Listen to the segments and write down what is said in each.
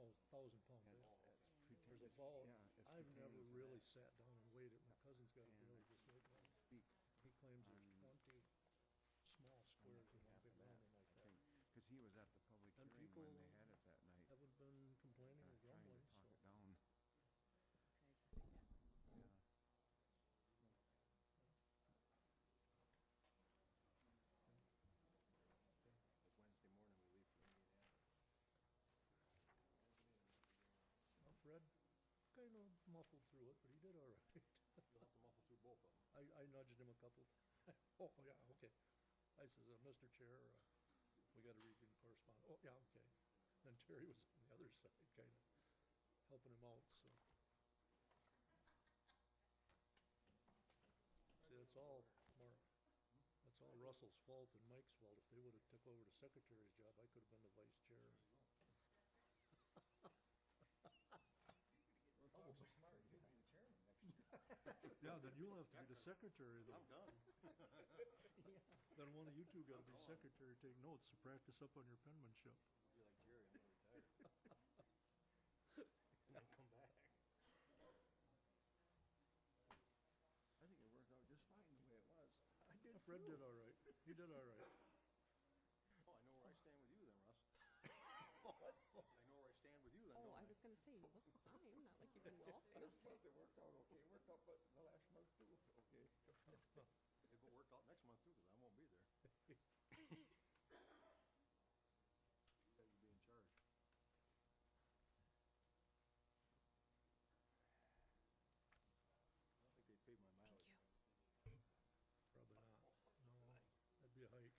1,000 pound And bale. it's There's pretentious. about, Yeah, it's I've never pretentious. really sat down and weighed it. My cousin's got a And bale I just like that. speak He claims there's on- 20 small on squares in one behalf big of that, mountain like I that. think, because he was at the public And hearing when they people had it that night, Haven't been complaining or trying grumbling, to talk so. it down. Okay, I think that- Yeah. Like Wednesday morning, we leave for Indianapolis. Fred kind of muffled through it, but he did all right. You'll have to muffle through both of them. I nudged him a couple times. Oh, yeah, okay. I says, Mr. Chair, we got to read in correspondence. Oh, yeah, okay. Then Terry was on the other side, kind of helping him out, so. See, that's all, Mark, that's all Russell's fault and Mike's fault. If they would have took over the secretary's job, I could have been the vice chair. Oh, so smart, you'll be the chairman next year. Yeah, then you'll have to be the secretary, though. I'm done. Then one of you two got to be secretary, take notes to practice up on your penmanship. Be like Jerry, I'm gonna retire. And then come back. I think it worked out just fine the way it was. I did Fred too. did all right. He did all right. Oh, I know where I stand with you then, Russ. I know where I stand with you then, Oh, don't I I? was gonna say, you look fine, not like you've been golfing. This month it worked out okay, it worked out but the last month too, okay. It'll work out next month too, because I won't be there. You gotta be in charge. I don't think they paid my mileage. you. Probably not. No, that'd be a hike.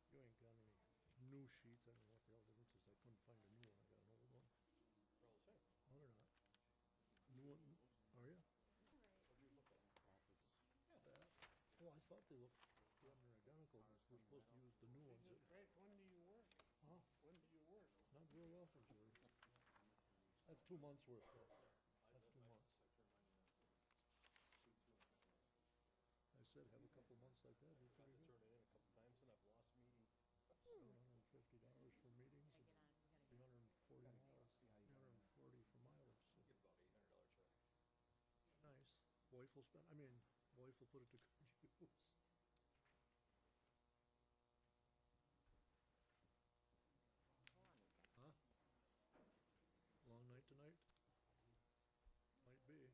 You ain't got any new sheets. I don't know what the hell the difference is. I couldn't find a new one. I got an old one. They're all the same. No, they're not. New one, are you? Oh, I thought they looked damn near identical. We're supposed to use the new ones. Right, when do you work? Huh? When do you work? Not very often, Jerry. That's 2 months worth, though. That's 2 months. I turned mine in. I said have a couple months like that. Be I've pretty had to good. turn it in a couple times and I've lost meetings. $750 for meetings and Get on, we gotta get 340 miles. 340 for mileage. So Get about $800 check. nice. Wife will spend. I mean, wife will put it to good use. Huh? Long night tonight? Might be.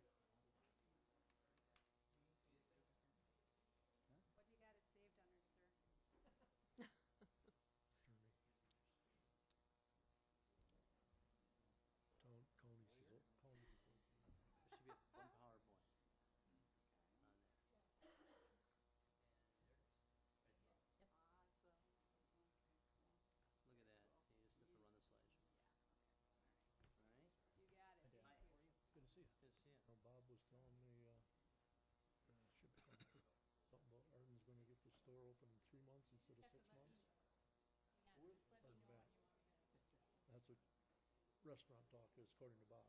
What do you got it saved under, sir? Attorney. Counties is counties is There should be one PowerPoint on there. Awesome. Okay, cool. Look at that. You just have to run the slideshow. All right? You got it. Hi, Thank how are you. you? good to see you. Good to see you. Now Bob was telling me, should be coming to something about Arden's gonna get the store open in 3 months instead of 6 months. Just let me Arden know back. when you want me to. That's what restaurant talk is, according to Bob.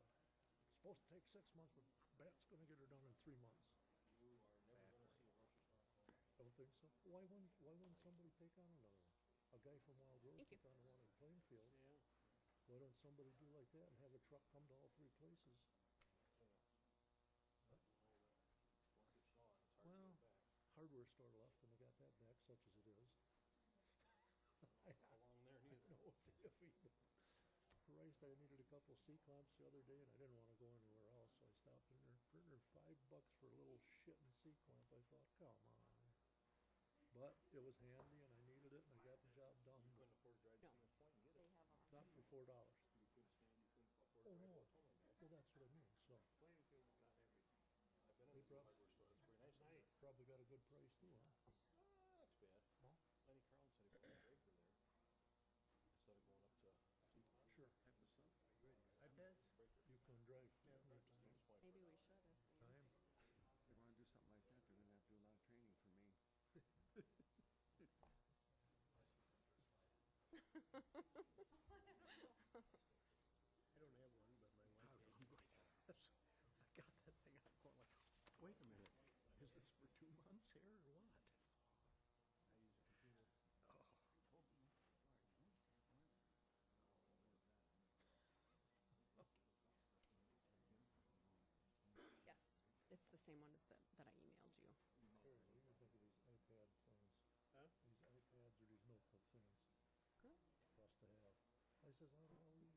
It's supposed to take 6 months, but Bat's gonna get her done in 3 months. You are never gonna see Russia's not. Don't think so? Why wouldn't somebody take on another one? A guy from Wild Rose Thank you. took on one in Plainfield. Yeah. Why don't somebody do like that and have a truck come to all 3 places? Once it's gone, it's hard to Well, get back. hardware store left and they got that back, such as it is. Not long there I neither. know it's iffy, but Christ, I needed a couple C-clamps the other day and I didn't want to go anywhere else, so I stopped in there, printed her $5 for a little shitting C-clamp. I thought, come on. But it was handy and I needed it and I got the job done. You couldn't afford to drive to No. Stevens Point and get They it. have a, Not for $4. You couldn't stand, you couldn't afford Oh, to drive no. all home back. Well, that's what I mean, so Plainfield got everything. I've been They in the brought- hardware store, it's pretty nice. Nice. probably got a good price too, huh? Not too bad. Huh? Lenny Crown said he put a breaker there. Instead of going up to Sure. Type of stuff. breaker. You can drive Yeah, 400 right to times. Stevens Point. maybe we should have. Time. They wanna do something like that. I don't have one, but my wife God, has. I'm going, that's, I got that thing, I'm going like, wait a minute, is this for 2 months here or what? I use a computer. Oh, Told me once before, you only have one. Yes, it's the same one as that I emailed you. Terry, what do you think of these iPad things? Huh? These iPads or these notebook things Huh? for us to have? I says, I don't know.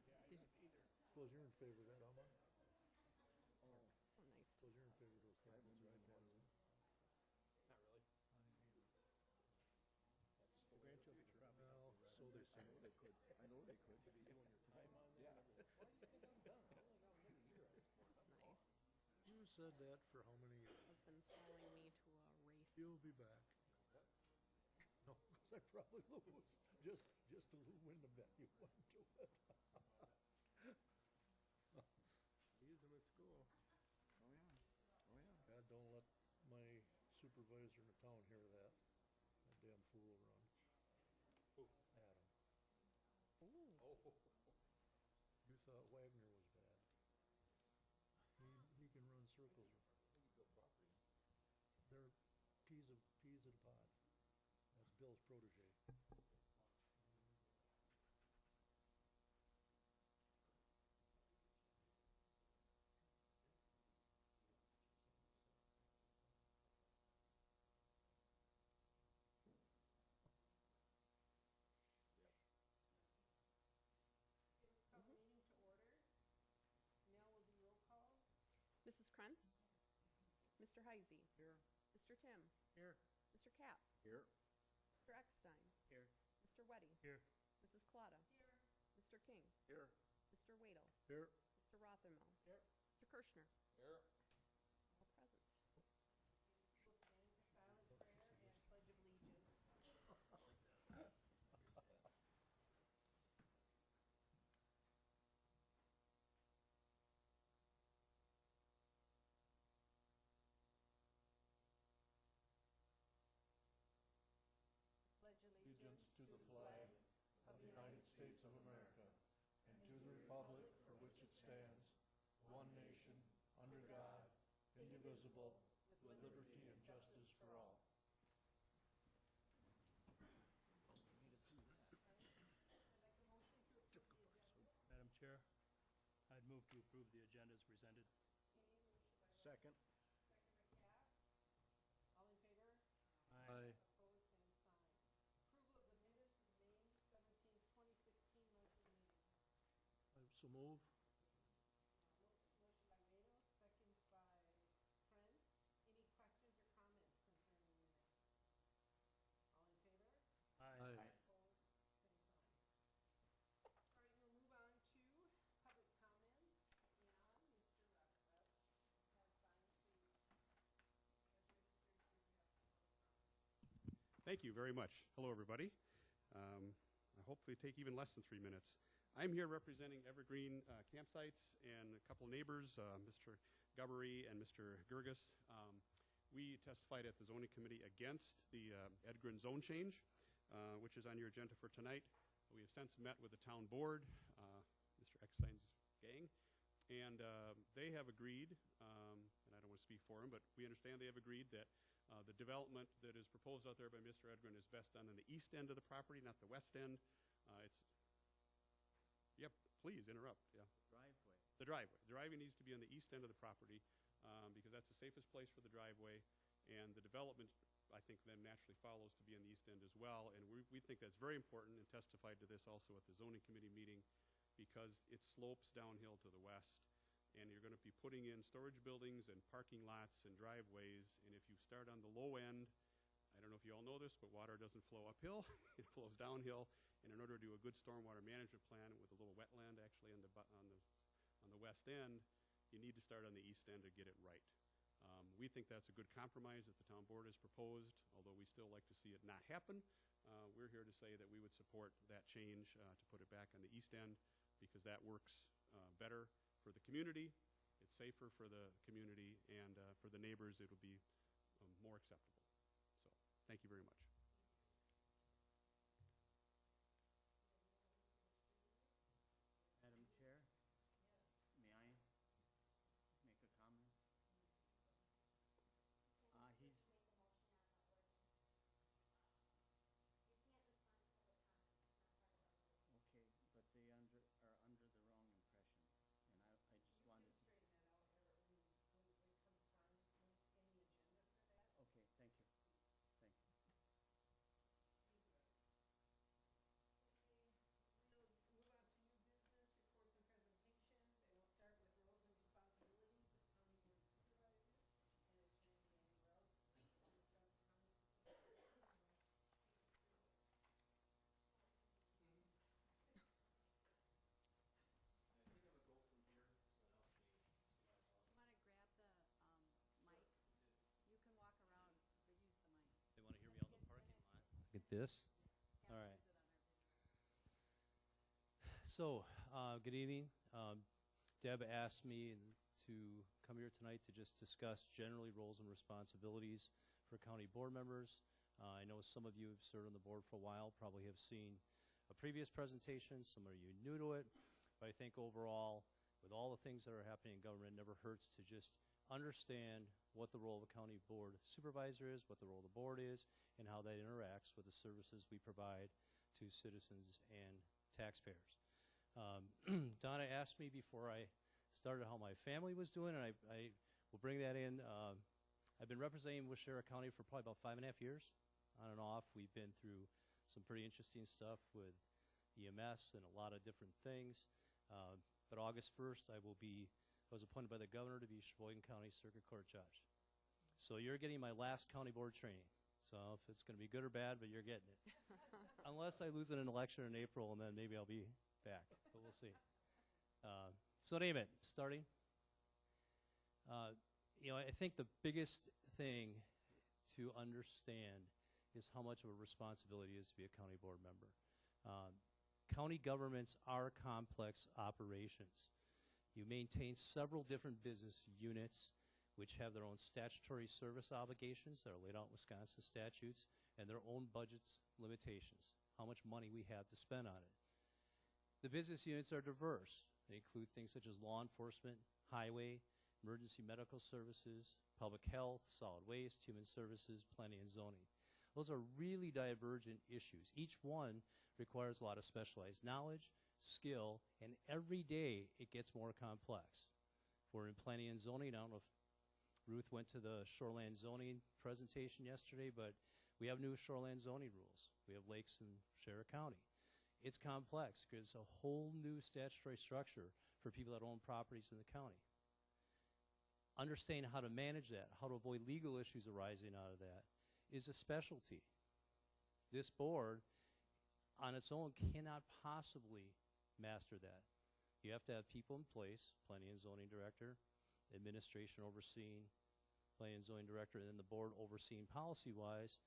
Yeah, I Did don't either. Suppose you're in favor of that, Alma? oh, So nice to Suppose you're in favor of those tablets or iPads? huh? Not really. That's The the way of the grandchildren future. probably Well, don't do so they I say. know they could, I know they could. Be doing your time on there and everything. Why do you think I'm done? I only got another year out of it. It's nice. You said that for how many years? Husband's calling me to a race. You'll be back. No, because I probably lose. Just to win the bet you went to it. Use them at school. Oh, yeah, oh, yeah. God, don't let my supervisor in the town hear that. That damn fool will run. Who? Adam. Ooh. Oh, You thought Wagner was bad. He can run circles. I think you built property. They're peas of the pod. That's Bill's protege. Okay, let's call the meeting to order. Nell will do roll call. Mrs. Krantz? Mr. Heisey? Here. Mr. Tim? Here. Mr. Cap? Here. Mr. Eckstein? Here. Mr. Weddy? Here. Mrs. Clauda? Here. Mr. King? Here. Mr. Wadel? Here. Mr. Rothermel? Here. Mr. Kirschner? Here. All present. We'll stand for silent prayer and pledge of allegiance. Pledge Allegiance to the flag of the United States of America and to the republic for which it stands, one nation, under God, indivisible, with liberty and justice for all. Made it through that. I'd like a motion to approve the agenda. Madam Chair, I'd move to approve the agenda as presented. Okay, motion by Webb, Second. second by Cap. All in favor? Aye. Opposed, same sign. Approval of the minutes of May 17th, 2016 monthly meeting. So move. Motion by Waddle, second by Prince. Any questions or comments concerning the minutes? All in favor? Aye. Opposed, same sign. All right, we'll move on to public comments, and Mr. Webb has signed to, as registered to have public comments. Thank you very much. Hello, everybody. I hopefully take even less than 3 minutes. I'm here representing Evergreen Campsites and a couple neighbors, Mr. Gubbery and Mr. Gerges. We testified at the zoning committee against the Edgren zone change, which is on your agenda for tonight. We have since met with the town board, Mr. Eckstein's gang, and they have agreed, and I don't want to speak for them, but we understand they have agreed that the development that is proposed out there by Mr. Edgren is best done on the east end of the property, not the west end. Yep, please interrupt, yeah. Driveway. The driveway. The driveway needs to be on the east end of the property because that's the safest place for the driveway, and the development, I think, then naturally follows to be on the east end as well, and we think that's very important, and testified to this also at the zoning committee meeting, because it slopes downhill to the west, and you're going to be putting in storage buildings and parking lots and driveways, and if you start on the low end, I don't know if you all know this, but water doesn't flow uphill, it flows downhill, and in order to do a good stormwater management plan with a little wetland actually on the west end, you need to start on the east end to get it right. We think that's a good compromise that the town board has proposed, although we still like to see it not happen. We're here to say that we would support that change to put it back on the east end because that works better for the community, it's safer for the community, and for the neighbors it will be more acceptable. So, thank you very much. this? All right. So, good evening. Deb asked me to come here tonight to just discuss generally roles and responsibilities for county board members. I know some of you have served on the board for a while, probably have seen a previous presentation. Some of you new to it. But I think overall, with all the things that are happening in government, it never hurts to just understand what the role of a county board supervisor is, what the role of the board is, and how that interacts with the services we provide to citizens and taxpayers. Donna asked me before I started how my family was doing, and I will bring that in. I've been representing Waushara County for probably about 5.5 years, on and off. We've been through some pretty interesting stuff with EMS and a lot of different things. But August 1st, I was appointed by the governor to be Sheboygan County Circuit Court Judge. So you're getting my last county board training. So if it's going to be good or bad, but you're getting it. Unless I lose in an election in April, and then maybe I'll be back, but we'll see. So name it, starting. I think the biggest thing to understand is how much of a responsibility it is to be a county board member. County governments are complex operations. You maintain several different business units which have their own statutory service obligations that are laid out in Wisconsin statutes and their own budgets limitations, how much money we have to spend on it. The business units are diverse. They include things such as law enforcement, highway, emergency medical services, public health, solid waste, human services, planning and zoning. Those are really divergent issues. Each one requires a lot of specialized knowledge, skill, and every day it gets more complex. We're in planning and zoning. I don't know if Ruth went to the shoreland zoning presentation yesterday, but we have new shoreland zoning rules. We have lakes in Waushara County. It's complex because it's a whole new statutory structure for people that own properties in the county. Understanding how to manage that, how to avoid legal issues arising out of that, is a specialty. This board, on its own, cannot possibly master that. You have to have people in place, planning and zoning director, administration overseeing, planning and zoning director, and then the board overseeing policy-wise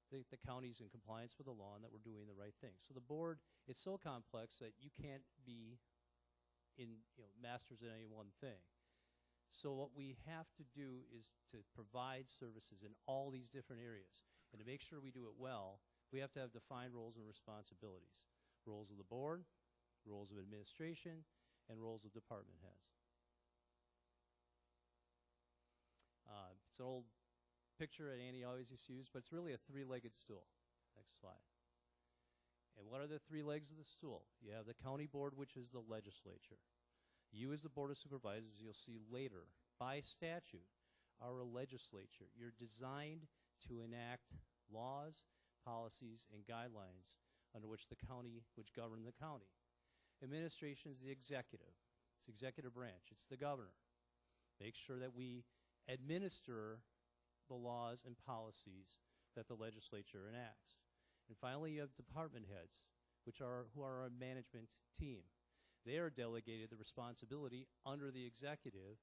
the county's in compliance with the law and that we're doing the right thing. So the board, it's so complex that you can't be masters in any one thing. So what we have to do is to provide services in all these different areas. And to make sure we do it well, we have to have defined roles and responsibilities. Roles of the board, roles of administration, and roles of department heads. It's an old picture that Annie always used to use, but it's really a three-legged stool. Next slide. And what are the three legs of the stool? You have the county board, which is the legislature. You as the board of supervisors, you'll see later, by statute, are a legislature. You're designed to enact laws, policies, and guidelines under which govern the county. Administration is the executive. It's the executive branch. It's the governor. Make sure that we administer the laws and policies that the legislature enacts. And finally, you have department heads, who are a management team. They are delegated the responsibility under the executive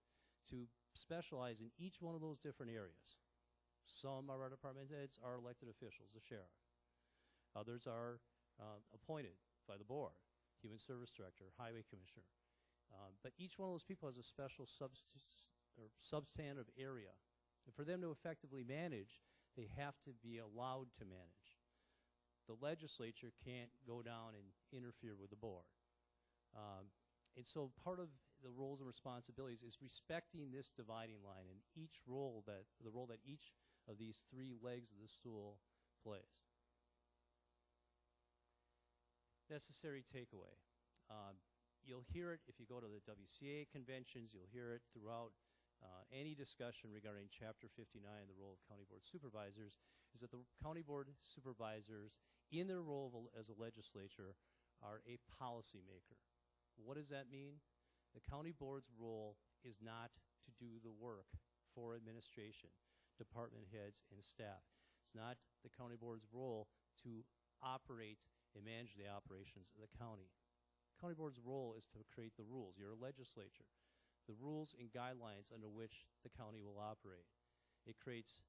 to specialize in each one of those different areas. Some of our department heads are elected officials, the sheriff. Others are appointed by the board, human service director, highway commissioner. But each one of those people has a special substantive area. And for them to effectively manage, they have to be allowed to manage. The legislature can't go down and interfere with the board. And so part of the roles and responsibilities is respecting this dividing line and the role that each of these three legs of the stool plays. Necessary takeaway. You'll hear it if you go to the WCA conventions. You'll hear it throughout any discussion regarding Chapter 59, the role of county board supervisors, is that the county board supervisors, in their role as a legislature, are a policymaker. What does that mean? The county board's role is not to do the work for administration, department heads, and staff. It's not the county board's role to operate and manage the operations of the county. County board's role is to create the rules. You're a legislature. The rules and guidelines under which the county will operate. It creates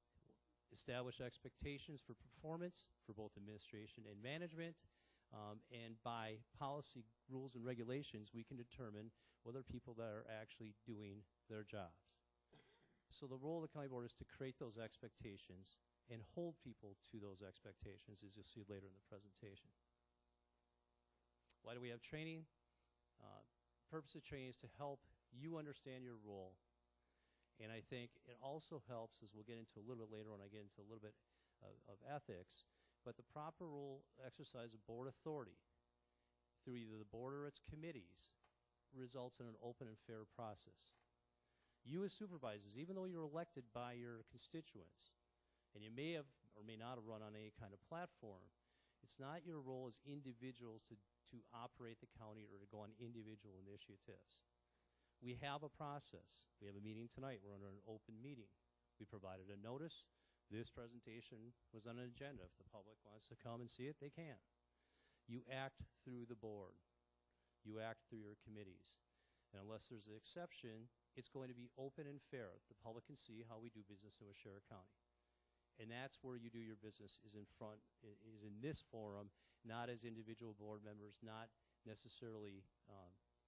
establish expectations for performance for both administration and management, and by policy, rules, and regulations, we can determine whether people that are actually doing their jobs. So the role of the county board is to create those expectations and hold people to those expectations, as you'll see later in the presentation. Why do we have training? Purpose of training is to help you understand your role. And I think it also helps, as we'll get into a little bit later when I get into a little bit of ethics, but the proper role exercise of board authority through either the board or its committees results in an open and fair process. You as supervisors, even though you're elected by your constituents, and you may have or may not have run on any kind of platform, it's not your role as individuals to operate the county or to go on individual initiatives. We have a process. We have a meeting tonight. We're under an open meeting. We provided a notice. This presentation was on an agenda. If the public wants to come and see it, they can. You act through the board. You act through your committees. And unless there's an exception, it's going to be open and fair. The public can see how we do business in Waushara County. And that's where you do your business, is in this forum, not as individual board members, not necessarily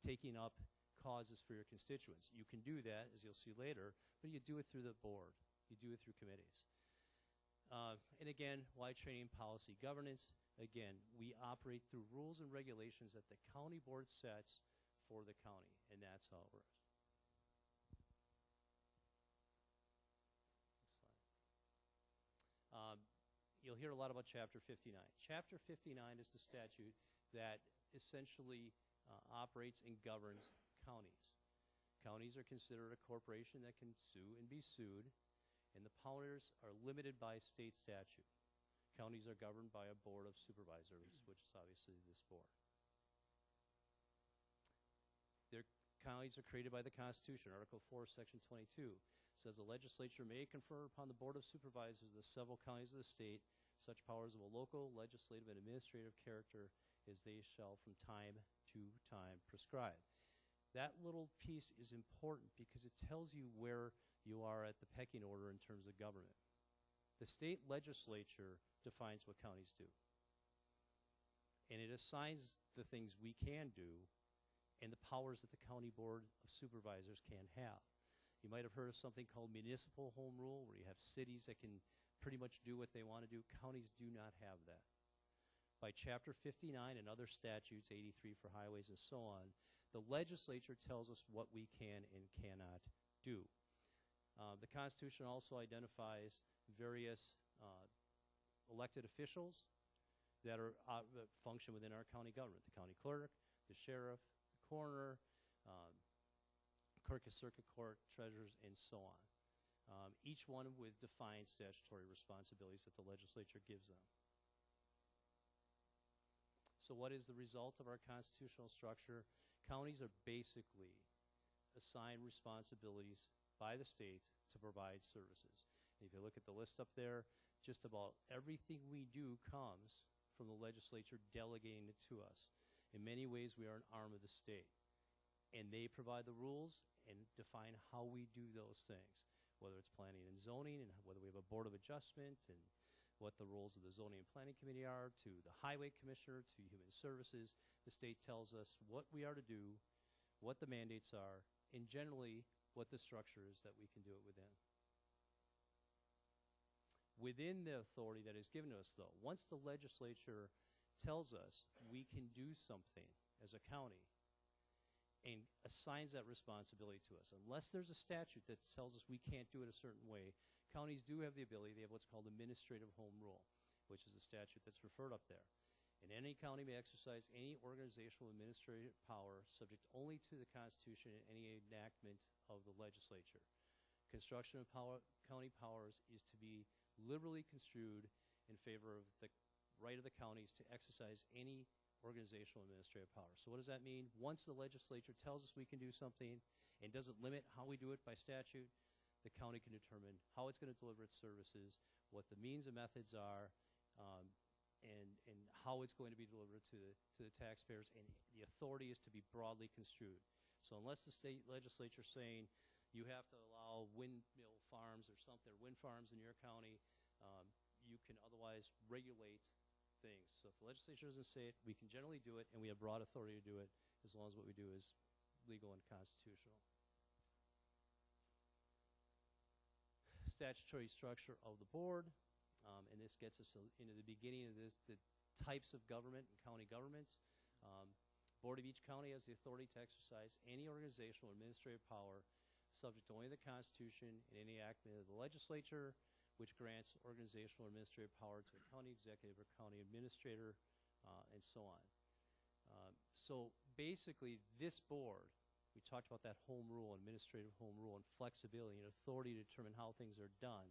taking up causes for your constituents. You can do that, as you'll see later, but you do it through the board. You do it through committees. And again, why training, policy, governance? Again, we operate through rules and regulations that the county board sets for the county, and that's how it works. You'll hear a lot about Chapter 59. Chapter 59 is the statute that essentially operates and governs counties. Counties are considered a corporation that can sue and be sued, and the powers are limited by state statute. Counties are governed by a board of supervisors, which is obviously this board. Their counties are created by the Constitution. Article 4, Section 22 says the legislature may confer upon the board of supervisors of the several counties of the state such powers of a local, legislative, and administrative character as they shall from time to time prescribe. That little piece is important because it tells you where you are at the pecking order in terms of government. The state legislature defines what counties do. And it assigns the things we can do and the powers that the county board of supervisors can have. You might have heard of something called municipal home rule, where you have cities that can pretty much do what they want to do. Counties do not have that. By Chapter 59 and other statutes, 83 for highways and so on, the legislature tells us what we can and cannot do. The Constitution also identifies various elected officials that are that function within our county government: the county clerk, the sheriff, the coroner, clerk of circuit court, treasurers, and so on. Each one with defined statutory responsibilities that the legislature gives them. So what is the result of our constitutional structure? Counties are basically assigned responsibilities by the state to provide services. And if you look at the list up there, just about everything we do comes from the legislature delegating it to us. In many ways, we are an arm of the state. And they provide the rules and define how we do those things, whether it's planning and zoning, and whether we have a board of adjustment, and what the roles of the zoning and planning committee are, to the highway commissioner, to human services. The state tells us what we are to do, what the mandates are, and generally what the structure is that we can do it within. Within the authority that is given to us, though, once the legislature tells us we can do something as a county and assigns that responsibility to us, unless there's a statute that tells us we can't do it a certain way, counties do have the ability. They have what's called administrative home rule, which is a statute that's referred up there. And any county may exercise any organizational administrative power subject only to the Constitution and any enactment of the legislature. Construction of county powers is to be liberally construed in favor of the right of the counties to exercise any organizational administrative power. So what does that mean? Once the legislature tells us we can do something and doesn't limit how we do it by statute, the county can determine how it's going to deliver its services, what the means and methods are, and how it's going to be delivered to the taxpayers, and the authority is to be broadly construed. So unless the state legislature is saying you have to allow windmill farms or something, or wind farms in your county, you can otherwise regulate things. So if the legislature doesn't say it, we can generally do it, and we have broad authority to do it as long as what we do is legal and constitutional. Statutory structure of the board, and this gets us into the beginning of this, the types of government and county governments. Board of each county has the authority to exercise any organizational or administrative power subject to only the Constitution and any act of the legislature, which grants organizational or administrative power to a county executive or county administrator, and so on. So basically, this board, we talked about that home rule, administrative home rule, and flexibility and authority to determine how things are done.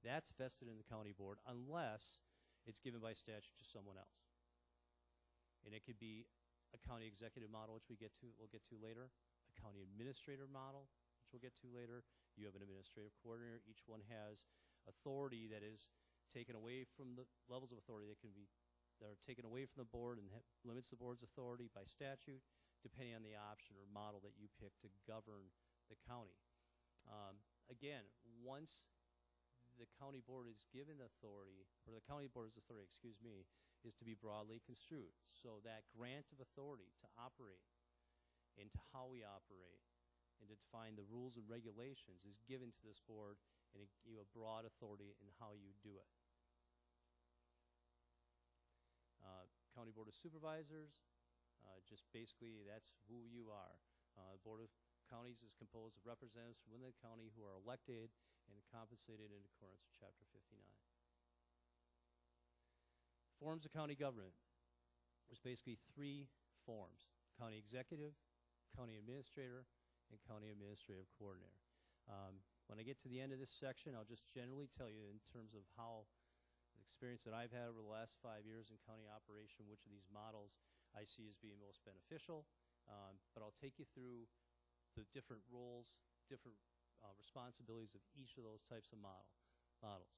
That's vested in the county board unless it's given by statute to someone else. And it could be a county executive model, which we'll get to later, a county administrator model, which we'll get to later. You have an administrative coordinator. Each one has authority that is taken away from the levels of authority that are taken away from the board and limits the board's authority by statute, depending on the option or model that you pick to govern the county. Again, once the county board is given authority, or the county board's authority, excuse me, is to be broadly construed. So that grant of authority to operate and to how we operate and to define the rules and regulations is given to this board, and you have broad authority in how you do it. County Board of Supervisors, just basically that's who you are. Board of Counties is composed of representatives from within the county who are elected and compensated in accordance with Chapter 59. Forms of county government. There's basically three forms: county executive, county administrator, and county administrative coordinator. When I get to the end of this section, I'll just generally tell you in terms of how the experience that I've had over the last 5 years in county operation, which of these models I see as being most beneficial. But I'll take you through the different roles, different responsibilities of each of those types of models.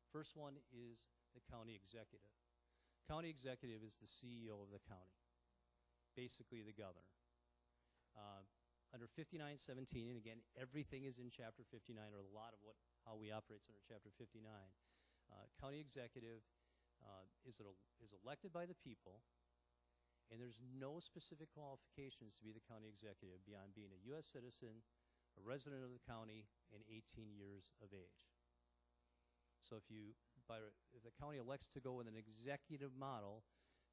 First one is the county executive. County executive is the CEO of the county, basically the governor. Under 5917, and again, everything is in Chapter 59, or a lot of how we operate is under Chapter 59. County executive is elected by the people, and there's no specific qualifications to be the county executive beyond being a U.S. citizen, a resident of the county, and 18 years of age. So if the county elects to go with an executive model,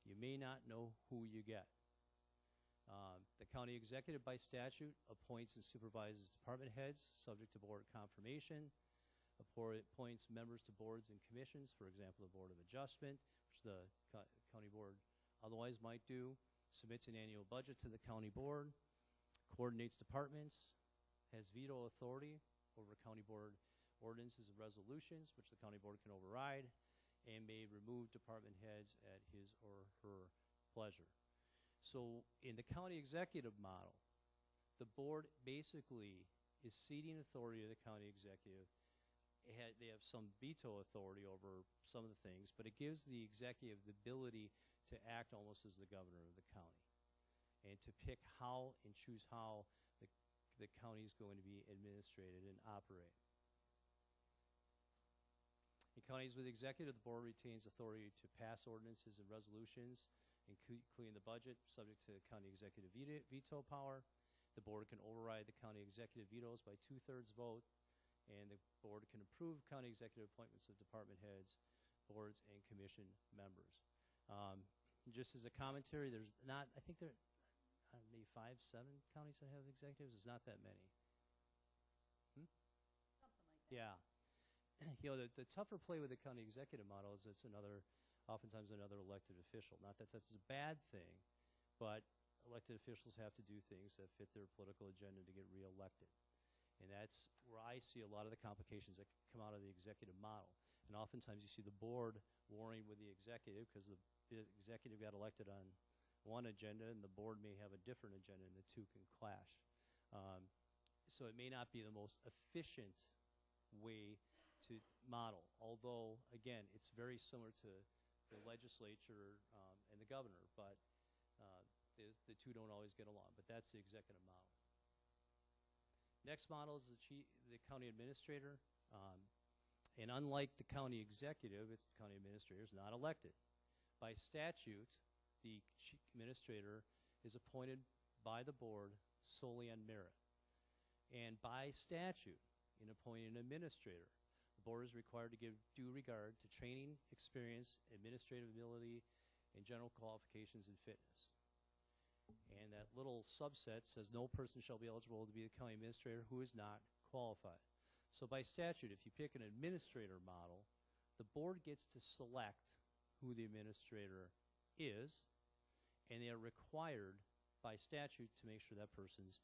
you may not know who you get. The county executive by statute appoints and supervises department heads subject to board confirmation, appoints members to boards and commissions, for example, the Board of Adjustment, which the county board otherwise might do, submits an annual budget to the county board, coordinates departments, has veto authority over county board ordinances and resolutions, which the county board can override, and may remove department heads at his or her pleasure. So in the county executive model, the board basically is ceding authority to the county executive. They have some veto authority over some of the things, but it gives the executive the ability to act almost as the governor of the county and to pick how and choose how the county is going to be administrated and operate. In counties with executive, the board retains authority to pass ordinances and resolutions, including the budget, subject to county executive veto power. The board can override the county executive vetoes by 2/3 vote, and the board can approve county executive appointments of department heads, boards, and commission members. Just as a commentary, there's not, I think there are maybe 5, 7 counties that have executives. There's not that many. Something like that. Yeah. You know, the tougher play with the county executive model is it's oftentimes another elected official. Not that that's a bad thing, but elected officials have to do things that fit their political agenda to get reelected. And that's where I see a lot of the complications that come out of the executive model. And oftentimes you see the board warring with the executive because the executive got elected on one agenda and the board may have a different agenda and the two can clash. So it may not be the most efficient way to model, although, again, it's very similar to the legislature and the governor, but the two don't always get along. But that's the executive model. Next model is the county administrator. And unlike the county executive, it's the county administrator is not elected. By statute, the administrator is appointed by the board solely on merit. And by statute, in appointing an administrator, the board is required to give due regard to training, experience, administrative ability, and general qualifications and fitness. And that little subset says no person shall be eligible to be the county administrator who is not qualified. So by statute, if you pick an administrator model, the board gets to select who the administrator is, and they are required by statute to make sure that person's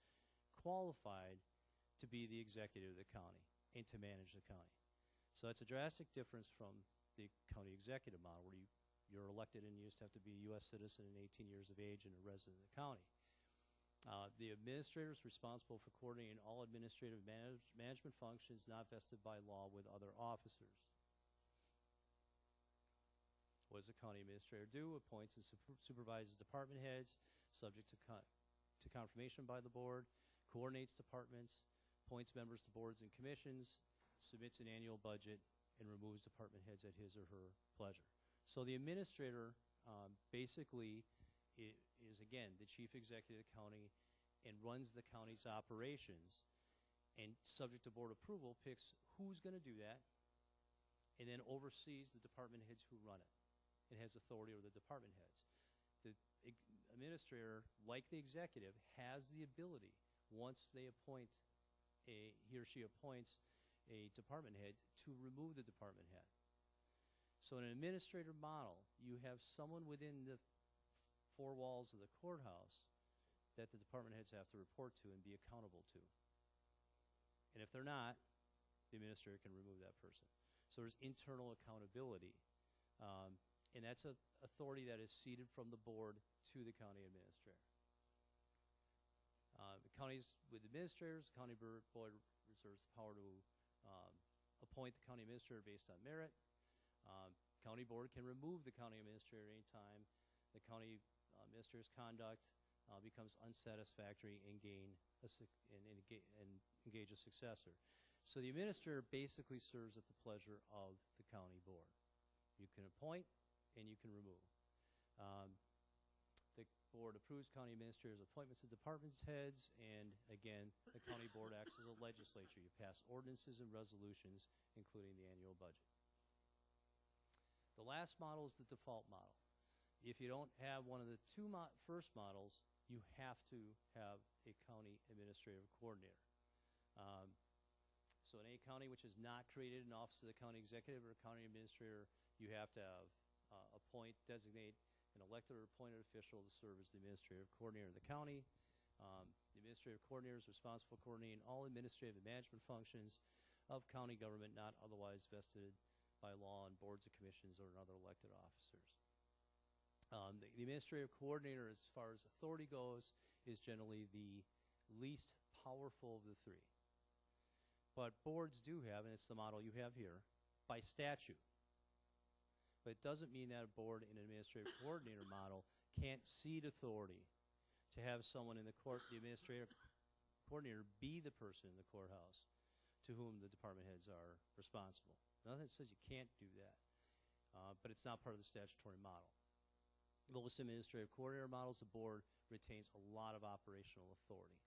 qualified to be the executive of the county and to manage the county. So that's a drastic difference from the county executive model, where you're elected and you just have to be a U.S. citizen and 18 years of age and a resident of the county. The administrator is responsible for coordinating all administrative management functions not vested by law with other officers. What does the county administrator do? Appoints and supervises department heads, subject to confirmation by the board, coordinates departments, appoints members to boards and commissions, submits an annual budget, and removes department heads at his or her pleasure. So the administrator basically is, again, the chief executive of the county and runs the county's operations, and subject to board approval, picks who's going to do that, and then oversees the department heads who run it and has authority over the department heads. The administrator, like the executive, has the ability, once they appoint he or she appoints a department head, to remove the department head. So in an administrator model, you have someone within the four walls of the courthouse that the department heads have to report to and be accountable to. And if they're not, the administrator can remove that person. So there's internal accountability. And that's an authority that is ceded from the board to the county administrator. The counties with administrators, the county board reserves the power to appoint the county administrator based on merit. County board can remove the county administrator anytime the county administrator's conduct becomes unsatisfactory and engage a successor. So the administrator basically serves at the pleasure of the county board. You can appoint and you can remove. The board approves county administrators' appointments of departments heads, and again, the county board acts as a legislature. You pass ordinances and resolutions, including the annual budget. The last model is the default model. If you don't have one of the two first models, you have to have a county administrative coordinator. So in any county which has not created an office of the county executive or county administrator, you have to have designate an elected or appointed official to serve as the administrative coordinator of the county. The administrative coordinator is responsible for coordinating all administrative and management functions of county government not otherwise vested by law in boards and commissions or in other elected officers. The administrative coordinator, as far as authority goes, is generally the least powerful of the three. But boards do have, and it's the model you have here, by statute. But it doesn't mean that a board in an administrative coordinator model can't cede authority to have someone in the administrative coordinator be the person in the courthouse to whom the department heads are responsible. Nothing says you can't do that, but it's not part of the statutory model. Most administrative coordinator models, the board retains a lot of operational authority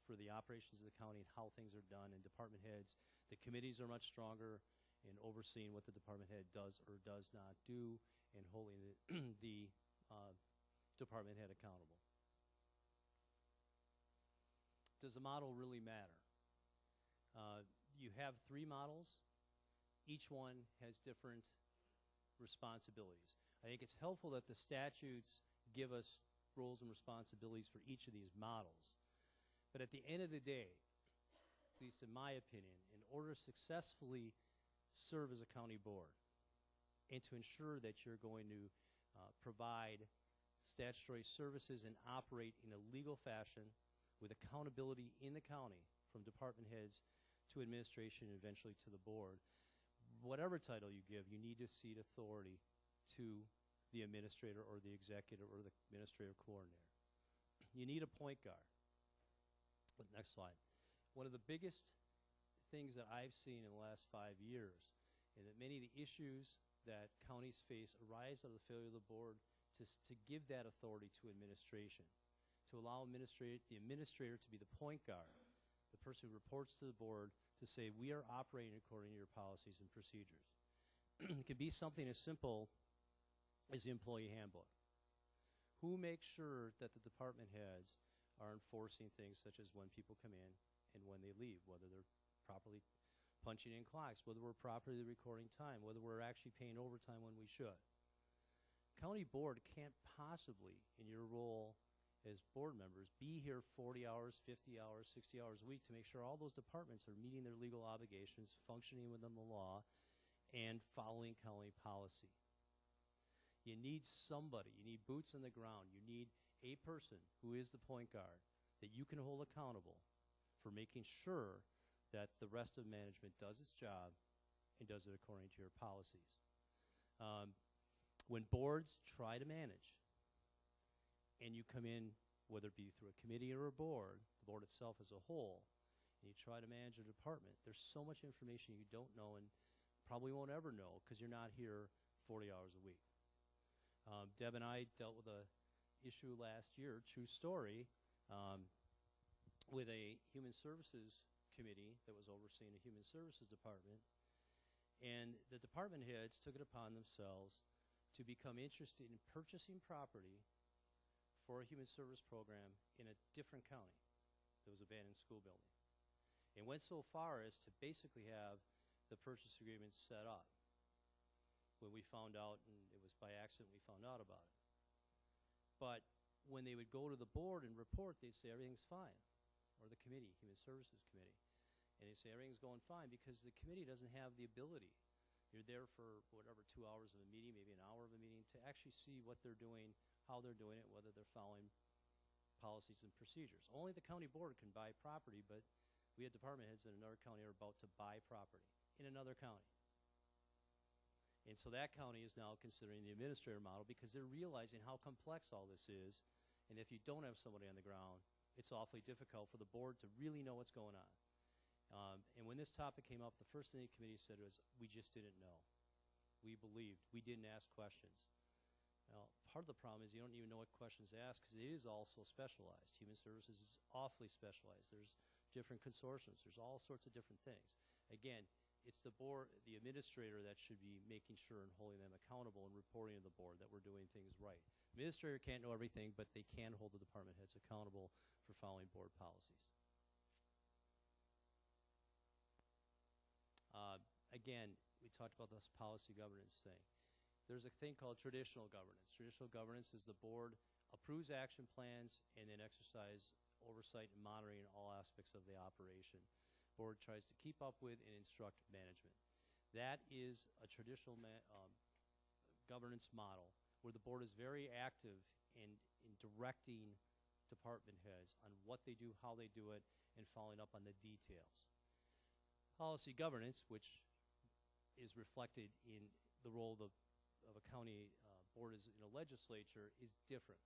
for the operations of the county and how things are done, and department heads. The committees are much stronger in overseeing what the department head does or does not do and holding the department head accountable. Does the model really matter? You have three models. Each one has different responsibilities. I think it's helpful that the statutes give us roles and responsibilities for each of these models. But at the end of the day, at least in my opinion, in order to successfully serve as a county board and to ensure that you're going to provide statutory services and operate in a legal fashion with accountability in the county from department heads to administration and eventually to the board, whatever title you give, you need to cede authority to the administrator or the executive or the administrative coordinator. You need a point guard. Next slide. One of the biggest things that I've seen in the last 5 years, and that many of the issues that counties face arise out of the failure of the board to give that authority to administration, to allow the administrator to be the point guard, the person who reports to the board to say, we are operating according to your policies and procedures. It could be something as simple as the employee handbook. Who makes sure that the department heads are enforcing things such as when people come in and when they leave, whether they're properly punching in clocks, whether we're properly recording time, whether we're actually paying overtime when we should. County board can't possibly, in your role as board members, be here 40 hours, 50 hours, 60 hours a week to make sure all those departments are meeting their legal obligations, functioning within the law, and following county policy. You need somebody, you need boots on the ground, you need a person who is the point guard that you can hold accountable for making sure that the rest of management does its job and does it according to your policies. When boards try to manage, and you come in, whether it be through a committee or a board, the board itself as a whole, and you try to manage a department, there's so much information you don't know and probably won't ever know because you're not here 40 hours a week. Deb and I dealt with a issue last year, true story, with a human services committee that was overseeing a human services department, and the department heads took it upon themselves to become interested in purchasing property for a human service program in a different county that was abandoned school building, and went so far as to basically have the purchase agreement set up. When we found out, and it was by accident we found out about it. But when they would go to the board and report, they'd say everything's fine, or the committee, Human Services Committee, and they'd say everything's going fine because the committee doesn't have the ability. You're there for whatever, 2 hours of a meeting, maybe an hour of a meeting, to actually see what they're doing, how they're doing it, whether they're following policies and procedures. Only the county board can buy property, but we had department heads in another county are about to buy property in another county. And so that county is now considering the administrator model because they're realizing how complex all this is. And if you don't have somebody on the ground, it's awfully difficult for the board to really know what's going on. And when this topic came up, the first thing the committee said was, we just didn't know. We believed. We didn't ask questions. Well, part of the problem is you don't even know what questions to ask because it is also specialized. Human Services is awfully specialized. There's different consortiums. There's all sorts of different things. Again, it's the board, the administrator, that should be making sure and holding them accountable and reporting to the board that we're doing things right. Administrator can't know everything, but they can hold the department heads accountable for following board policies. Again, we talked about this policy governance thing. There's a thing called traditional governance. Traditional governance is the board approves action plans and then exercise oversight and monitoring all aspects of the operation. Board tries to keep up with and instruct management. That is a traditional governance model where the board is very active in directing department heads on what they do, how they do it, and following up on the details. Policy governance, which is reflected in the role of a county board as in a legislature, is different.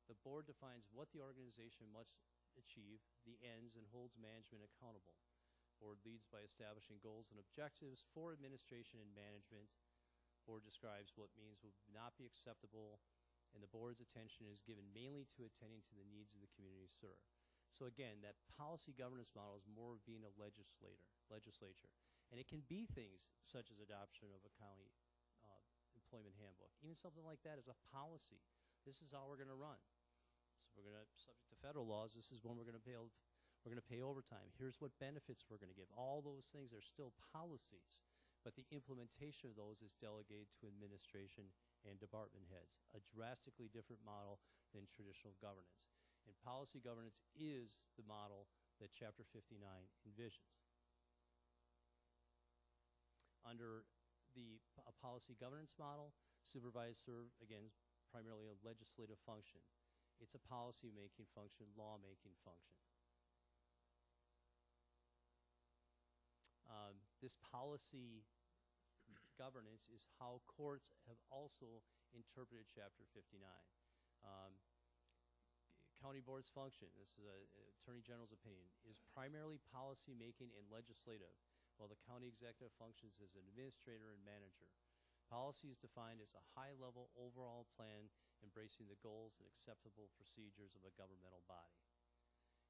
The board defines what the organization must achieve, the ends, and holds management accountable. Board leads by establishing goals and objectives for administration and management. Board describes what means will not be acceptable, and the board's attention is given mainly to attending to the needs of the community served. So again, that policy governance model is more of being a legislature. And it can be things such as adoption of a county employment handbook. Even something like that is a policy. This is how we're going to run. So we're going to, subject to federal laws, this is when we're going to pay overtime. Here's what benefits we're going to give. All those things are still policies, but the implementation of those is delegated to administration and department heads, a drastically different model than traditional governance. And policy governance is the model that Chapter 59 envisions. Under the policy governance model, supervisors serve, again, primarily a legislative function. It's a policy-making function, law-making function. This policy governance is how courts have also interpreted Chapter 59. county board's function, this is a Attorney General's opinion, is primarily policy making and legislative, while the county executive functions as an administrator and manager. Policy is defined as a high-level overall plan embracing the goals and acceptable procedures of a governmental body.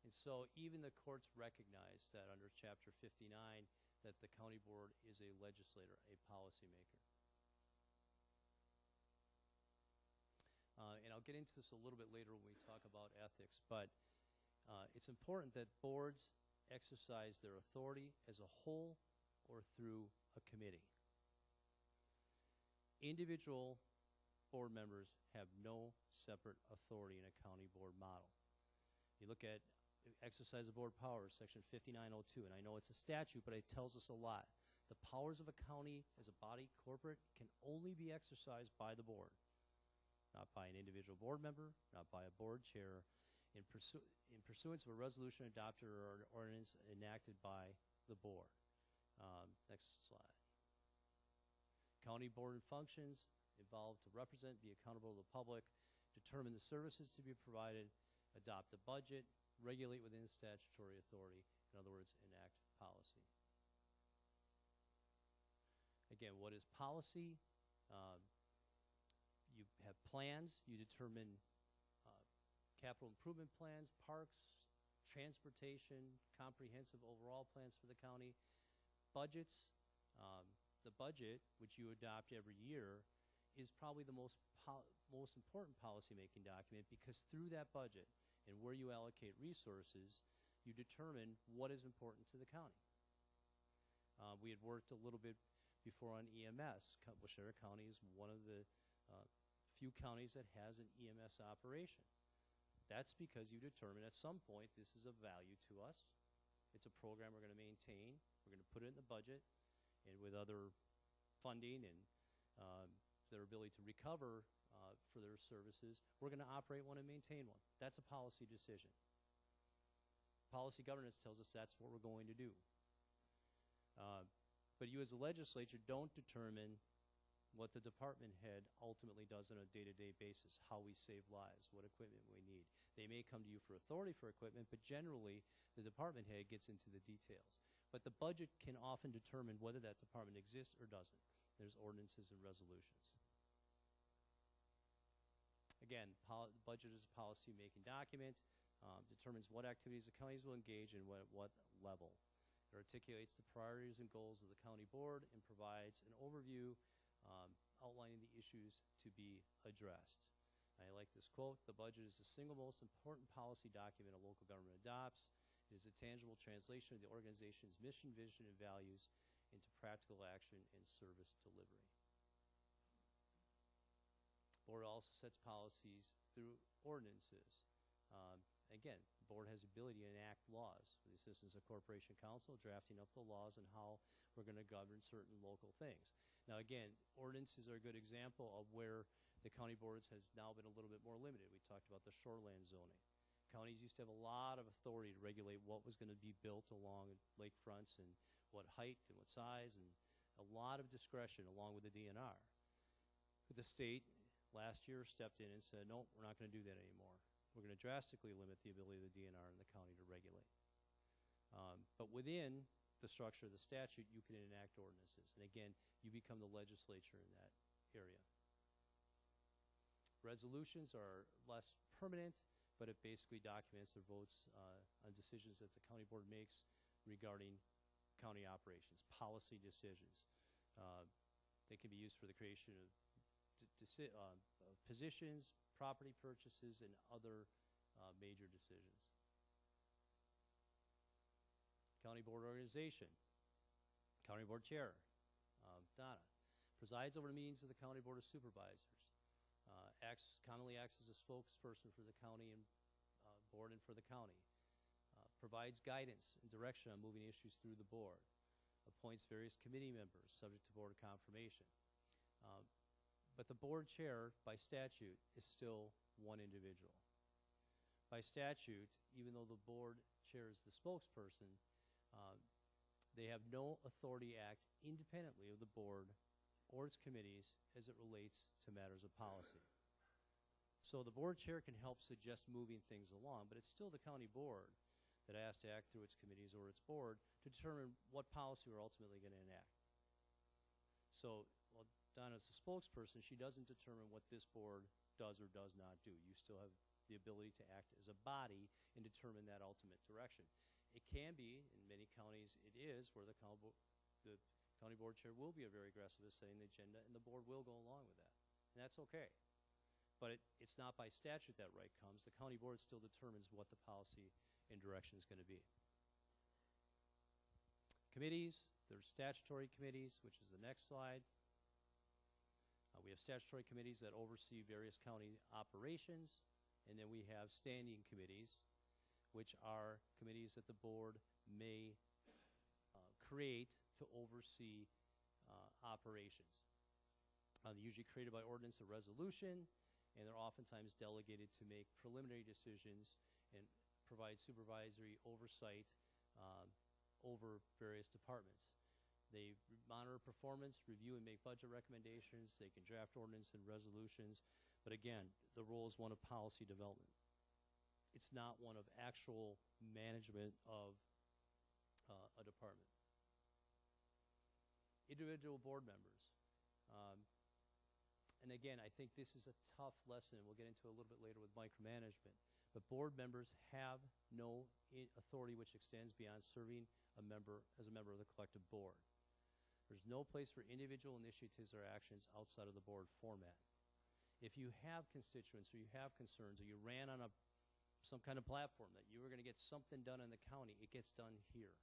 And so even the courts recognize that under Chapter 59 that the county board is a legislator, a policymaker. And I'll get into this a little bit later when we talk about ethics, but it's important that boards exercise their authority as a whole or through a committee. Individual board members have no separate authority in a county board model. You look at exercise of board powers, section 5902, and I know it's a statute, but it tells us a lot. The powers of a county as a body corporate can only be exercised by the board, not by an individual board member, not by a board chair, in pursuance of a resolution adopted or an ordinance enacted by the board. Next slide. County board functions involved to represent, be accountable to the public, determine the services to be provided, adopt a budget, regulate within statutory authority, in other words, enact policy. Again, what is policy? You have plans, you determine capital improvement plans, parks, transportation, comprehensive overall plans for the county, budgets. The budget, which you adopt every year, is probably the most important policy-making document, because through that budget and where you allocate resources, you determine what is important to the county. We had worked a little bit before on EMS. Waushara County is one of the few counties that has an EMS operation. That's because you determine at some point this is of value to us. It's a program we're going to maintain. We're going to put it in the budget, and with other funding and their ability to recover for their services, we're going to operate one and maintain one. That's a policy decision. Policy governance tells us that's what we're going to do. But you as a legislature don't determine what the department head ultimately does on a day-to-day basis, how we save lives, what equipment we need. They may come to you for authority for equipment, but generally the department head gets into the details. But the budget can often determine whether that department exists or doesn't. There's ordinances and resolutions. Again, the budget is a policy-making document, determines what activities the counties will engage in, what level. It articulates the priorities and goals of the county board and provides an overview outlining the issues to be addressed. I like this quote: "The budget is the single most important policy document a local government adopts. It is a tangible translation of the organization's mission, vision, and values into practical action and service delivery." The board also sets policies through ordinances. Again, the board has the ability to enact laws with the assistance of Corporation Council, drafting up the laws and how we're going to govern certain local things. Now again, ordinances are a good example of where the county boards has now been a little bit more limited. We talked about the shoreland zoning. Counties used to have a lot of authority to regulate what was going to be built along lakefronts and what height and what size, and a lot of discretion along with the DNR. But the state last year stepped in and said, no, we're not going to do that anymore. We're going to drastically limit the ability of the DNR and the county to regulate. But within the structure of the statute, you can enact ordinances. And again, you become the legislature in that area. Resolutions are less permanent, but it basically documents their votes on decisions that the county board makes regarding county operations, policy decisions. They can be used for the creation of positions, property purchases, and other major decisions. County board organization. County board chair, Donna, presides over the meetings of the county board of supervisors. Commonly acts as a spokesperson for the county and board and for the county. Provides guidance and direction on moving issues through the board. Appoints various committee members subject to board confirmation. But the board chair, by statute, is still one individual. By statute, even though the board chair is the spokesperson, they have no authority to act independently of the board or its committees as it relates to matters of policy. So the board chair can help suggest moving things along, but it's still the county board that has to act through its committees or its board to determine what policy we're ultimately going to enact. So, well, Donna's the spokesperson. She doesn't determine what this board does or does not do. You still have the ability to act as a body and determine that ultimate direction. It can be, in many counties it is, where the county board chair will be very aggressive at setting the agenda, and the board will go along with that. And that's okay. But it's not by statute that right comes. The county board still determines what the policy and direction is going to be. Committees, there's statutory committees, which is the next slide. We have statutory committees that oversee various county operations, and then we have standing committees, which are committees that the board may create to oversee operations. They're usually created by ordinance or resolution, and they're oftentimes delegated to make preliminary decisions and provide supervisory oversight over various departments. They monitor performance, review and make budget recommendations. They can draft ordinance and resolutions. But again, the role is one of policy development. It's not one of actual management of a department. Individual board members. And again, I think this is a tough lesson. We'll get into it a little bit later with micromanagement. But board members have no authority which extends beyond serving as a member of the collective board. There's no place for individual initiatives or actions outside of the board format. If you have constituents or you have concerns or you ran on some kind of platform that you were going to get something done in the county, it gets done here.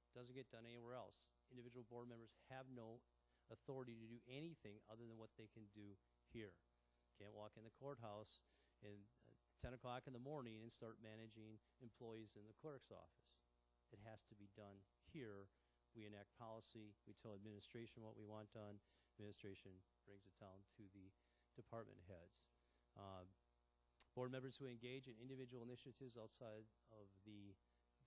It doesn't get done anywhere else. Individual board members have no authority to do anything other than what they can do here. Can't walk in the courthouse in 10 o'clock in the morning and start managing employees in the clerk's office. It has to be done here. We enact policy. We tell administration what we want done. Administration brings it down to the department heads. Board members who engage in individual initiatives outside of the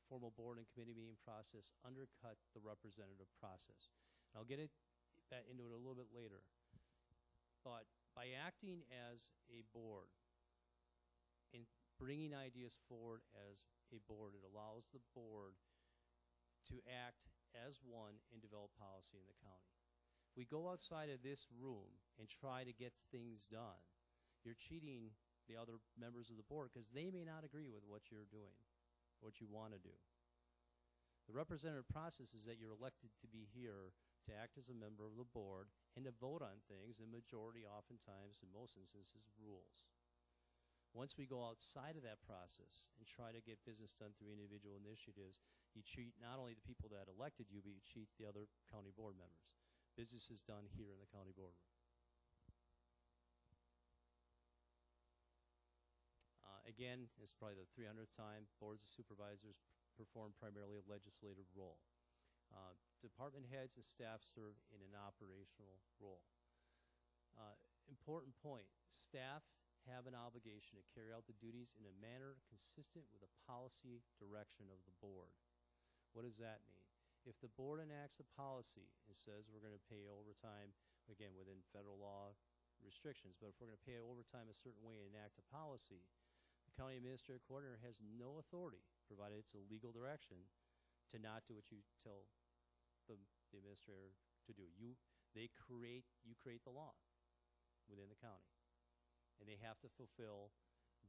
formal board and committee meeting process undercut the representative process. And I'll get into it a little bit later. But by acting as a board and bringing ideas forward as a board, it allows the board to act as one and develop policy in the county. We go outside of this room and try to get things done. You're cheating the other members of the board because they may not agree with what you're doing, what you want to do. The representative process is that you're elected to be here to act as a member of the board and to vote on things, the majority oftentimes, in most instances, rules. Once we go outside of that process and try to get business done through individual initiatives, you cheat not only the people that elected you, but you cheat the other county board members. Business is done here in the county boardroom. Again, it's probably the 300th time, boards of supervisors perform primarily a legislative role. Department heads and staff serve in an operational role. Important point, staff have an obligation to carry out the duties in a manner consistent with the policy direction of the board. What does that mean? If the board enacts a policy and says we're going to pay overtime, again, within federal law restrictions, but if we're going to pay overtime a certain way and enact a policy, the county administrative coordinator has no authority, provided it's a legal direction, to not do what you tell the administrator to do. You create the law within the county. And they have to fulfill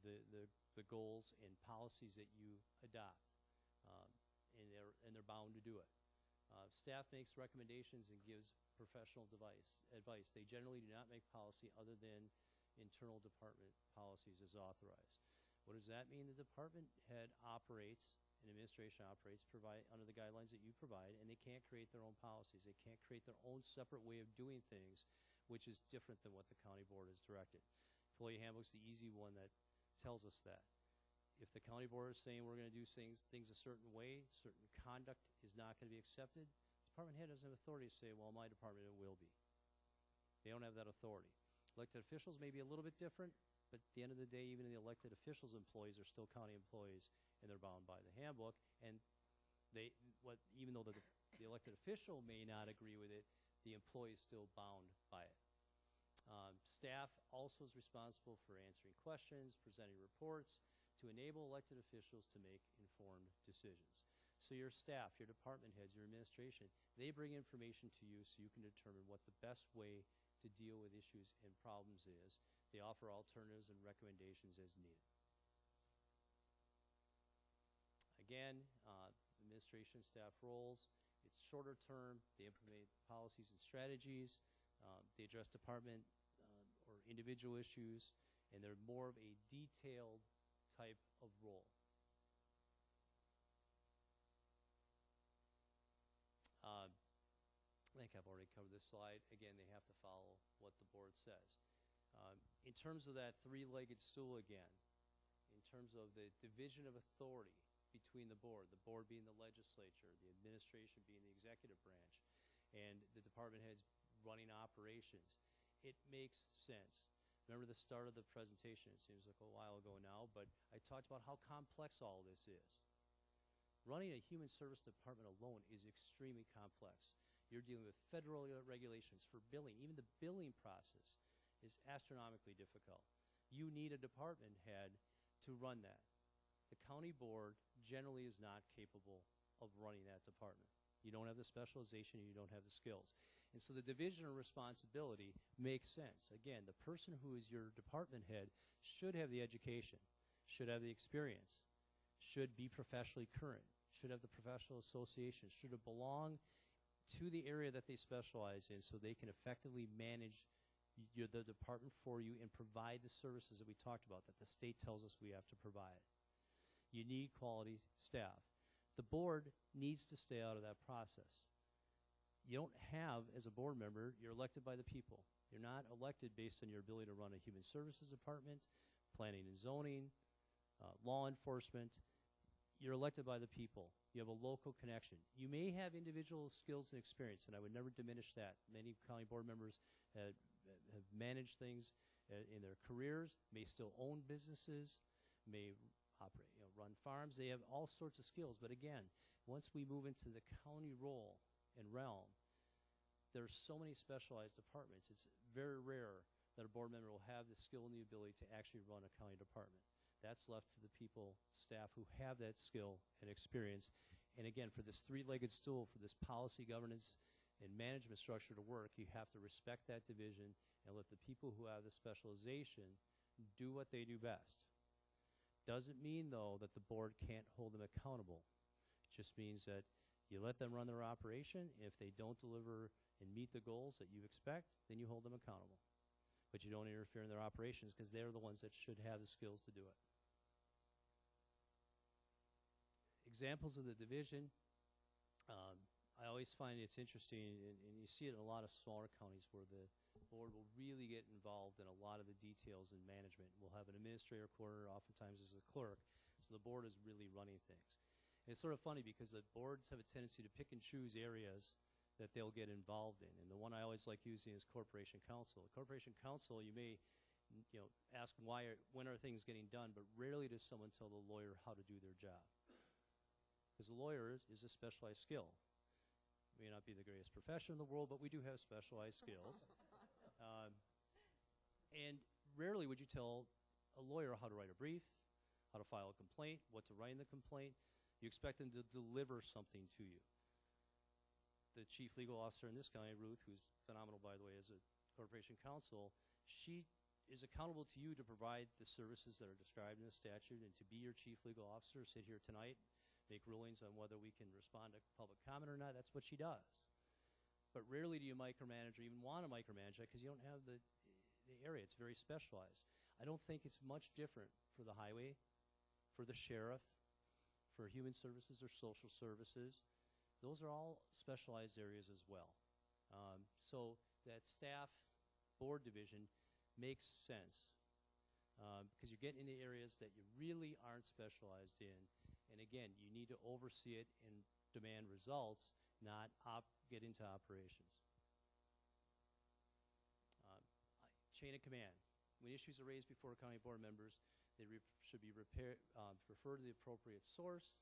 the goals and policies that you adopt, and they're bound to do it. Staff makes recommendations and gives professional advice. They generally do not make policy other than internal department policies as authorized. What does that mean? The department head operates, and administration operates under the guidelines that you provide, and they can't create their own policies. They can't create their own separate way of doing things, which is different than what the county board has directed. Employee handbook's the easy one that tells us that. If the county board is saying we're going to do things a certain way, certain conduct is not going to be accepted, the department head doesn't have authority to say, well, my department, it will be. They don't have that authority. Elected officials may be a little bit different, but at the end of the day, even the elected officials' employees are still county employees, and they're bound by the handbook. And even though the elected official may not agree with it, the employee is still bound by it. Staff also is responsible for answering questions, presenting reports, to enable elected officials to make informed decisions. So your staff, your department heads, your administration, they bring information to you so you can determine what the best way to deal with issues and problems is. They offer alternatives and recommendations as needed. Again, administration staff roles, it's shorter term, they implement policies and strategies, they address department or individual issues, and they're more of a detailed type of role. I think I've already covered this slide. Again, they have to follow what the board says. In terms of that three-legged stool again, in terms of the division of authority between the board being the legislature, the administration being the executive branch, and the department heads running operations, it makes sense. Remember the start of the presentation, it seems like a while ago now, but I talked about how complex all this is. Running a human service department alone is extremely complex. You're dealing with federal regulations for billing. Even the billing process is astronomically difficult. You need a department head to run that. The county board generally is not capable of running that department. You don't have the specialization, you don't have the skills. And so the division of responsibility makes sense. Again, the person who is your department head should have the education, should have the experience, should be professionally current, should have the professional association, should have belonged to the area that they specialize in so they can effectively manage the department for you and provide the services that we talked about that the state tells us we have to provide. You need quality staff. The board needs to stay out of that process. You don't have, as a board member, you're elected by the people. You're not elected based on your ability to run a human services department, planning and zoning, law enforcement. You're elected by the people. You have a local connection. You may have individual skills and experience, and I would never diminish that. Many county board members have managed things in their careers, may still own businesses, may operate, run farms. They have all sorts of skills. But again, once we move into the county role and realm, there's so many specialized departments. It's very rare that a board member will have the skill and the ability to actually run a county department. That's left to the people, staff who have that skill and experience. And again, for this three-legged stool, for this policy, governance, and management structure to work, you have to respect that division and let the people who have the specialization do what they do best. Doesn't mean, though, that the board can't hold them accountable. It just means that you let them run their operation. If they don't deliver and meet the goals that you expect, then you hold them accountable. But you don't interfere in their operations because they're the ones that should have the skills to do it. Examples of the division, I always find it's interesting, and you see it in a lot of smaller counties where the board will really get involved in a lot of the details in management. We'll have an administrator quarter, oftentimes as a clerk, so the board is really running things. And it's sort of funny because the boards have a tendency to pick and choose areas that they'll get involved in. And the one I always like using is Corporation Counsel. Corporation Counsel, you may ask when are things getting done, but rarely does someone tell the lawyer how to do their job. Because the lawyer is a specialized skill. May not be the greatest profession in the world, but we do have specialized skills. And rarely would you tell a lawyer how to write a brief, how to file a complaint, what to write in the complaint. You expect them to deliver something to you. The chief legal officer in this county, Ruth, who's phenomenal, by the way, as a corporation counsel, she is accountable to you to provide the services that are described in the statute and to be your chief legal officer, sit here tonight, make rulings on whether we can respond to public comment or not. That's what she does. But rarely do you micromanage or even want to micromanage that because you don't have the area. It's very specialized. I don't think it's much different for the highway, for the sheriff, for human services or social services. Those are all specialized areas as well. So that staff board division makes sense because you're getting into areas that you really aren't specialized in. And again, you need to oversee it and demand results, not get into operations. Chain of command. When issues are raised before county board members, they should be referred to the appropriate source.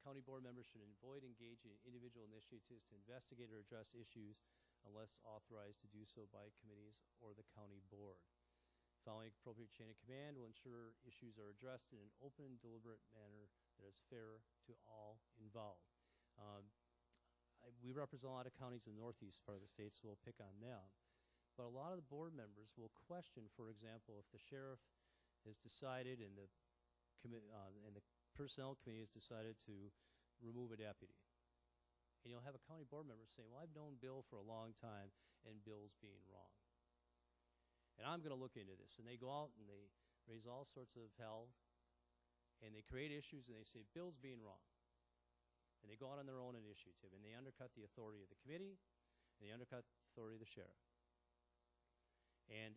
County board members should avoid engaging in individual initiatives to investigate or address issues unless authorized to do so by committees or the county board. Following appropriate chain of command will ensure issues are addressed in an open and deliberate manner that is fair to all involved. We represent a lot of counties in the northeast part of the state, so we'll pick on them. But a lot of the board members will question, for example, if the sheriff has decided and the personnel committee has decided to remove a deputy. And you'll have a county board member saying, well, I've known Bill for a long time, and Bill's being wrong. And I'm going to look into this. And they go out and they raise all sorts of hell, and they create issues, and they say, Bill's being wrong. And they go out on their own initiative, and they undercut the authority of the committee, and they undercut the authority of the sheriff. And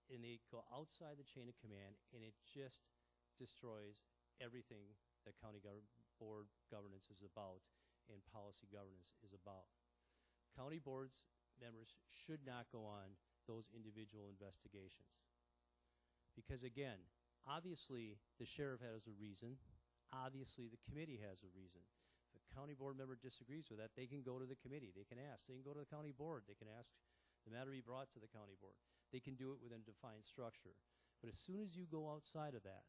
they go outside the chain of command, and it just destroys everything that county board governance is about and policy governance is about. County boards members should not go on those individual investigations. Because again, obviously the sheriff has a reason. Obviously the committee has a reason. If a county board member disagrees with that, they can go to the committee. They can ask. They can go to the county board. They can ask the matter be brought to the county board. They can do it within a defined structure. But as soon as you go outside of that,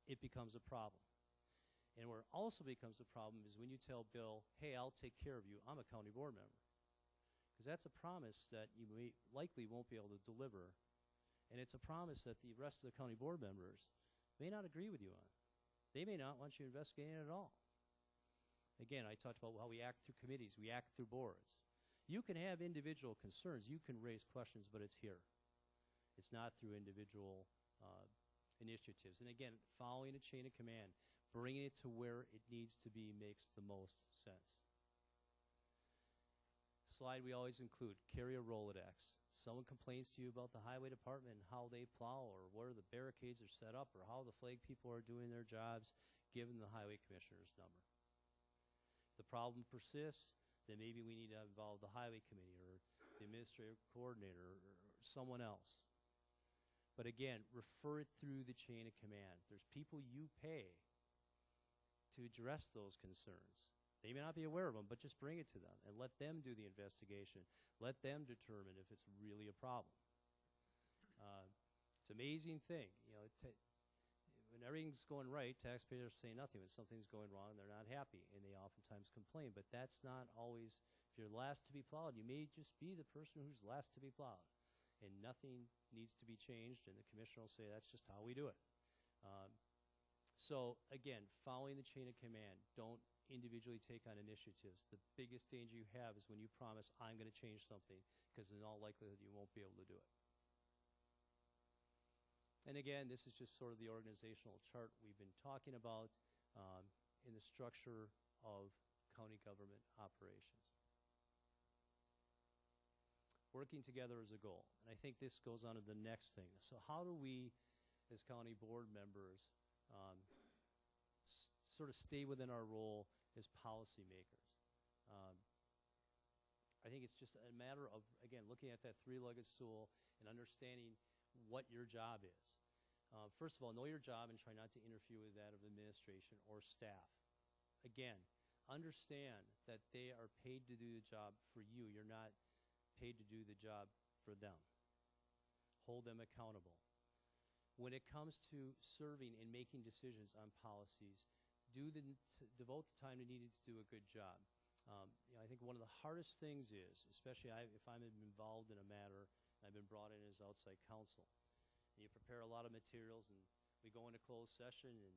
it becomes a problem. And where it also becomes a problem is when you tell Bill, hey, I'll take care of you. I'm a county board member. Because that's a promise that you likely won't be able to deliver. And it's a promise that the rest of the county board members may not agree with you on. They may not want you investigating at all. Again, I talked about how we act through committees, we act through boards. You can have individual concerns, you can raise questions, but it's here. It's not through individual initiatives. And again, following a chain of command, bringing it to where it needs to be makes the most sense. Slide we always include, carry a Rolodex. Someone complains to you about the highway department and how they plow or where the barricades are set up or how the flag people are doing their jobs, give them the highway commissioner's number. If the problem persists, then maybe we need to involve the highway committee or the administrative coordinator or someone else. But again, refer it through the chain of command. There's people you pay to address those concerns. They may not be aware of them, but just bring it to them and let them do the investigation. Let them determine if it's really a problem. It's an amazing thing. You know, when everything's going right, taxpayers say nothing. When something's going wrong, they're not happy, and they oftentimes complain. But that's not always, if you're last to be plowed, you may just be the person who's last to be plowed. And nothing needs to be changed, and the commissioner will say that's just how we do it. So again, following the chain of command, don't individually take on initiatives. The biggest danger you have is when you promise, I'm going to change something, because in all likelihood you won't be able to do it. And again, this is just sort of the organizational chart we've been talking about in the structure of county government operations. Working together is a goal. And I think this goes on to the next thing. So how do we, as county board members, sort of stay within our role as policymakers? I think it's just a matter of, again, looking at that three-legged stool and understanding what your job is. First of all, know your job and try not to interfere with that of administration or staff. Again, understand that they are paid to do the job for you. You're not paid to do the job for them. Hold them accountable. When it comes to serving and making decisions on policies, devote the time needed to do a good job. I think one of the hardest things is, especially if I'm involved in a matter, and I've been brought in as outside counsel, and you prepare a lot of materials, and we go into closed session, and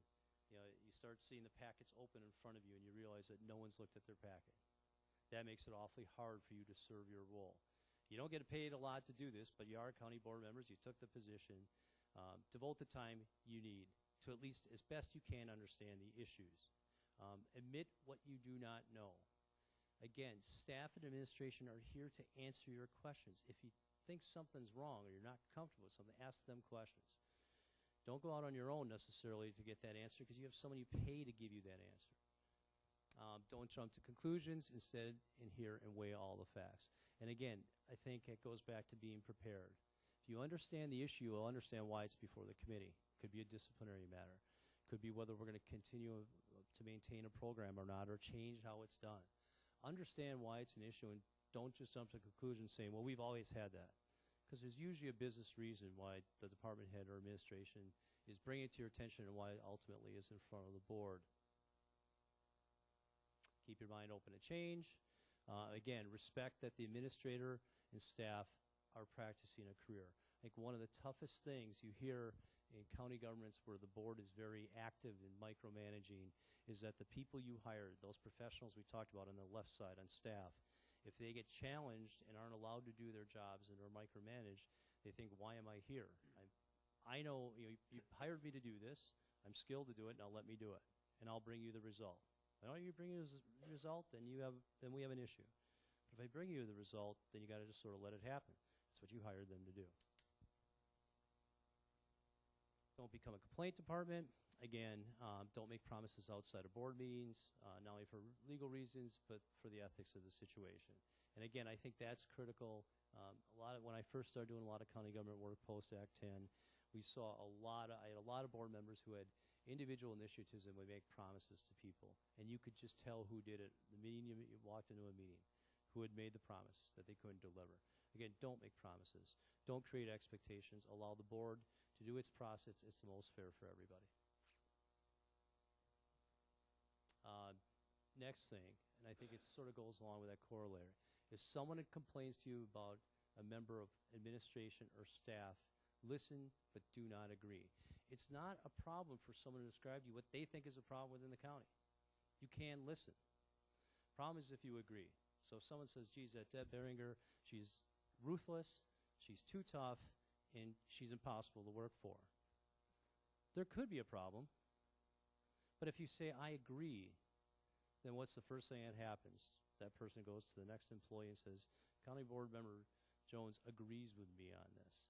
you start seeing the packets open in front of you, and you realize that no one's looked at their packet. That makes it awfully hard for you to serve your role. You don't get paid a lot to do this, but you are county board members. You took the position. Devote the time you need to at least, as best you can, understand the issues. Admit what you do not know. Again, staff and administration are here to answer your questions. If you think something's wrong or you're not comfortable with something, ask them questions. Don't go out on your own necessarily to get that answer, because you have someone you pay to give you that answer. Don't jump to conclusions. Instead, in here and weigh all the facts. And again, I think it goes back to being prepared. If you understand the issue, you'll understand why it's before the committee. Could be a disciplinary matter. Could be whether we're going to continue to maintain a program or not, or change how it's done. Understand why it's an issue and don't just jump to conclusions saying, well, we've always had that. Because there's usually a business reason why the department head or administration is bringing it to your attention and why it ultimately is in front of the board. Keep your mind open to change. Again, respect that the administrator and staff are practicing a career. I think one of the toughest things you hear in county governments where the board is very active in micromanaging is that the people you hire, those professionals we talked about on the left side on staff, if they get challenged and aren't allowed to do their jobs and are micromanaged, they think, why am I here? I know you hired me to do this. I'm skilled to do it. Now let me do it, and I'll bring you the result. When you bring you the result, then we have an issue. But if I bring you the result, then you got to just sort of let it happen. That's what you hired them to do. Don't become a complaint department. Again, don't make promises outside of board meetings, not only for legal reasons, but for the ethics of the situation. And again, I think that's critical. When I first started doing a lot of county government work post Act 10, we saw I had a lot of board members who had individual initiatives and would make promises to people. And you could just tell who did it. The meeting, you walked into a meeting, who had made the promise that they couldn't deliver. Again, don't make promises. Don't create expectations. Allow the board to do its process. It's the most fair for everybody. Next thing, and I think it sort of goes along with that corollary, if someone complains to you about a member of administration or staff, listen but do not agree. It's not a problem for someone to describe to you what they think is a problem within the county. You can listen. Problem is if you agree. So if someone says, geez, that Deb Beringer, she's ruthless, she's too tough, and she's impossible to work for. There could be a problem. But if you say, I agree, then what's the first thing that happens? That person goes to the next employee and says, County Board Member Jones agrees with me on this.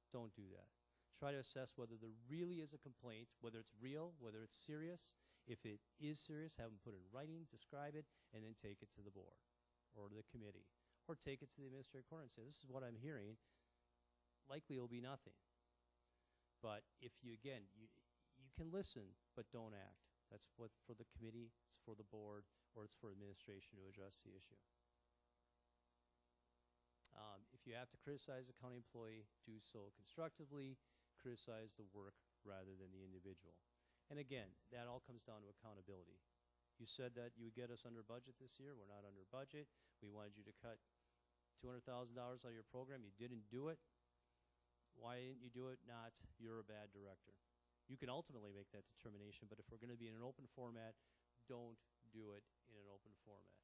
Don't do that. Try to assess whether there really is a complaint, whether it's real, whether it's serious. If it is serious, have them put it in writing, describe it, and then take it to the board or the committee. Or take it to the administrative court and say, this is what I'm hearing. Likely it will be nothing. But if you, again, you can listen, but don't act. That's what for the committee, it's for the board, or it's for administration to address the issue. If you have to criticize a county employee, do so constructively. Criticize the work rather than the individual. And again, that all comes down to accountability. You said that you would get us under budget this year. We're not under budget. We wanted you to cut $200,000 out of your program. You didn't do it. Why didn't you do it? Not, you're a bad director. You can ultimately make that determination, but if we're going to be in an open format, don't do it in an open format.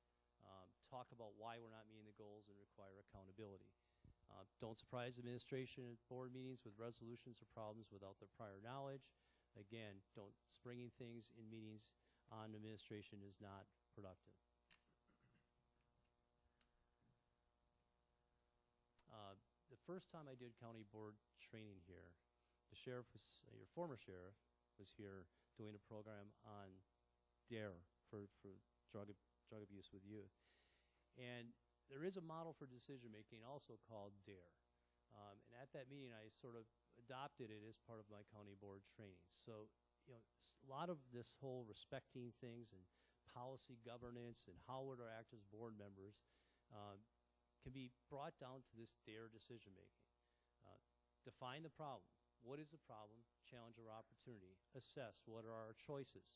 Talk about why we're not meeting the goals and require accountability. Don't surprise administration at board meetings with resolutions or problems without their prior knowledge. Again, springing things in meetings on administration is not productive. The first time I did county board training here, the sheriff was, your former sheriff was here doing a program on DARE for drug abuse with youth. And there is a model for decision making also called DARE. And at that meeting, I sort of adopted it as part of my county board training. So, a lot of this whole respecting things and policy governance and how we're to act as board members can be brought down to this DARE decision making. Define the problem. What is the problem? Challenge or opportunity. Assess what are our choices.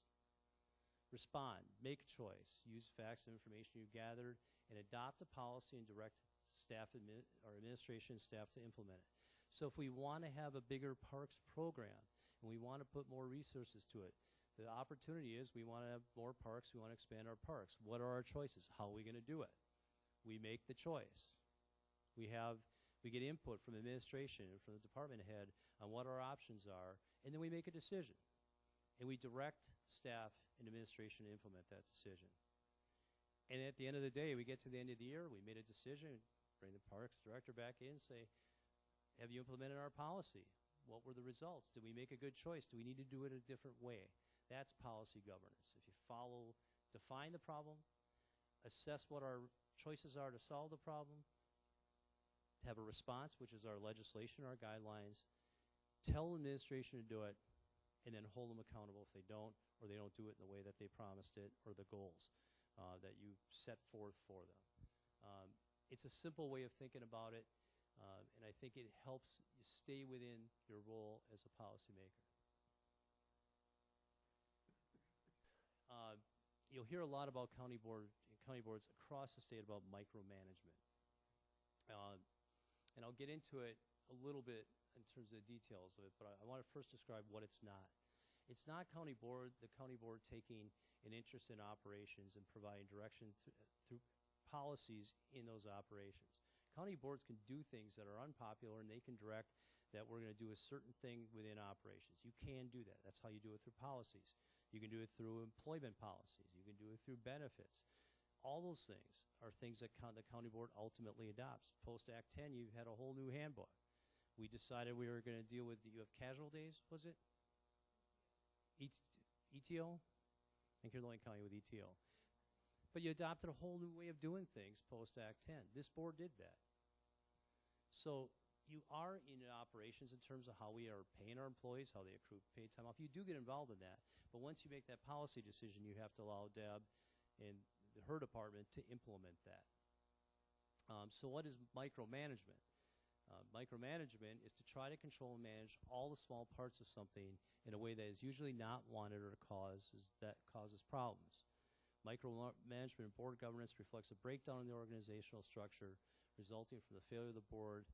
Respond. Make a choice. Use facts and information you've gathered and adopt a policy and direct staff or administration staff to implement it. So if we want to have a bigger parks program and we want to put more resources to it, the opportunity is we want to have more parks, we want to expand our parks. What are our choices? How are we going to do it? We make the choice. We get input from administration and from the department head on what our options are, and then we make a decision. And we direct staff and administration to implement that decision. And at the end of the day, we get to the end of the year, we made a decision, bring the parks director back in, say, have you implemented our policy? What were the results? Did we make a good choice? Do we need to do it a different way? That's policy governance. If you define the problem, assess what our choices are to solve the problem, have a response, which is our legislation, our guidelines, tell administration to do it, and then hold them accountable if they don't, or they don't do it in the way that they promised it, or the goals that you set forth for them. it's a simple way of thinking about it, and I think it helps you stay within your role as a policymaker. You'll hear a lot about county boards across the state about micromanagement. And I'll get into it a little bit in terms of the details of it, but I want to first describe what it's not. It's not the county board taking an interest in operations and providing direction through policies in those operations. County boards can do things that are unpopular, and they can direct that we're going to do a certain thing within operations. You can do that. That's how you do it through policies. You can do it through employment policies. You can do it through benefits. All those things are things that the county board ultimately adopts. Post-Act 10, you had a whole new handbook. We decided we were going to deal with, you have casual days, was it? ETO? I think you're the only county with ETO. But you adopted a whole new way of doing things post-Act 10. This board did that. So you are in operations in terms of how we are paying our employees, how they accrue paid time off. You do get involved in that. But once you make that policy decision, you have to allow Deb and her department to implement that. So what is micromanagement? Micromanagement is to try to control and manage all the small parts of something in a way that is usually not wanted or causes problems. Micromanagement and board governance reflects a breakdown in the organizational structure resulting from the failure of the board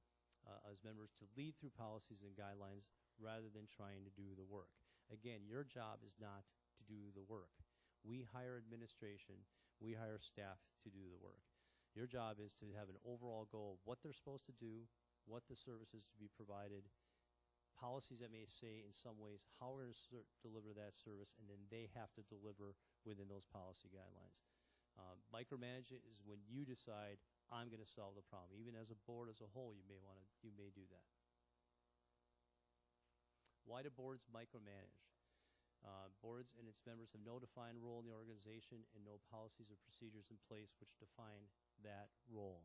as members to lead through policies and guidelines rather than trying to do the work. Again, your job is not to do the work. We hire administration, we hire staff to do the work. Your job is to have an overall goal of what they're supposed to do, what the services to be provided, policies that may say in some ways how we're going to deliver that service, and then they have to deliver within those policy guidelines. Micromanagement is when you decide, I'm going to solve the problem. Even as a board as a whole, you may do that. Why do boards micromanage? Boards and its members have no defined role in the organization and no policies or procedures in place which define that role.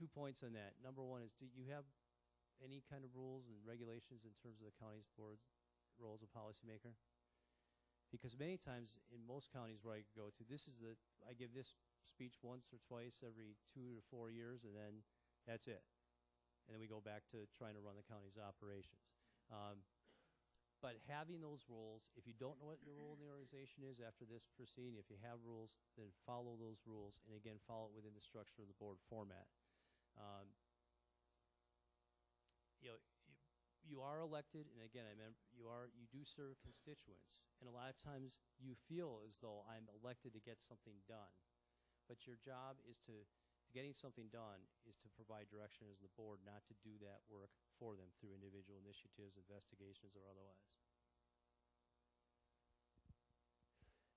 2 points on that. Number one is, do you have any kind of rules and regulations in terms of the county's board's role as a policymaker? Because many times in most counties where I go to, I give this speech once or twice every 2 to 4 years, and then that's it. And then we go back to trying to run the county's operations. But having those rules, if you don't know what your role in the organization is after this proceeding, if you have rules, then follow those rules, and again, follow it within the structure of the board format. You are elected, and again, you do serve constituents, and a lot of times you feel as though I'm elected to get something done. But your job is getting something done is to provide direction as the board, not to do that work for them through individual initiatives, investigations, or otherwise.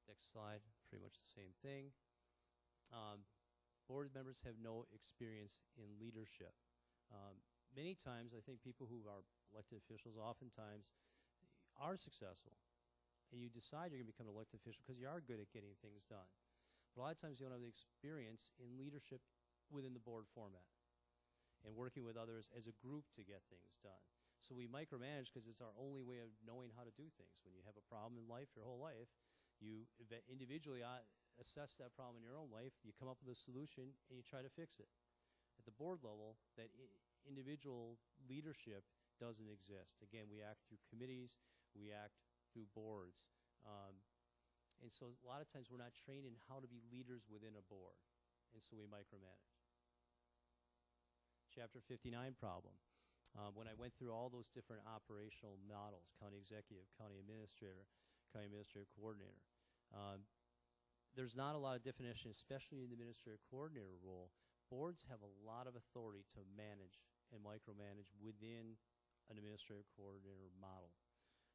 Next slide, pretty much the same thing. Board members have no experience in leadership. Many times, I think people who are elected officials oftentimes are successful, and you decide you're going to become an elected official because you are good at getting things done. But a lot of times you don't have the experience in leadership within the board format and working with others as a group to get things done. So we micromanage because it's our only way of knowing how to do things. When you have a problem in life, your whole life, you individually assess that problem in your own life, you come up with a solution, and you try to fix it. At the board level, that individual leadership doesn't exist. Again, we act through committees, we act through boards. And so a lot of times we're not trained in how to be leaders within a board, and so we micromanage. Chapter 59 problem. When I went through all those different operational models, county executive, county administrator coordinator, there's not a lot of definition, especially in the administrative coordinator role. Boards have a lot of authority to manage and micromanage within an administrative coordinator model.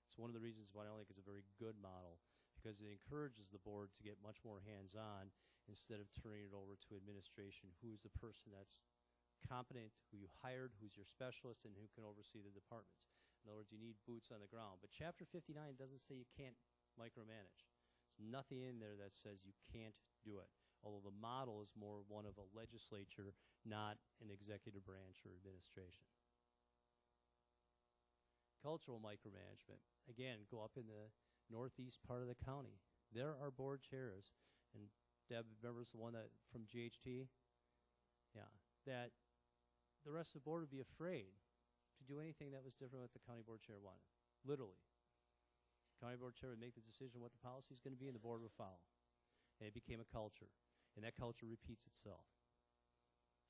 It's one of the reasons why I don't think it's a very good model, because it encourages the board to get much more hands-on instead of turning it over to administration, who's the person that's competent, who you hired, who's your specialist, and who can oversee the departments. In other words, you need boots on the ground. But Chapter 59 doesn't say you can't micromanage. There's nothing in there that says you can't do it, although the model is more one of a legislature, not an executive branch or administration. Cultural micromanagement. Again, go up in the northeast part of the county. There are board chairs, and Deb, remembers the one that from GHT? Yeah, that the rest of the board would be afraid to do anything that was different what the county board chair wanted. Literally. County board chair would make the decision what the policy is going to be, and the board would follow. And it became a culture, and that culture repeats itself.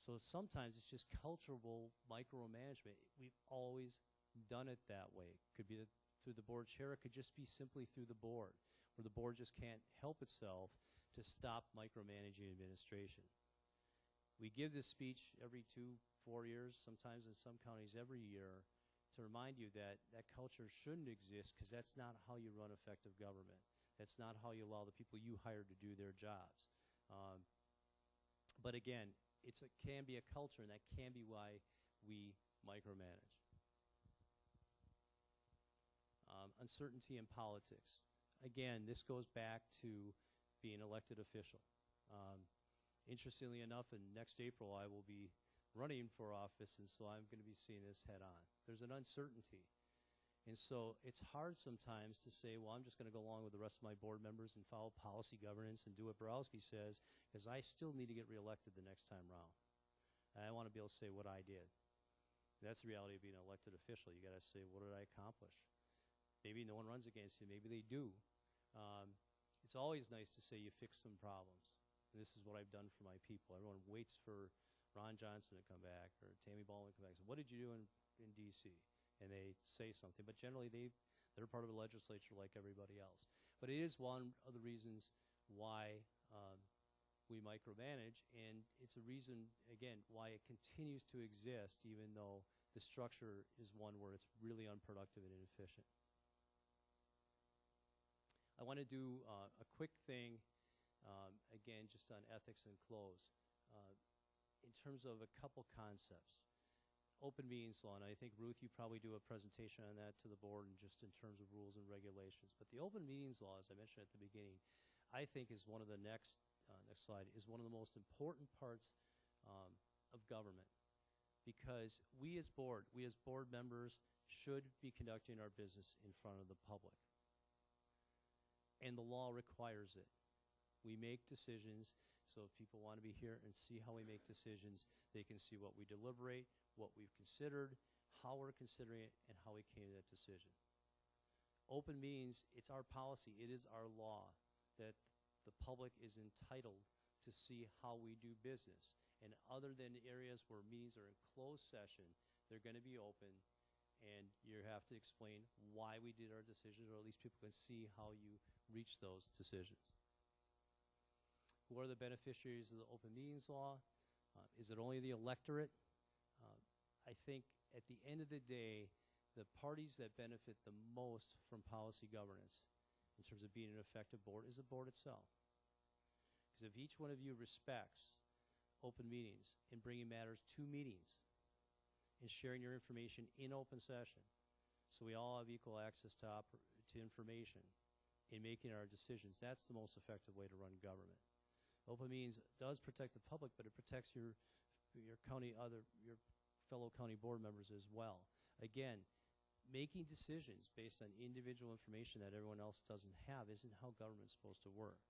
So sometimes it's just cultural micromanagement. We've always done it that way. Could be through the board chair. It could just be simply through the board, where the board just can't help itself to stop micromanaging administration. We give this speech every 2-4 years, sometimes in some counties every year, to remind you that that culture shouldn't exist, because that's not how you run effective government. That's not how you allow the people you hire to do their jobs. But again, can be a culture, and that can be why we micromanage. Uncertainty in politics. Again, this goes back to being an elected official. Interestingly enough, in next April, I will be running for office, and so I'm going to be seeing this head on. There's an uncertainty. And so it's hard sometimes to say, well, I'm just going to go along with the rest of my board members and follow policy governance and do what Borowski says, because I still need to get reelected the next time around. And I want to be able to say what I did. That's the reality of being an elected official. You got to say, what did I accomplish? Maybe no one runs against you. Maybe they do. It's always nice to say you fixed some problems. And this is what I've done for my people. Everyone waits for Ron Johnson to come back or Tammy Baldwin to come back. So what did you do in D.C.? And they say something. But generally, they're part of the legislature like everybody else. But it is one of the reasons why we micromanage, and it's a reason, again, why it continues to exist, even though the structure is one where it's really unproductive and inefficient. I want to do a quick thing, again, just on ethics and close, in terms of a couple concepts. Open meetings law, and I think, Ruth, you probably do a presentation on that to the board, and just in terms of rules and regulations. But the open meetings law, as I mentioned at the beginning, I think is one of the next slide, is one of the most important parts of government, because we as board members should be conducting our business in front of the public. And the law requires it. We make decisions, so if people want to be here and see how we make decisions, they can see what we deliberate, what we've considered, how we're considering it, and how we came to that decision. Open means it's our policy, it is our law, that the public is entitled to see how we do business. And other than areas where meetings are in closed session, they're going to be open, and you have to explain why we did our decisions, or at least people can see how you reach those decisions. Who are the beneficiaries of the open meetings law? Is it only the electorate? I think at the end of the day, the parties that benefit the most from policy governance in terms of being an effective board is the board itself. Because if each one of you respects open meetings and bringing matters to meetings and sharing your information in open session, so we all have equal access to information in making our decisions, that's the most effective way to run government. Open meetings does protect the public, but it protects your fellow county board members as well. Again, making decisions based on individual information that everyone else doesn't have isn't how government's supposed to work.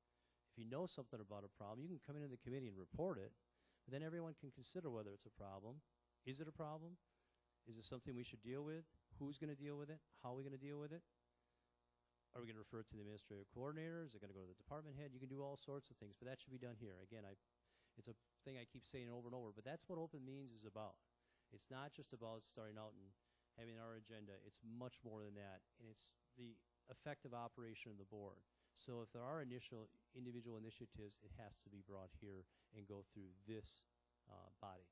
If you know something about a problem, you can come into the committee and report it, but then everyone can consider whether it's a problem. Is it a problem? Is it something we should deal with? Who's going to deal with it? How are we going to deal with it? Are we going to refer it to the administrative coordinator? Is it going to go to the department head? You can do all sorts of things, but that should be done here. Again, it's a thing I keep saying over and over, but that's what open meetings is about. It's not just about starting out and having our agenda. It's much more than that, and it's the effective operation of the board. So if there are individual initiatives, it has to be brought here and go through this body.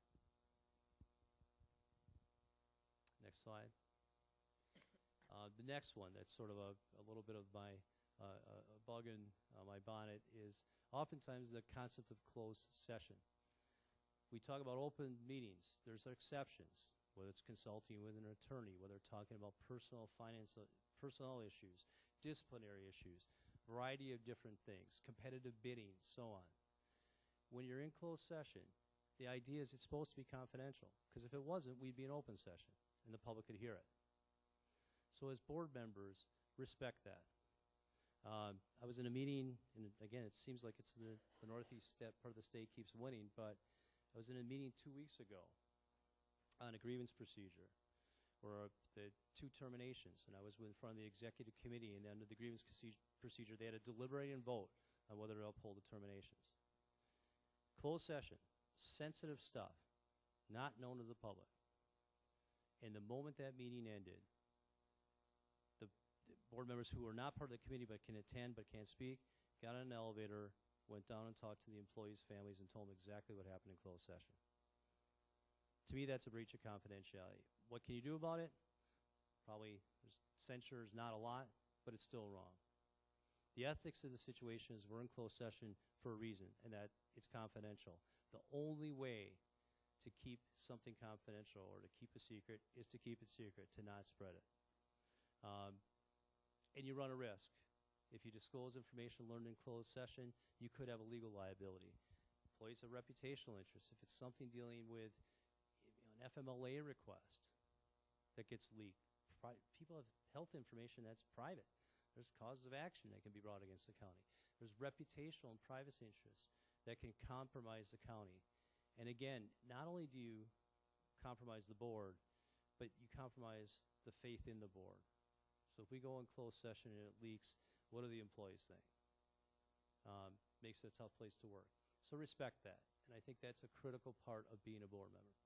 Next slide. The next one, that's sort of a little bit of my bug in my bonnet, is oftentimes the concept of closed session. We talk about open meetings. There's exceptions, whether it's consulting with an attorney, whether talking about personnel issues, disciplinary issues, variety of different things, competitive bidding, so on. When you're in closed session, the idea is it's supposed to be confidential, because if it wasn't, we'd be in open session, and the public could hear it. So as board members, respect that. I was in a meeting, and again, it seems like it's the northeast part of the state keeps winning, but I was in a meeting 2 weeks ago on a grievance procedure, or the 2 terminations, and I was in front of the executive committee, and under the grievance procedure, they had to deliberate and vote on whether to uphold the terminations. Closed session, sensitive stuff, not known to the public. And the moment that meeting ended, the board members who were not part of the committee but can attend but can't speak, got on an elevator, went down and talked to the employees' families and told them exactly what happened in closed session. To me, that's a breach of confidentiality. What can you do about it? Probably censure is not a lot, but it's still wrong. The ethics of the situation is we're in closed session for a reason, and that it's confidential. The only way to keep something confidential or to keep a secret is to keep it secret, to not spread it. And you run a risk. If you disclose information learned in closed session, you could have a legal liability. Employees have reputational interests. If it's something dealing with an FMLA request that gets leaked, people have health information that's private. There's causes of action that can be brought against the county. There's reputational and privacy interests that can compromise the county. And again, not only do you compromise the board, but you compromise the faith in the board. So if we go in closed session and it leaks, what do the employees think? Makes it a tough place to work. So respect that. And I think that's a critical part of being a board member.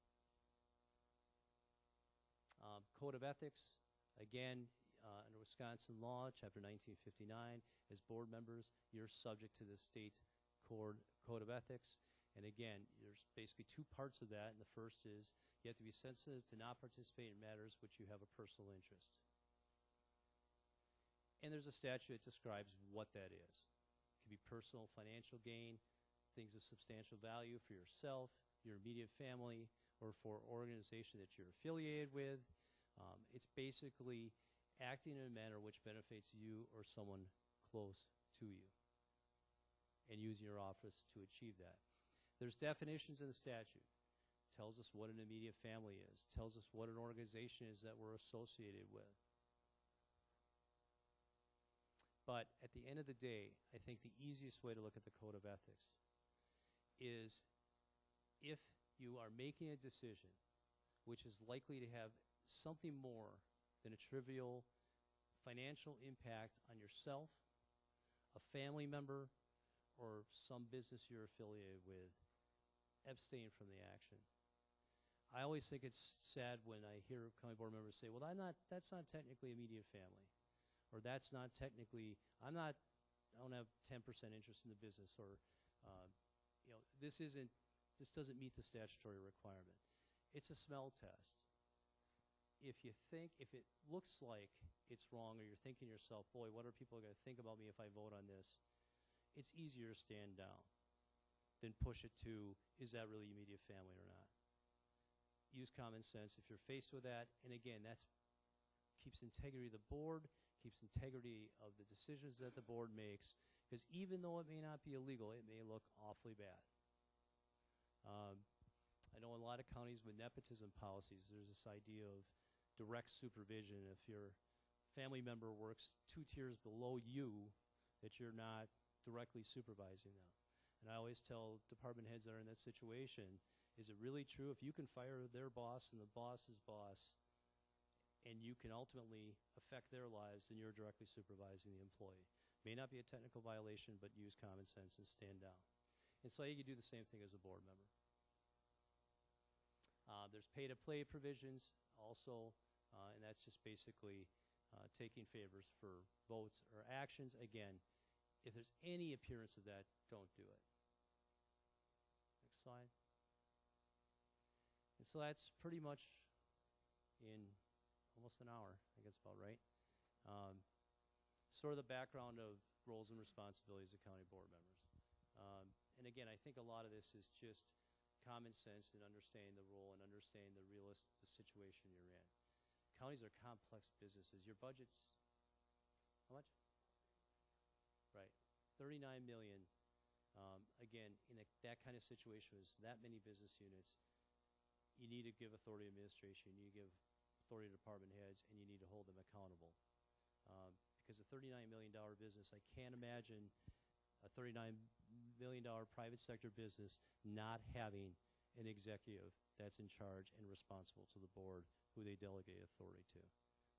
Code of ethics, again, under Wisconsin law, Chapter 1959, as board members, you're subject to the state code of ethics. And again, there's basically 2 parts of that. And the first is you have to be sensitive to not participate in matters which you have a personal interest. And there's a statute that describes what that is. It can be personal financial gain, things of substantial value for yourself, your immediate family, or for an organization that you're affiliated with. It's basically acting in a manner which benefits you or someone close to you, and using your office to achieve that. There's definitions in the statute. Tells us what an immediate family is. Tells us what an organization is that we're associated with. But at the end of the day, I think the easiest way to look at the code of ethics is if you are making a decision which is likely to have something more than a trivial financial impact on yourself, a family member, or some business you're affiliated with, abstain from the action. I always think it's sad when I hear county board members say, well, that's not technically immediate family, or that's not technically, I don't have 10% interest in the business, or this doesn't meet the statutory requirement. It's a smell test. If it looks like it's wrong, or you're thinking to yourself, boy, what are people going to think about me if I vote on this? It's easier to stand down than push it to, is that really immediate family or not? Use common sense if you're faced with that. And again, that keeps integrity of the board, keeps integrity of the decisions that the board makes, because even though it may not be illegal, it may look awfully bad. I know in a lot of counties with nepotism policies, there's this idea of direct supervision. If your family member works 2 tiers below you, that you're not directly supervising them. And I always tell department heads that are in that situation, is it really true? If you can fire their boss and the boss's boss, and you can ultimately affect their lives, then you're directly supervising the employee. May not be a technical violation, but use common sense and stand down. And so you can do the same thing as a board member. There's pay-to-play provisions also, and that's just basically taking favors for votes or actions. Again, if there's any appearance of that, don't do it. Next slide. And so that's pretty much in almost an hour. I think that's about right. Sort of the background of roles and responsibilities of county board members. And again, I think a lot of this is just common sense and understanding the role and understanding the situation you're in. Counties are complex businesses. Your budget's, how much? Right, 39 million. Again, in that kind of situation with that many business units, you need to give authority to administration, you need to give authority to department heads, and you need to hold them accountable. Because is a $39 million business. I can't imagine a $39 million private sector business not having an executive that's in charge and responsible to the board who they delegate authority to.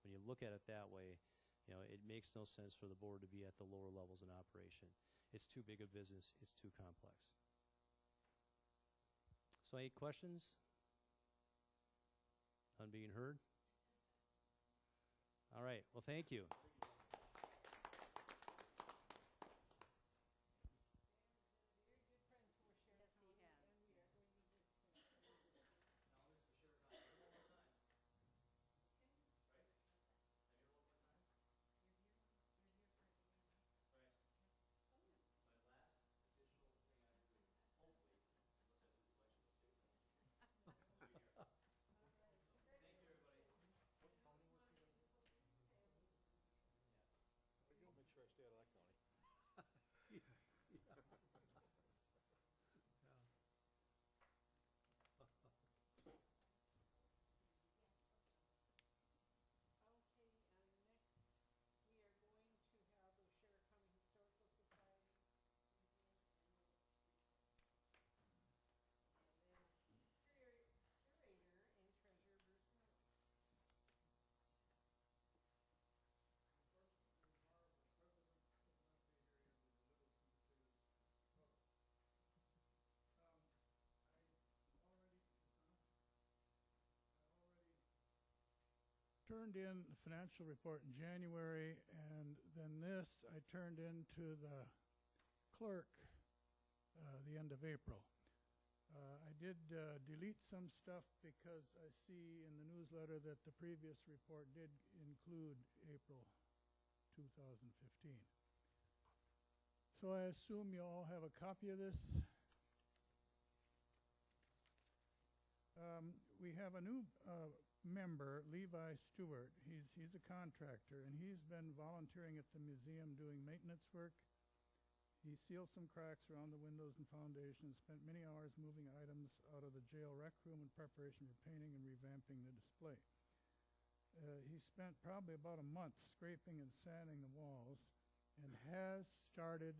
When you look at it that way, it makes no sense for the board to be at the lower levels in operation. It's too big a business. It's too complex. So any questions? None being heard? All right. Well, thank you. I'll make sure I stay out of that county. Okay, and next, we are going to have the Sheriff County Historical Society Museum Annual Report. And then curator and treasurer Bruce Merlis. Unfortunately, Barb, the president could not be here yet to deliver some to his talk. I already turned in the financial report in January, and then this I turned into the clerk the end of April. I did delete some stuff because I see in the newsletter that the previous report did include April 2015. So I assume you all have a copy of this. We have a new member, Levi Stewart. He's a contractor, and he's been volunteering at the museum doing maintenance work. He sealed some cracks around the windows and foundations, spent many hours moving items out of the jail rec room in preparation for painting and revamping the display. He spent probably about a month scraping and sanding the walls and has started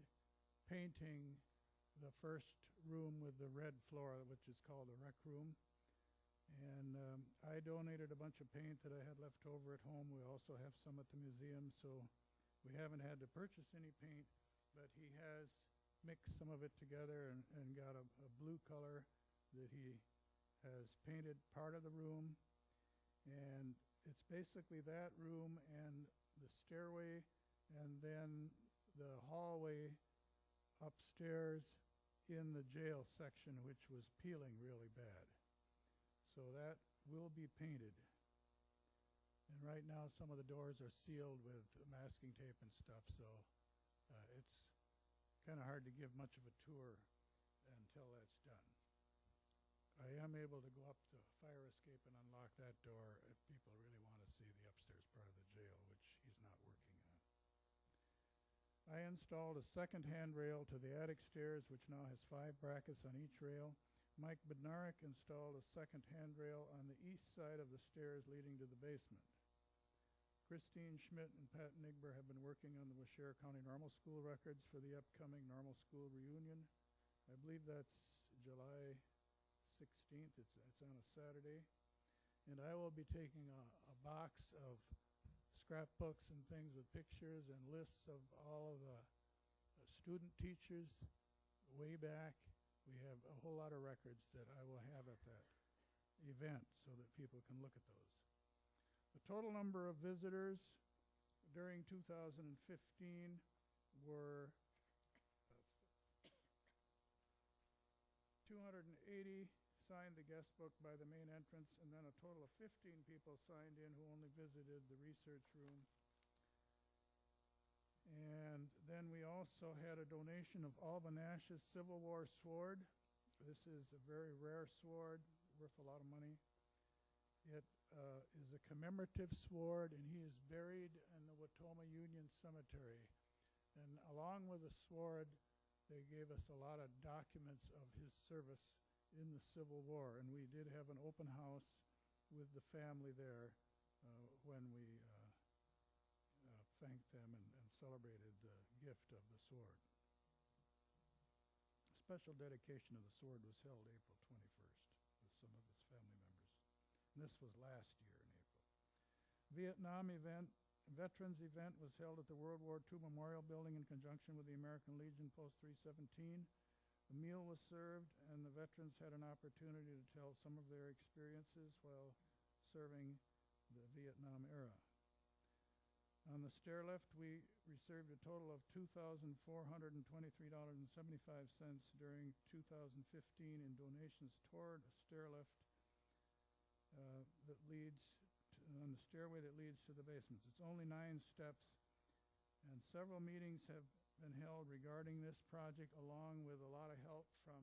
painting the first room with the red floor, which is called the rec room. And I donated a bunch of paint that I had left over at home. We also have some at the museum, so we haven't had to purchase any paint, but he has mixed some of it together and got a blue color that he has painted part of the room. And it's basically that room and the stairway and then the hallway upstairs in the jail section, which was peeling really bad. So that will be painted. And right now some of the doors are sealed with masking tape and stuff, so it's kind of hard to give much of a tour until that's done. I am able to go up the fire escape and unlock that door if people really want to see the upstairs part of the jail, which he's not working on. I installed a second handrail to the attic stairs, which now has 5 brackets on each rail. Mike Bednarik installed a second handrail on the east side of the stairs leading to the basement. Christine Schmidt and Pat Nigber have been working on the Waushara County Normal School records for the upcoming Normal School reunion. I believe that's July 16th. It's on a Saturday. And I will be taking a box of scrapbooks and things with pictures and lists of all of the student teachers way back. We have a whole lot of records that I will have at that event so that people can look at those. The total number of visitors during 2015 were 280 signed the guest book by the main entrance, and then a total of 15 people signed in who only visited the research room. And then we also had a donation of Alva Nash's Civil War sword. This is a very rare sword, worth a lot of money. It is a commemorative sword, and he is buried in the Watoma Union Cemetery. And along with the sword, they gave us a lot of documents of his service in the Civil War, and we did have an open house with the family there when we thanked them and celebrated the gift of the sword. A special dedication of the sword was held April 21st with some of his family members. And this was last year in April. Veterans event was held at the World War II Memorial Building in conjunction with the American Legion Post 317. A meal was served, and the veterans had an opportunity to tell some of their experiences while serving the Vietnam era. On the stair lift, we received a total of $2,423.75 during 2015 in donations toward a stair lift that leads on the stairway that leads to the basements. It's only 9 steps, and several meetings have been held regarding this project, along with a lot of help from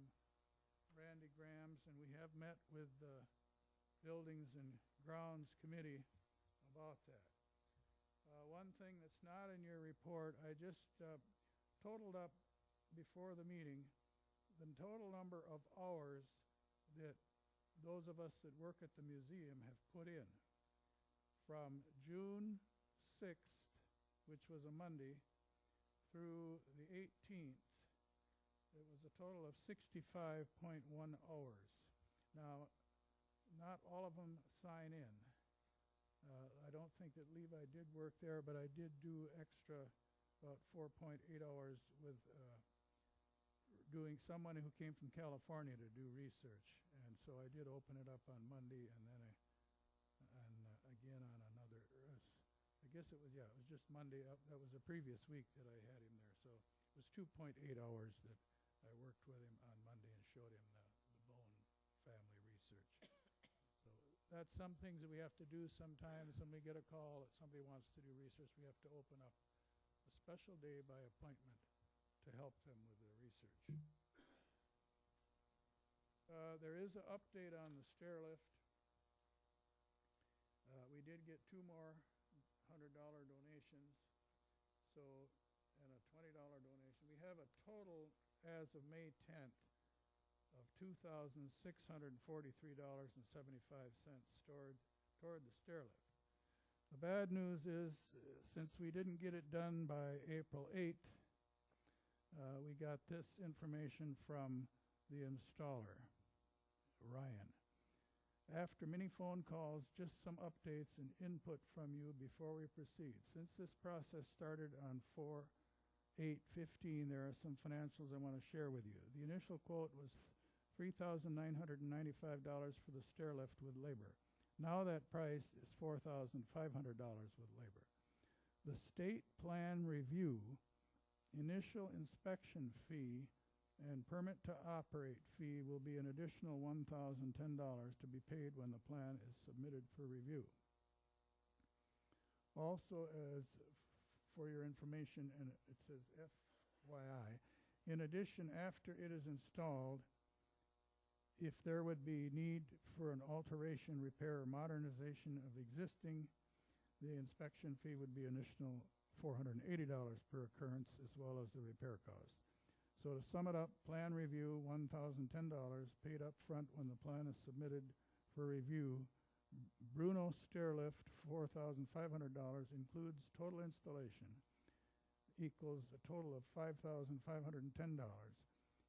Randy Grams, and we have met with the Buildings and Grounds Committee about that. One thing that's not in your report, I just totaled up before the meeting the total number of hours that those of us that work at the museum have put in. From June 6th, which was a Monday, through the 18th, it was a total of 65.1 hours. Now, not all of them sign in. I don't think that Levi did work there, but I did do extra, about 4.8 hours with doing someone who came from California to do research. And so I did open it up on Monday, and then again on another, I guess it was, yeah, it was just Monday. That was the previous week that I had him there. So it was 2.8 hours that I worked with him on Monday and showed him the Bone family research. So that's some things that we have to do sometimes when we get a call that somebody wants to do research. We have to open up a special day by appointment to help them with their research. There is an update on the stair lift. We did get 2 more $100 donations, so, and a $20 donation. We have a total as of May 10th of $2,643.75 toward the stair lift. The bad news is, since we didn't get it done by April 8th, we got this information from the installer, Ryan. After many phone calls, just some updates and input from you before we proceed. Since this process started on 4/8/15, there are some financials I want to share with you. The initial quote was $3,995 for the stair lift with labor. Now that price is $4,500 with labor. The state plan review, initial inspection fee, and permit to operate fee will be an additional $1,010 to be paid when the plan is submitted for review. Also, as for your information, and it says FYI, in addition, after it is installed, if there would be need for an alteration, repair, or modernization of existing, the inspection fee would be an additional $480 per occurrence, as well as the repair cost. So to sum it up, plan review, $1,010, paid up front when the plan is submitted for review. Bruno stair lift, $4,500, includes total installation, equals a total of $5,510.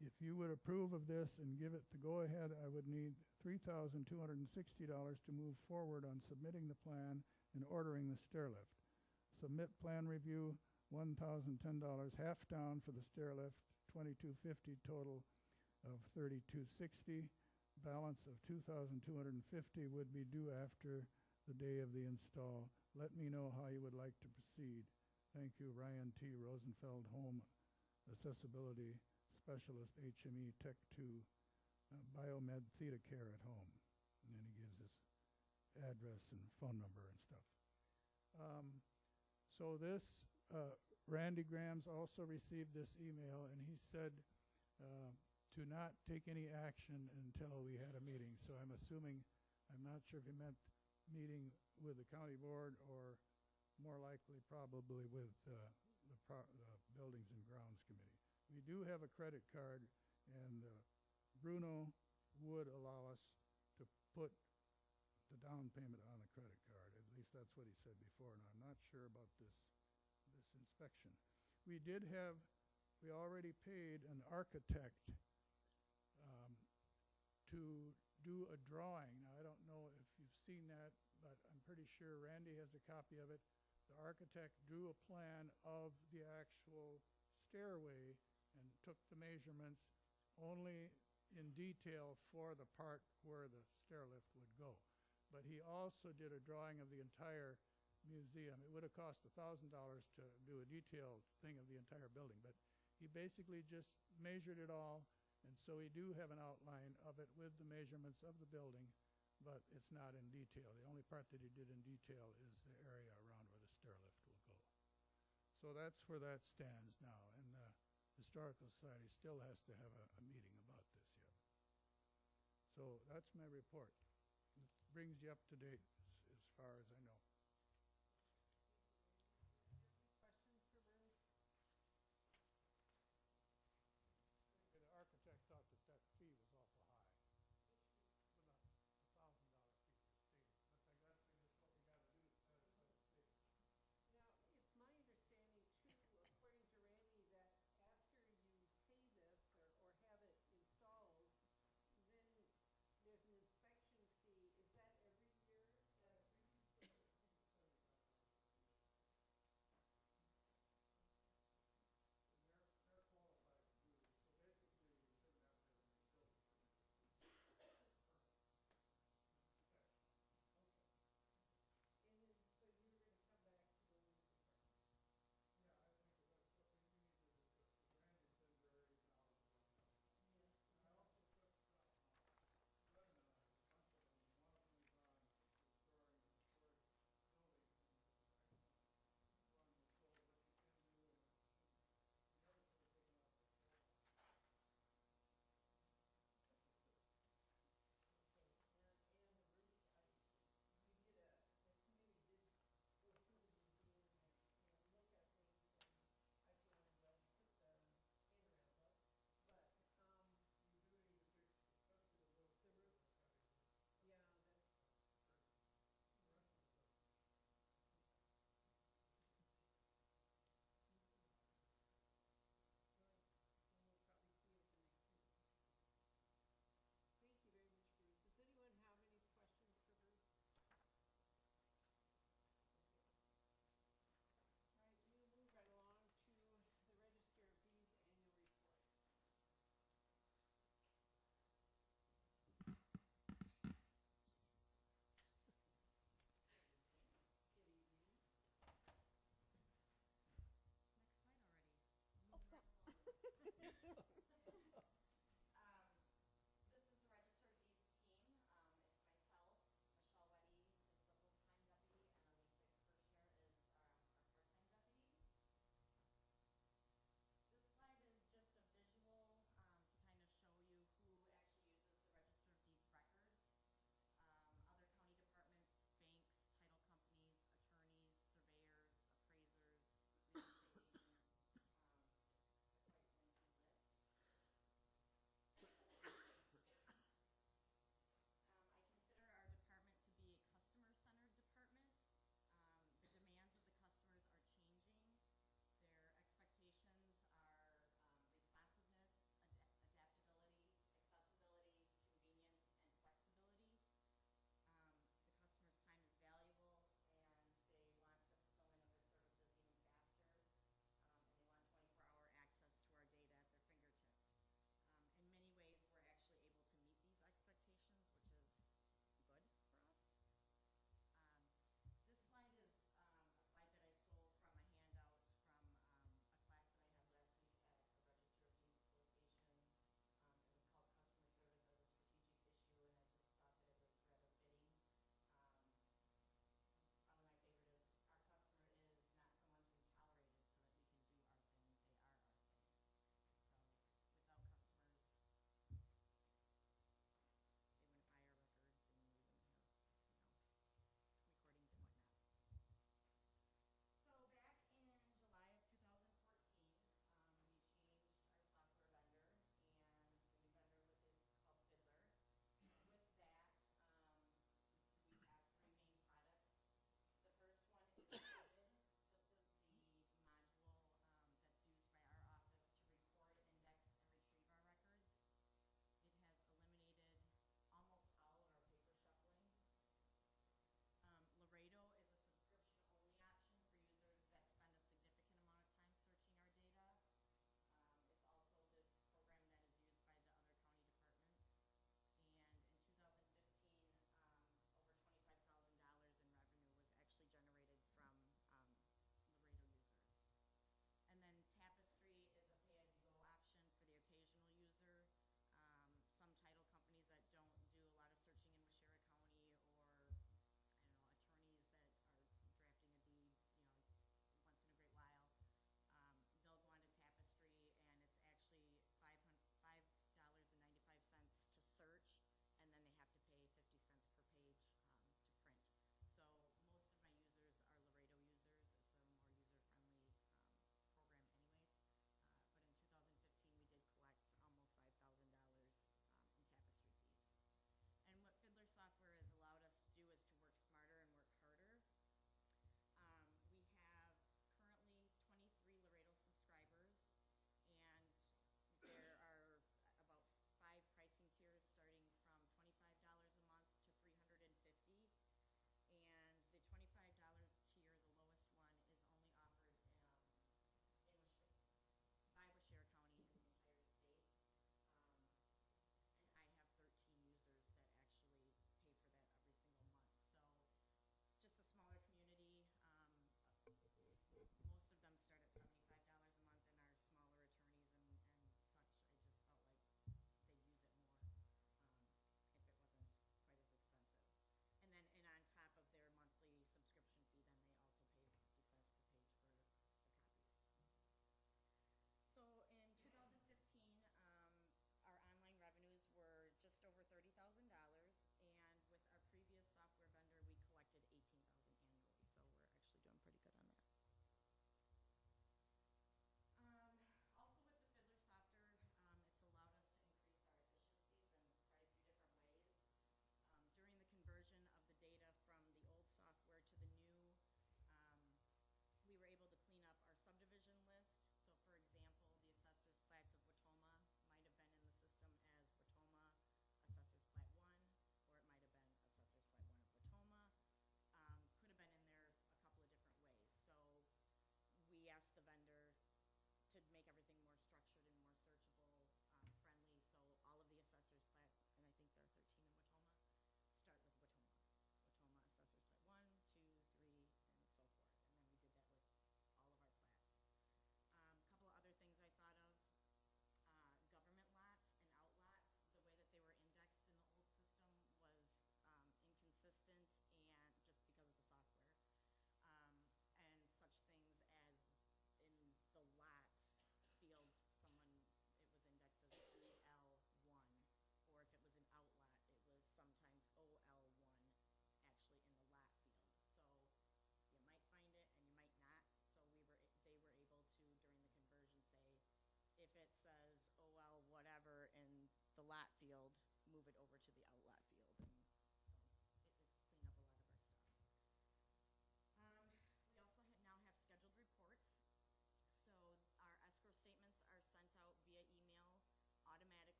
If you would approve of this and give it the go-ahead, I would need $3,260 to move forward on submitting the plan and ordering the stair lift. Submit plan review, $1,010, half down for the stair lift, $2,250, total of $3,260. Balance of $2,250 would be due after the day of the install. Let me know how you would like to proceed. Thank you, Ryan T. Rosenfeld, Home Accessibility Specialist, HME Tech 2, Biomed Theta Care at Home. And then he gives his address and phone number and stuff. So this, Randy Grams also received this email, and he said to not take any action until we had a meeting. So I'm assuming, I'm not sure if he meant meeting with the county board or more likely probably with the Buildings and Grounds Committee. We do have a credit card, and Bruno would allow us to put the down payment on the credit card. At least that's what he said before. And I'm not sure about this inspection. We already paid an architect to do a drawing. Now, I don't know if you've seen that, but I'm pretty sure Randy has a copy of it. The architect drew a plan of the actual stairway and took the measurements only in detail for the part where the stair lift would go. But he also did a drawing of the entire museum. It would have cost $1,000 to do a detailed thing of the entire building, but he basically just measured it all, and so we do have an outline of it with the measurements of the building, but it's not in detail. The only part that he did in detail is the area around where the stair lift will go. So that's where that stands now, and the Historical Society still has to have a meeting about this yet. So that's my report. It brings you up to date as far as I know. Questions for Bruce? The architect thought that that fee was awful high. But not $1,000 fee for stating. But I guess that's what we gotta do to satisfy the state. Now, it's my understanding too, according to Randy, that after you pay this or have it installed, then there's an inspection fee. Is that every year? And they're qualified to do this. So basically, you shouldn't have to have a building permit. Inspection. Okay. And then, so you're gonna come back to the lease agreement? Yeah, I think that's what we need to discuss, because Randy's been very knowledgeable and helpful. Yes. And I also took read a bunch of them, and one of them is on restoring historic buildings, and it's excellent. One that shows what you can do, and you never should have taken out the floor. And the roof, we did the committee did go through the museum and look at things, and I feel I'm glad you put the handrails up, but, You do need to fix, especially the roof. The roof. Yeah, that's, The rest of it doesn't. well, and we'll probably see it the next meeting. Thank you very much, Bruce. Does anyone have any questions for Bruce? Okay. All right, we'll move right along to the Register of Deeds annual report. Good evening. Next slide already. Moving right along. This is the Register of Deeds team. It's myself, Michelle Weddy is the full-time deputy, and Elisa Kirschner is our part-time deputy. This slide is just a visual to kind of show you who actually uses the Register of Deeds records. Other county departments, banks, title companies, attorneys, surveyors, appraisers, real estate agents. It's a quite lengthy list.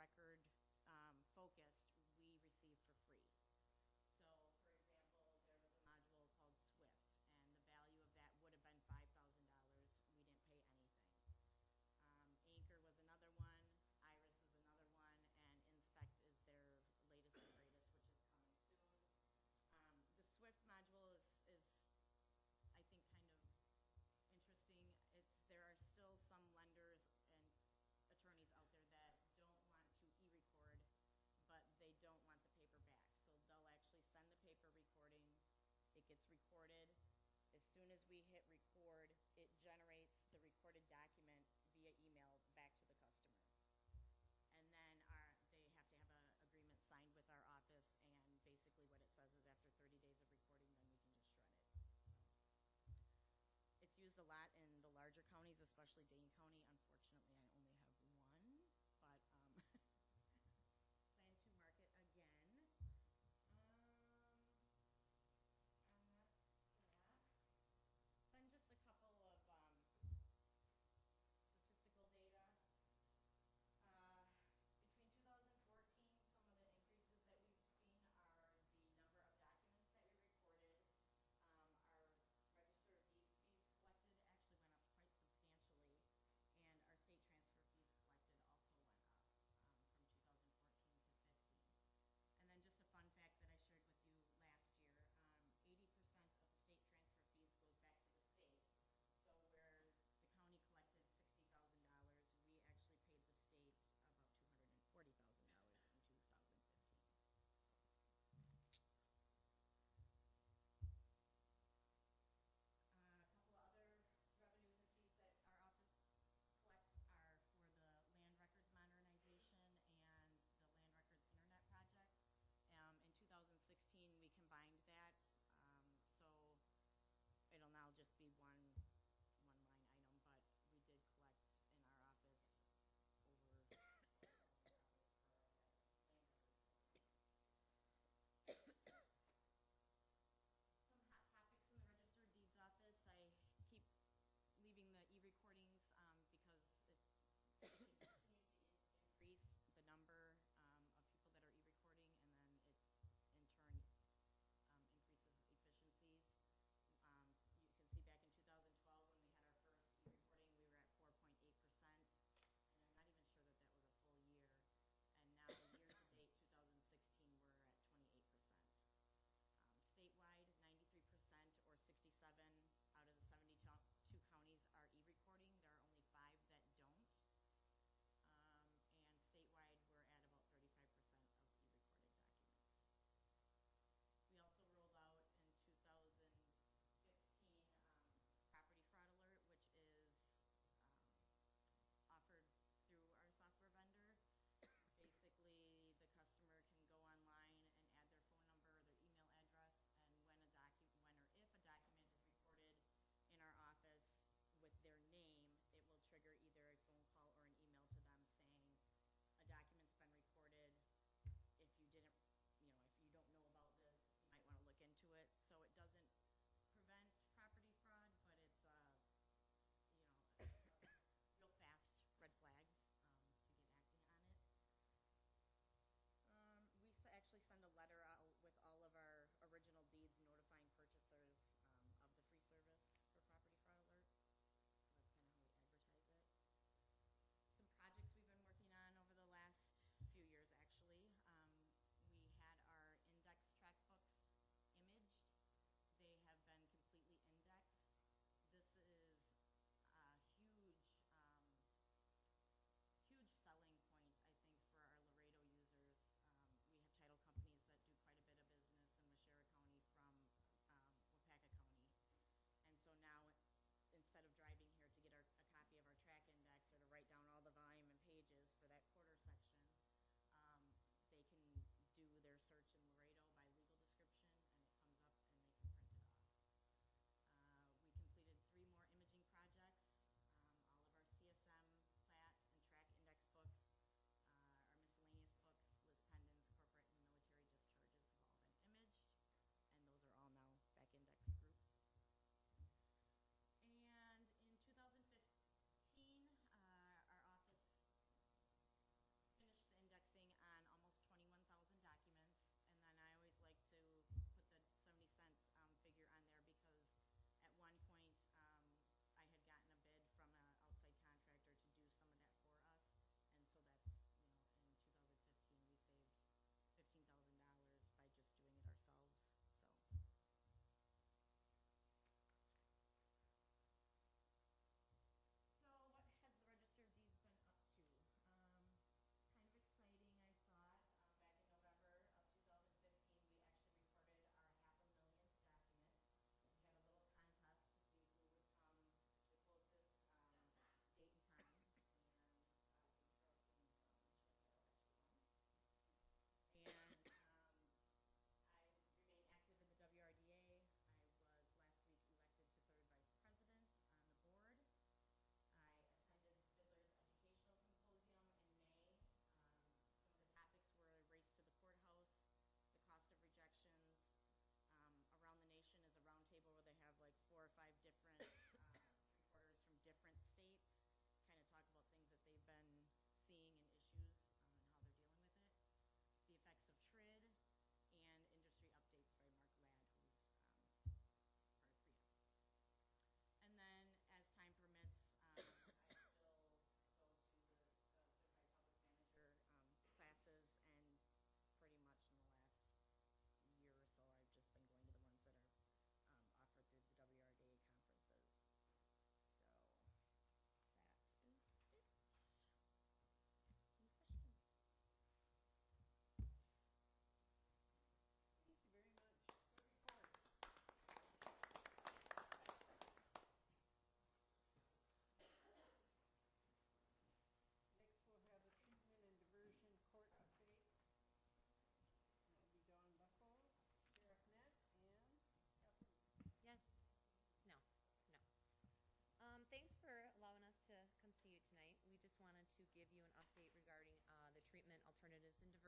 record focused, we receive for free. So, for example, there was a module called Swift, and the value of that would have been $5,000. We didn't pay anything. Anchor was another one, Iris is another one, and Inspect is their latest and greatest, which is coming soon. The Swift module is, I think, kind of interesting. There are still some lenders and attorneys out there that don't want to e-record, but they don't want the paper back. So they'll actually send the paper recording, it gets recorded. As soon as we hit record, it generates the recorded document via email back to the customer. And then they have to have an agreement signed with our office, and basically what it says is after 30 days of recording, then we can just shred it. It's used a lot in the larger counties, especially Dane County. Unfortunately, I only have one, but plan to market again. And that's that. Then just a couple of statistical data. Between 2014, some of the increases that we've seen are the number of documents that we recorded. Our Register of Deeds fees collected actually went up quite substantially, and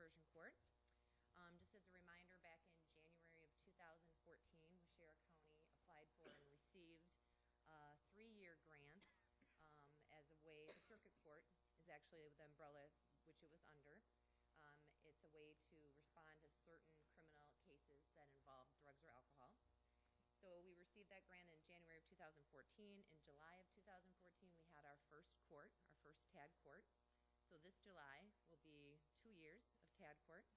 diversion court. Just as a reminder, back in January of 2014, Waushara County applied for and received a 3-year grant as a way, the circuit court is actually the umbrella which it was under. It's a way to respond to certain criminal cases that involve drugs or alcohol. So we received that grant in January of 2014. In July of 2014, we had our first court, our first TAD court. So this July will be 2 years of TAD court.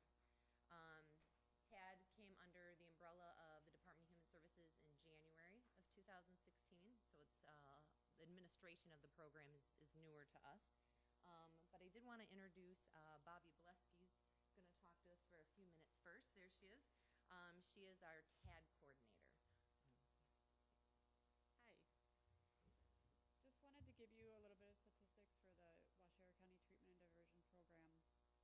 TAD came under the umbrella of the Department of Human Services in January of 2016. So it's the administration of the program is newer to us. But I did want to introduce Bobby Bolesky's going to talk to us for a few minutes first. There she is. She is our TAD coordinator. Hi. Just wanted to give you a little bit of statistics for the Waushara County Treatment and Diversion Program.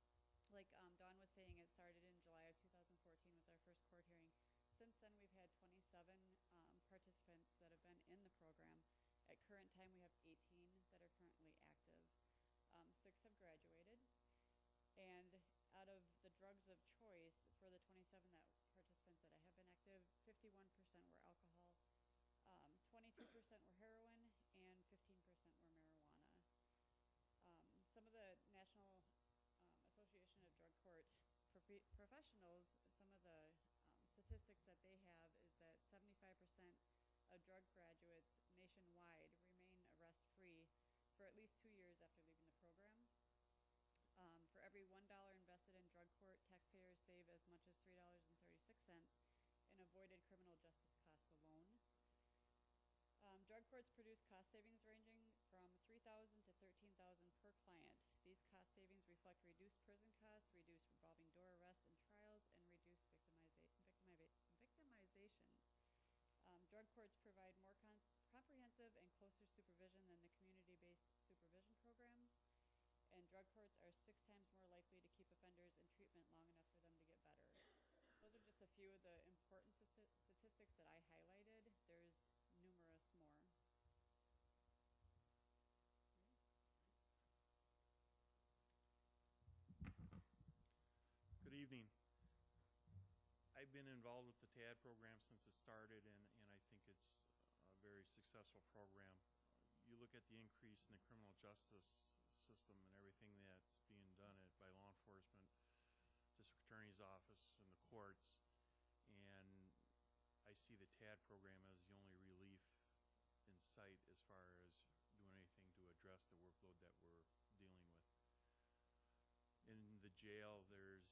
Like Dawn was saying, it started in July of 2014 was our first court hearing. Since then, we've had 27 participants that have been in the program. At current time, we have 18 that are currently active. 6 have graduated. And out of the drugs of choice, for the 27 participants that have been active, 51% were alcohol, 22% were heroin, and 15% were marijuana. Some of the National Association of Drug Court Professionals, some of the statistics that they have is that 75% of drug graduates nationwide remain arrest-free for at least 2 years after leaving the program. For every $1 invested in drug court, taxpayers save as much as $3.36 in avoided criminal justice costs alone. Drug courts produce cost savings ranging from $3,000 to $13,000 per client. These cost savings reflect reduced prison costs, reduced revolving door arrests and trials, and reduced victimization. Drug courts provide more comprehensive and closer supervision than the community-based supervision programs, and drug courts are 6 times more likely to keep offenders in treatment long enough for them to get better. Those are just a few of the important statistics that I highlighted. There's numerous more. Good evening. I've been involved with the TAD program since it started, and I think it's a very successful program. You look at the increase in the criminal justice system and everything that's being done by law enforcement, district attorney's office, and the courts, and I see the TAD program as the only relief in sight as far as doing anything to address the workload that we're dealing with. In the jail, we've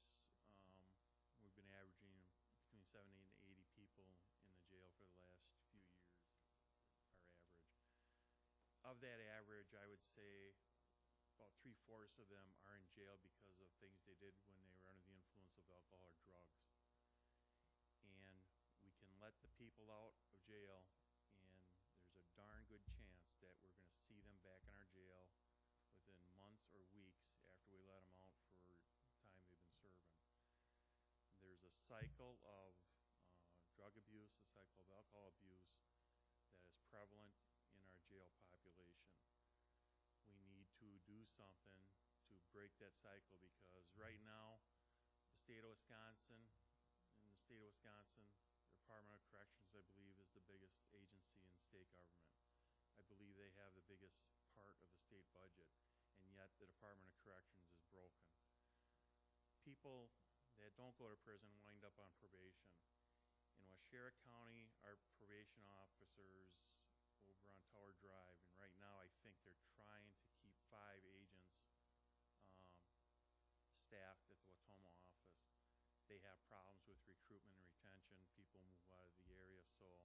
been averaging between 70 and 80 people in the jail for the last few years, our average. Of that average, I would say about 3/4 of them are in jail because of things they did when they were under the influence of alcohol or drugs. And we can let the people out of jail, and there's a darn good chance that we're going to see them back in our jail within months or weeks after we let them out for time they've been serving. There's a cycle of drug abuse, a cycle of alcohol abuse that is prevalent in our jail population. We need to do something to break that cycle, because right now, the state of Wisconsin, the Department of Corrections, I believe, is the biggest agency in state government. I believe they have the biggest part of the state budget, and yet the Department of Corrections is broken. People that don't go to prison wind up on probation. In Waushara County, our probation officers over on Tower Drive, and right now I think they're trying to keep 5 agents staffed at the Watoma office. They have problems with recruitment and retention. People move out of the area, so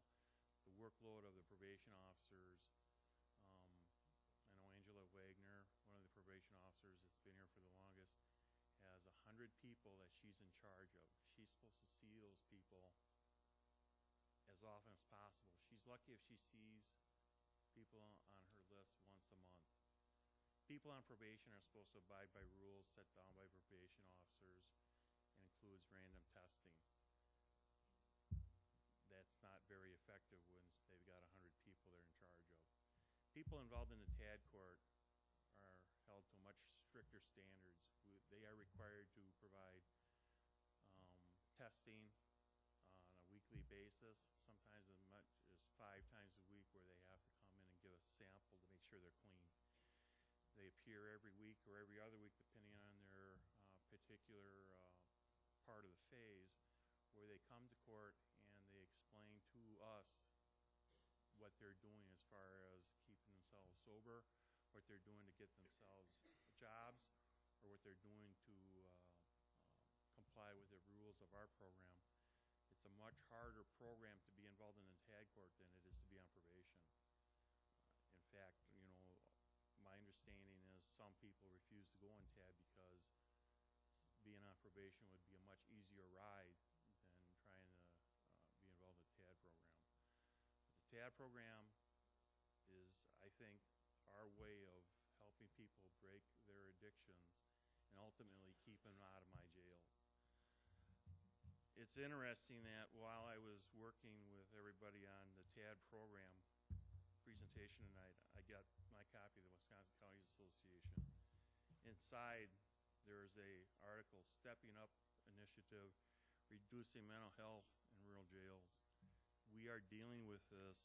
the workload of the probation officers, I know Angela Wagner, one of the probation officers that's been here for the longest, has 100 people that she's in charge of. She's supposed to see those people as often as possible. She's lucky if she sees people on her list once a month. People on probation are supposed to abide by rules set down by probation officers, and includes random testing. That's not very effective when they've got 100 people they're in charge of. People involved in the TAD court are held to much stricter standards. they are required to provide testing on a weekly basis, sometimes as much as 5 times a week, where they have to come in and give a sample to make sure they're clean. They appear every week or every other week, depending on their particular part of the phase, where they come to court and they explain to us what they're doing as far as keeping themselves sober, what they're doing to get themselves jobs, or what they're doing to comply with the rules of our program. It's a much harder program to be involved in TAD court than it is to be on probation. In fact, you know, my understanding is some people refuse to go on TAD because being on probation would be a much easier ride than trying to be involved in the TAD program. But the TAD program is, I think, our way of helping people break their addictions and ultimately keep them out of my jails. It's interesting that while I was working with everybody on the TAD program presentation tonight, I got my copy of the Wisconsin Counties Association. Inside, there's a article, Stepping Up Initiative, Reducing Mental Health in Rural Jails. We are dealing with this,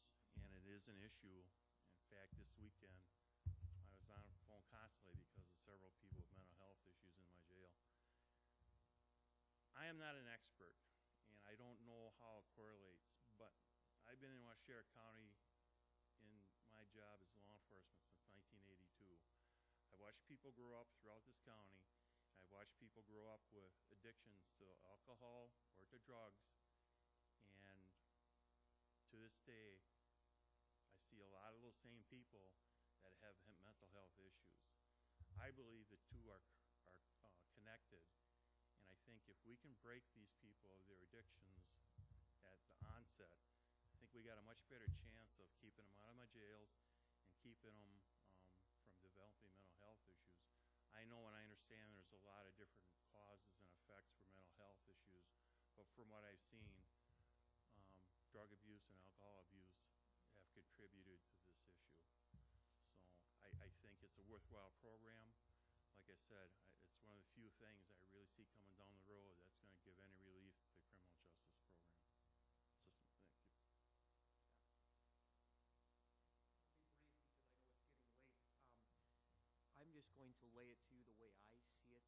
and it is an issue. In fact, this weekend, I was on the phone constantly because of several people with mental health issues in my jail. I am not an expert, and I don't know how it correlates, but I've been in Waushara County in my job as law enforcement since 1982. I've watched people grow up throughout this county. I've watched people grow up with addictions to alcohol or to drugs, and to this day, I see a lot of those same people that have mental health issues. I believe the two are connected, and I think if we can break these people of their addictions at the onset, I think we got a much better chance of keeping them out of my jails and keeping them from developing mental health issues. I know and I understand there's a lot of different causes and effects for mental health issues, but from what I've seen, drug abuse and alcohol abuse have contributed to this issue. So I think it's a worthwhile program. Like I said, it's one of the few things I really see coming down the road that's going to give any relief to the criminal justice program system. Thank you. I'll be brief because I know it's getting late. I'm just going to lay it to you the way I see it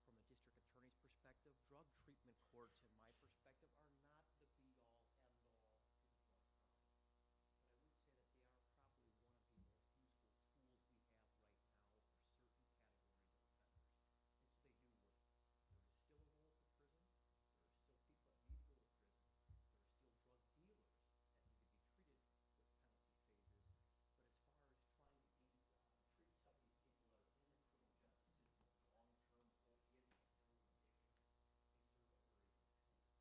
from a district attorney's perspective. Drug treatment courts, in my perspective, are not the be-all, end-all to the drug problem. But I would say that they are probably one of the most useful tools we have right now for certain categories of offenders. And so they do work. There is still a role for prison. There are still people that need to go to prison. There are still drug dealers that need to be treated with penalty phases. But as far as trying to treat some of these people that are in the criminal justice system with long-term opiate and heroin addiction, they serve a very good tool.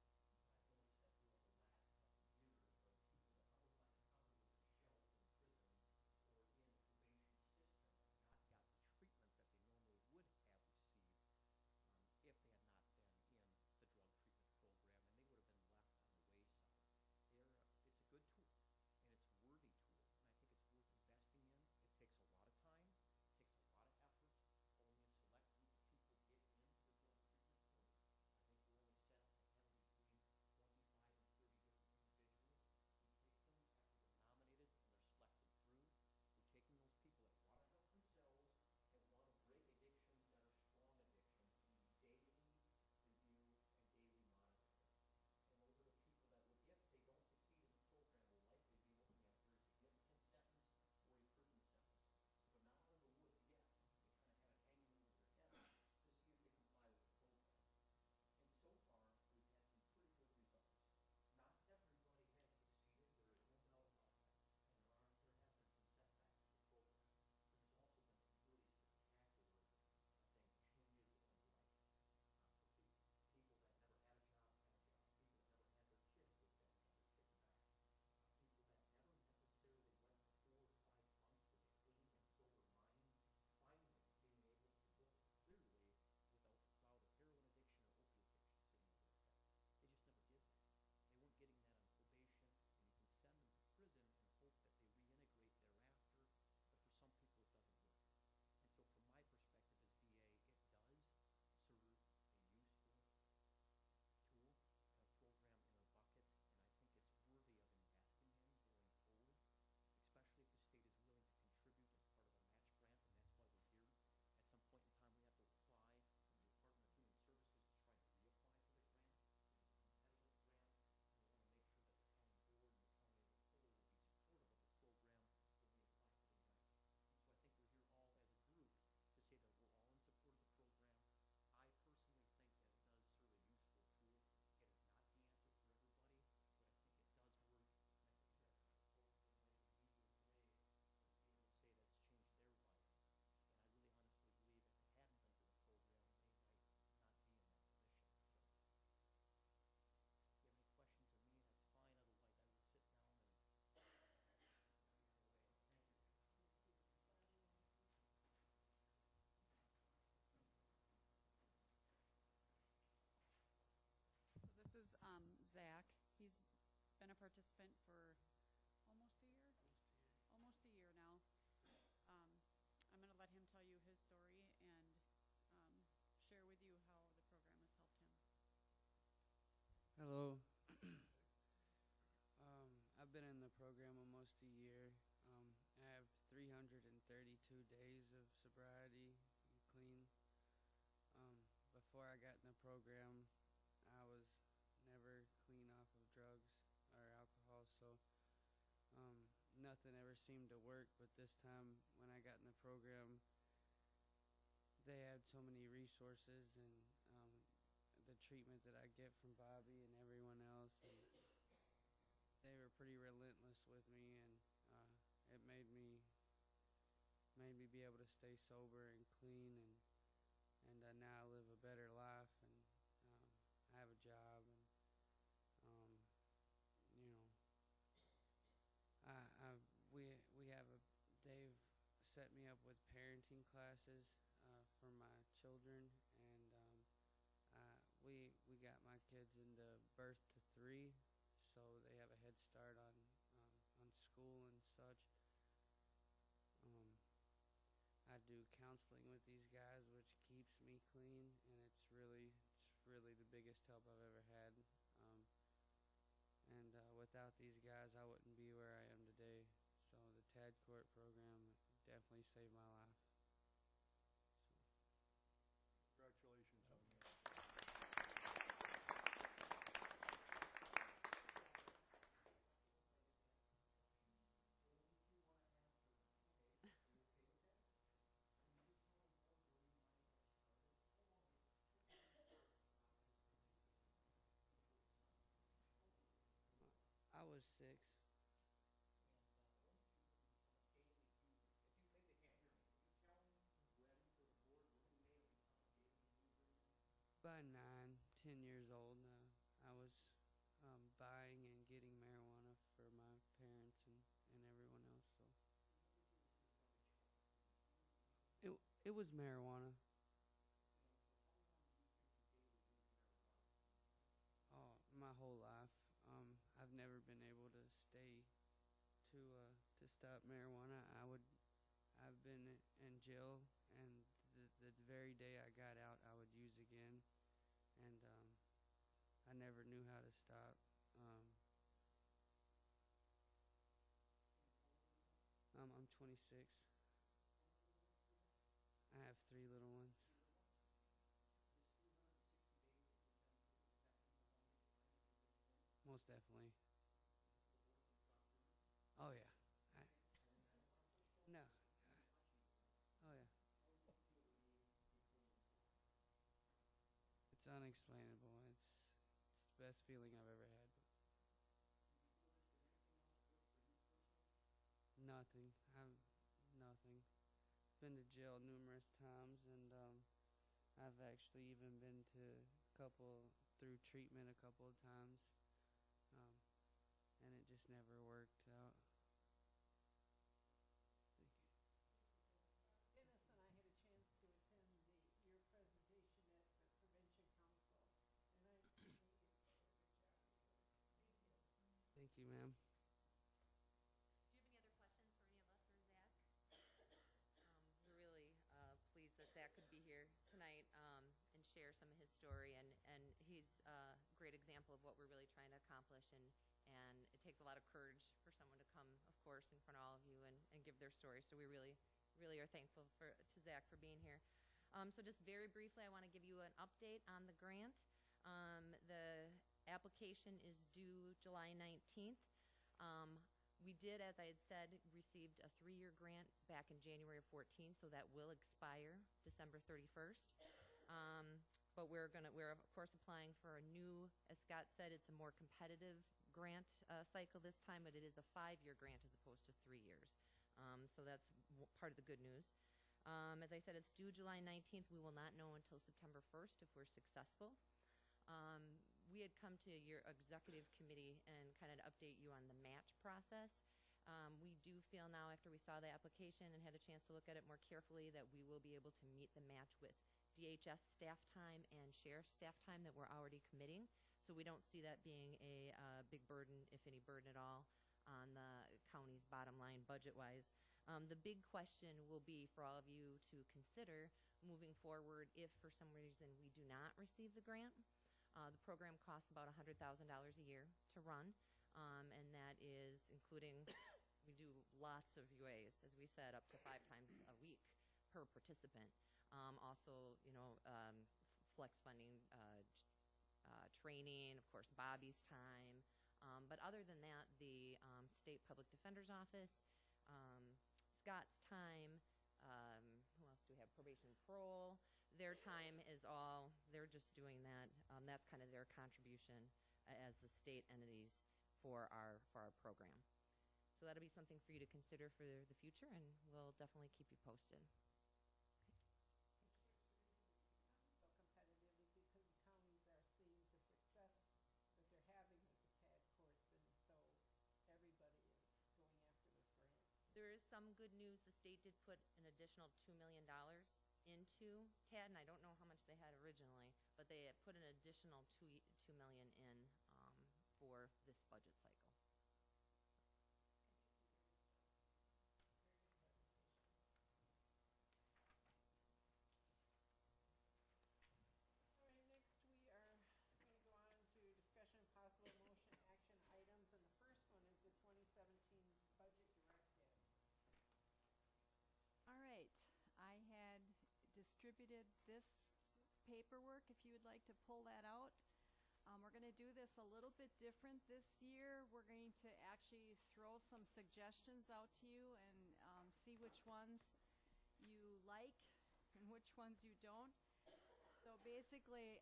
the program almost a year. I have 332 days of sobriety and clean. Before I got in the program, I was never clean off of drugs or alcohol, so nothing ever seemed to work. But this time, when I got in the program, they had so many resources and the treatment that I get from Bobby and everyone else, and they were pretty relentless with me, and it made me be able to stay sober and clean, and now live a better life, and I have a job, and you know, we have they've set me up with parenting classes for my children, and we got my kids into birth to 3, so they have a head start on school and such. I do counseling with these guys, which keeps me clean, and it's really the biggest help I've ever had. And without these guys, I wouldn't be where I am today. So the TAD Court program definitely saved my life. Congratulations on that. I was 6. By 9, 10 years old, I was buying and getting marijuana for my parents and everyone else. So it was marijuana. Oh, my whole life. I've never been able to stay to stop marijuana. I've been in jail, and the very day I got out, I would use again, and I never knew how to stop. I'm 26. I have 3 little ones. Most definitely. Oh yeah. No. Oh yeah. It's unexplainable. It's the best feeling I've ever had. Nothing. Nothing. Been to jail numerous times, and I've actually even been through treatment a couple of times, and it just never worked out. Dennis and I had a chance to attend your presentation at the Prevention Council, and I think you did a good job. Thank you. Thank you, ma'am. Do you have any other questions for any of us or Zach? We're really pleased that Zach could be here tonight and share some of his story, and he's a great example of what we're really trying to accomplish, and it takes a lot of courage for someone to come, of course, in front of all of you and give their story. So we really are thankful to Zach for being here. So just very briefly, I want to give you an update on the grant. The application is due July 19th. We did, as I had said, received a 3-year grant back in January of 14, so that will expire December 31st. But we're of course applying for a new, as Scott said, it's a more competitive grant cycle this time, but it is a 5-year grant as opposed to 3 years. So that's part of the good news. As I said, it's due July 19th. We will not know until September 1st if we're successful. We had come to your executive committee and kind of update you on the match process. We do feel now, after we saw the application and had a chance to look at it more carefully, that we will be able to meet the match with DHS staff time and sheriff's staff time that we're already committing. So we don't see that being a big burden, if any burden at all, on the county's bottom line budget-wise. The big question will be for all of you to consider moving forward if for some reason we do not receive the grant. The program costs about $100,000 a year to run. and that is including, we do lots of UAs, as we said, up to 5 times a week per participant. Also, flex funding, training, of course, Bobby's time. But other than that, the State Public Defender's Office, Scott's time, who else do we have? Probation and Parole. Their time is all, they're just doing that. That's kind of their contribution as the state entities for our program. So that'll be something for you to consider for the future, and we'll definitely keep you posted. So competitively because the counties are seeing the success that they're having with the TAD courts, and so everybody is going after those grants. There is some good news. The state did put an additional $2 million into TAD, and I don't know how much they had originally, but they put an additional $2 million in for this budget cycle. All right, next we are going to go on to discussion of possible motion action items, and the first one is the 2017 budget directives. All right, I had distributed this paperwork if you would like to pull that out. We're going to do this a little bit different this year. We're going to actually throw some suggestions out to you and see which ones you like and which ones you don't. So basically,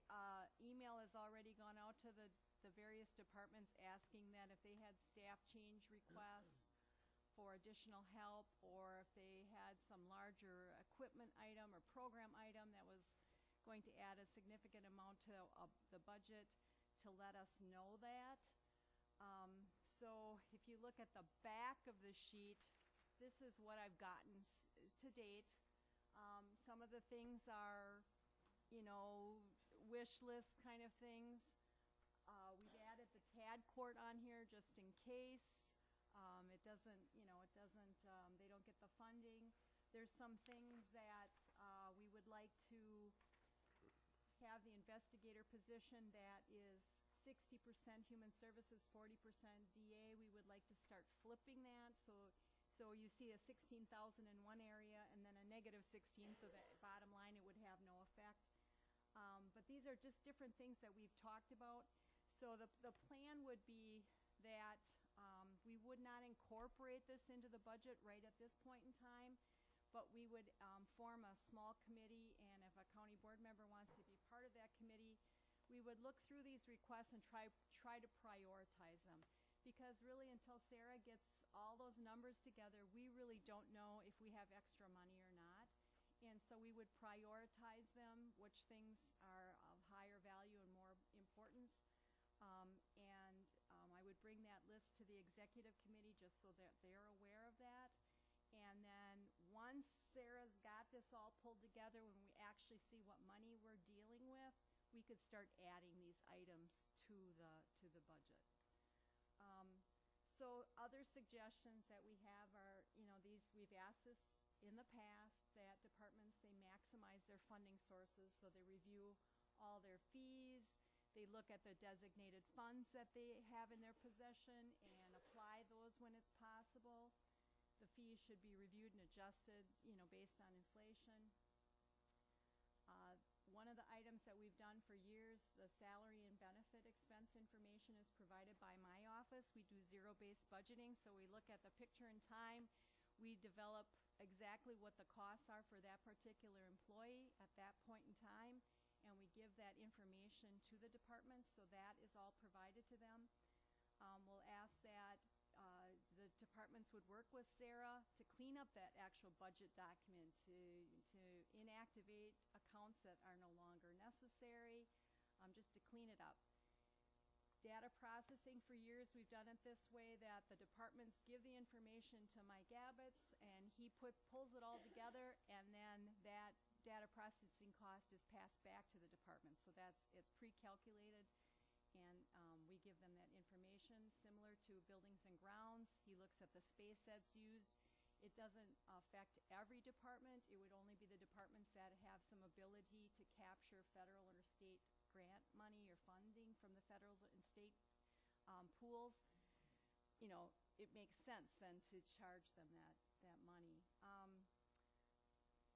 email has already gone out to the various departments asking that if they had staff change requests for additional help, or if they had some larger equipment item or program item that was going to add a significant amount to the budget, to let us know that. So if you look at the back of the sheet, this is what I've gotten to date. Some of the things are, wish list kind of things. We've added the TAD court on here just in case. It doesn't, they don't get the funding. There's some things that we would like to have the investigator position that is 60% human services, 40% DA. We would like to start flipping that. So you see a 16,000 in one area and then a negative 16, so that bottom line it would have no effect. But these are just different things that we've talked about. So the plan would be that we would not incorporate this into the budget right at this point in time, but we would form a small committee, and if a county board member wants to be part of that committee, we would look through these requests and try to prioritize them. Because really, until Sarah gets all those numbers together, we really don't know if we have extra money or not. And so we would prioritize them, which things are of higher value and more importance. I would bring that list to the executive committee just so that they're aware of that. And then once Sarah's got this all pulled together, when we actually see what money we're dealing with, we could start adding these items to the budget. So other suggestions that we have are, we've asked this in the past, that departments, they maximize their funding sources, so they review all their fees, they look at the designated funds that they have in their possession and apply those when it's possible. The fees should be reviewed and adjusted, based on inflation. One of the items that we've done for years, the salary and benefit expense information is provided by my office. We do zero-based budgeting, so we look at the picture in time. We develop exactly what the costs are for that particular employee at that point in time, and we give that information to the departments, so that is all provided to them. We'll ask that the departments would work with Sarah to clean up that actual budget document, to inactivate accounts that are no longer necessary, just to clean it up. Data processing, for years we've done it this way, that the departments give the information to Mike Abbotts, and he pulls it all together, and then that data processing cost is passed back to the department. So it's pre-calculated, and we give them that information. Similar to buildings and grounds, he looks at the space that's used. It doesn't affect every department. It would only be the departments that have some ability to capture federal or state grant money or funding from the federal and state pools. you know, it makes sense then to charge them that money.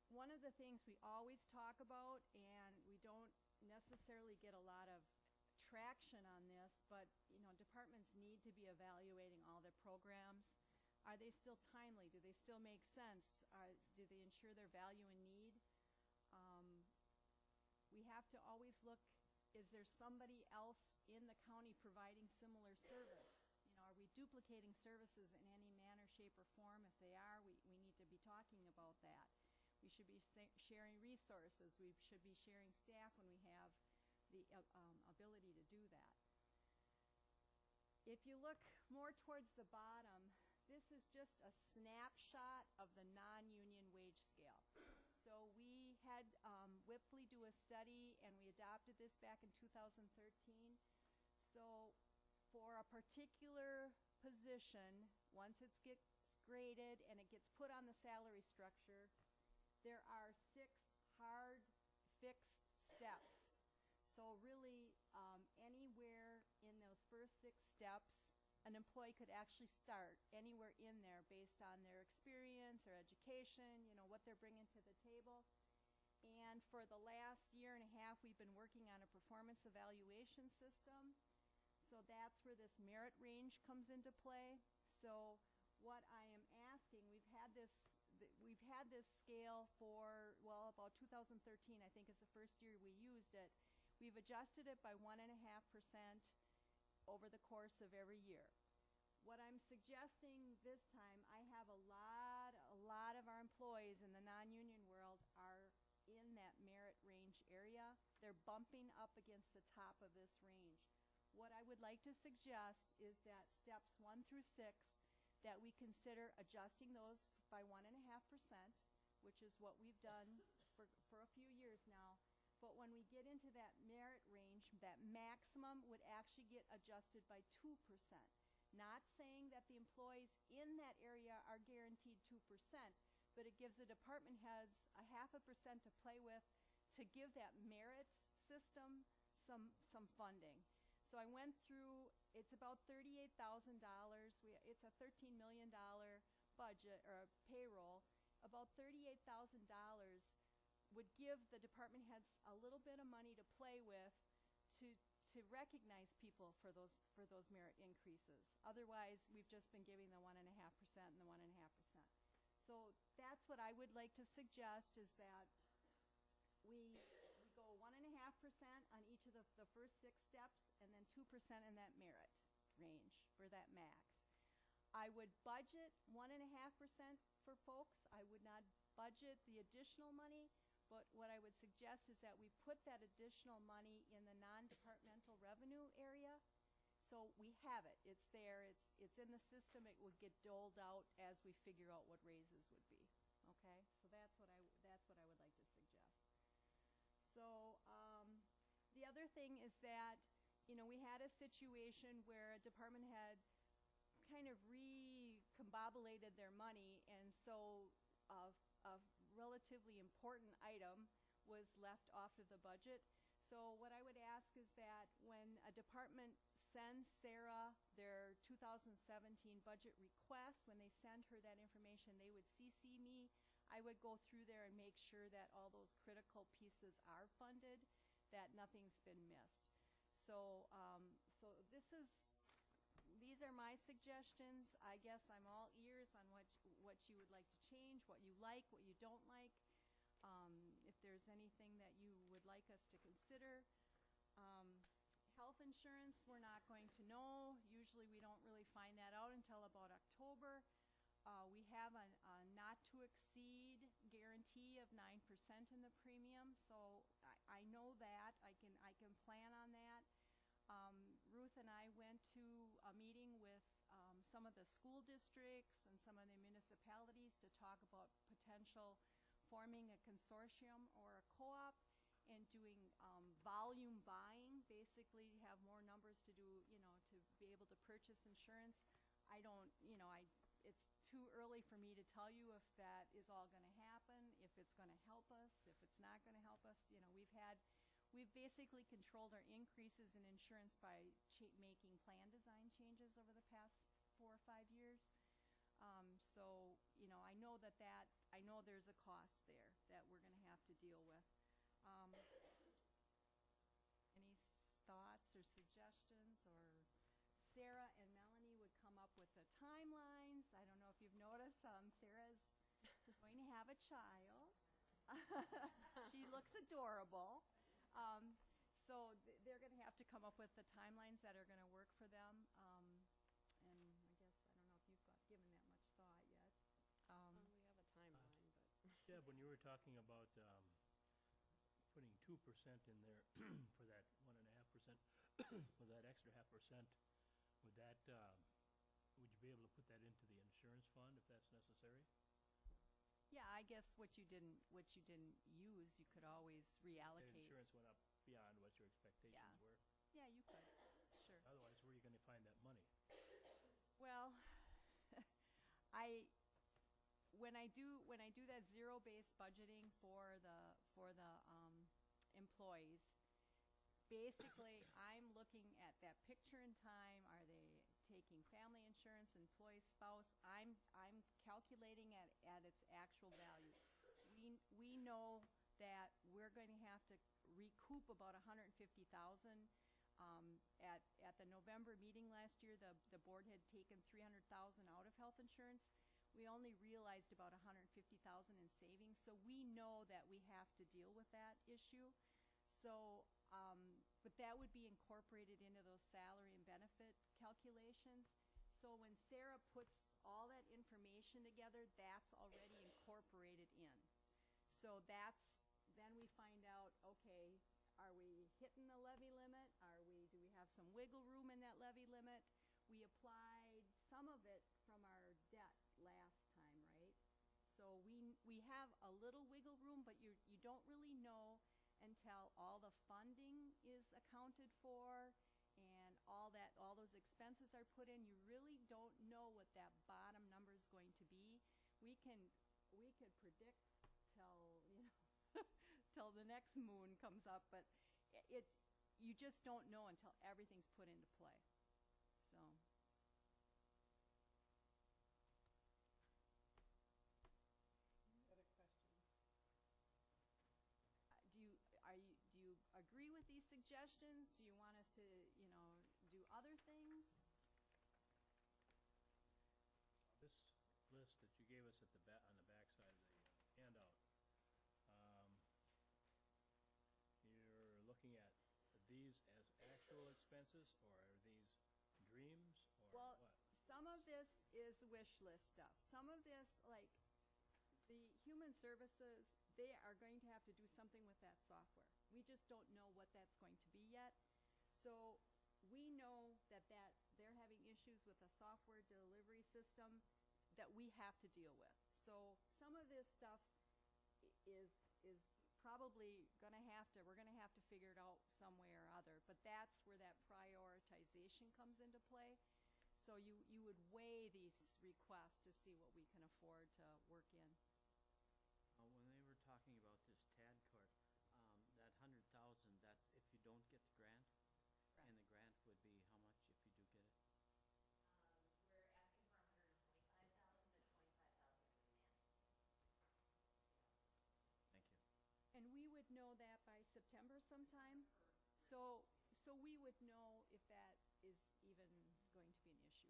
One of the things we always talk about, and we don't necessarily get a lot of traction on this, but you know, departments need to be evaluating all their programs. Are they still timely? Do they still make sense? Do they ensure their value and need? We have to always look, is there somebody else in the county providing similar service? You know, are we duplicating services in any manner, shape, or form? If they are, we need to be talking about that. We should be sharing resources. We should be sharing staff when we have the ability to do that. If you look more towards the bottom, this is just a snapshot of the non-union wage scale. So we had WIPFLE do a study, and we adopted this back in 2013. So for a particular position, once it gets graded and it gets put on the salary structure, there are 6 hard fixed steps. So really, anywhere in those first 6 steps, an employee could actually start anywhere in there based on their experience or education, you know, what they're bringing to the table. And for the last year and a half, we've been working on a performance evaluation system. So that's where this merit range comes into play. So what I am asking, we've had this scale for, well, about 2013, I think is the first year we used it. We've adjusted it by 1.5% over the course of every year. What I'm suggesting this time, I have a lot of our employees in the non-union world are in that merit range area. They're bumping up against the top of this range. What I would like to suggest is that steps 1 through 6, that we consider adjusting those by 1.5%, which is what we've done for a few years now. But when we get into that merit range, that maximum would actually get adjusted by 2%. Not saying that the employees in that area are guaranteed 2%, but it gives the department heads a 0.5% to play with to give that merit system some funding. So I went through, it's about $38,000. It's a $13 million budget or payroll. About $38,000 would give the department heads a little bit of money to play with to recognize people for those merit increases. Otherwise, we've just been giving the 1.5% and the 1.5%. So that's what I would like to suggest, is that we go 1.5% on each of the first 6 steps, and then 2% in that merit range for that max. I would budget 1.5% for folks. I would not budget the additional money, but what I would suggest is that we put that additional money in the non-departmental revenue area. So we have it. It's there. It's in the system. It would get doled out as we figure out what raises would be. Okay? So that's what I would like to suggest. So the other thing is that, you know, we had a situation where a department had kind of recombobulated their money, and so a relatively important item was left off of the budget. So what I would ask is that when a department sends Sarah their 2017 budget request, when they send her that information, they would CC me. I would go through there and make sure that all those critical pieces are funded, that nothing's been missed. So, these are my suggestions. I guess I'm all ears on what you would like to change, what you like, what you don't like. If there's anything that you would like us to consider. Health insurance, we're not going to know. Usually we don't really find that out until about October. We have a not to exceed guarantee of 9% in the premium, so I know that. I can plan on that. Ruth and I went to a meeting with some of the school districts and some of the municipalities to talk about potential forming a consortium or a co-op and doing volume buying, basically have more numbers to do, you know, to be able to purchase insurance. I don't, you know, it's too early for me to tell you if that is all going to happen, if it's going to help us, if it's not going to help us. You know, we've basically controlled our increases in insurance by making plan design changes over the past 4 or 5 years. So, you know, I know I know there's a cost there that we're gonna have to deal with. Any thoughts or suggestions, or Sarah and Melanie would come up with the timelines. I don't know if you've noticed, Sarah's going to have a child. She looks adorable. So they're going to have to come up with the timelines that are going to work for them. And I guess, I don't know if you've given that much thought yet. We have a timeline, but. Deb, when you were talking about putting 2% in there for that 1.5%, with that extra 0.5%, would that, would you be able to put that into the insurance fund if that's necessary? Yeah, I guess what you didn't use, you could always The reallocate. insurance went up beyond what your expectations were. Yeah, you could, sure. Otherwise, where are you gonna find that money? Well, when I do that zero-based budgeting for the employees, basically I'm looking at that picture in time. Are they taking family insurance, employee, spouse? I'm calculating at its actual value. We know that we're going to have to recoup about $150,000. At the November meeting last year, the board had taken $300,000 out of health insurance. We only realized about $150,000 in savings, so we know that we have to deal with that issue. So, but that would be incorporated into those salary and benefit calculations. So when Sarah puts all that information together, that's already incorporated in. So then we find out, okay, are we hitting the levy limit? Do we have some wiggle room in that levy limit? We applied some of it from our debt last time, right? So we have a little wiggle room, but you don't really know until all the funding is accounted for and all those expenses are put in. You really don't know what that bottom number is going to be. We could predict till, you know, till the next moon comes up, but you just don't know until everything's put into play. So. Any other questions? Do you agree with these suggestions? Do you want us to, you know, do other things? This list that you gave us at on the back side of the handout, you're looking at these as actual expenses, or are these dreams, or Well, what? some of this is wish list stuff. Some of this, like the human services, they are going to have to do something with that software. We just don't know what that's going to be yet. So we know that they're having issues with a software delivery system that we have to deal with. So some of this stuff is probably we're gonna have to figure it out some way or other, but that's where that prioritization comes into play. So you would weigh these requests to see what we can afford to work in. When they were talking about this TAD card, that 100,000, that's if you don't get the grant? Correct. And the grant would be how much if you do get it? We're asking for 125,000, but 25,000 is a match. Thank you. And we would know that by September sometime. So we would know if that is even going to be an issue or not.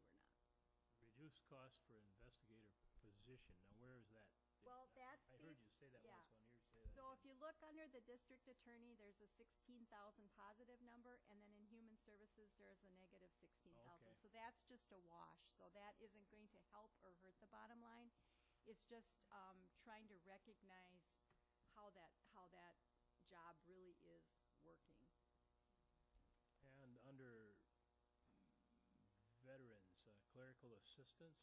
Reduced cost for investigator position. Now, where is that? Well, that's I heard you say that yeah. once, so I hear you say that. So if you look under the district attorney, there's a 16,000 positive number, and then in human services, there's a negative 16,000. Okay. So that's just a wash. So that isn't going to help or hurt the bottom line. It's just trying to recognize how that job really is working. And under veterans, clerical assistance,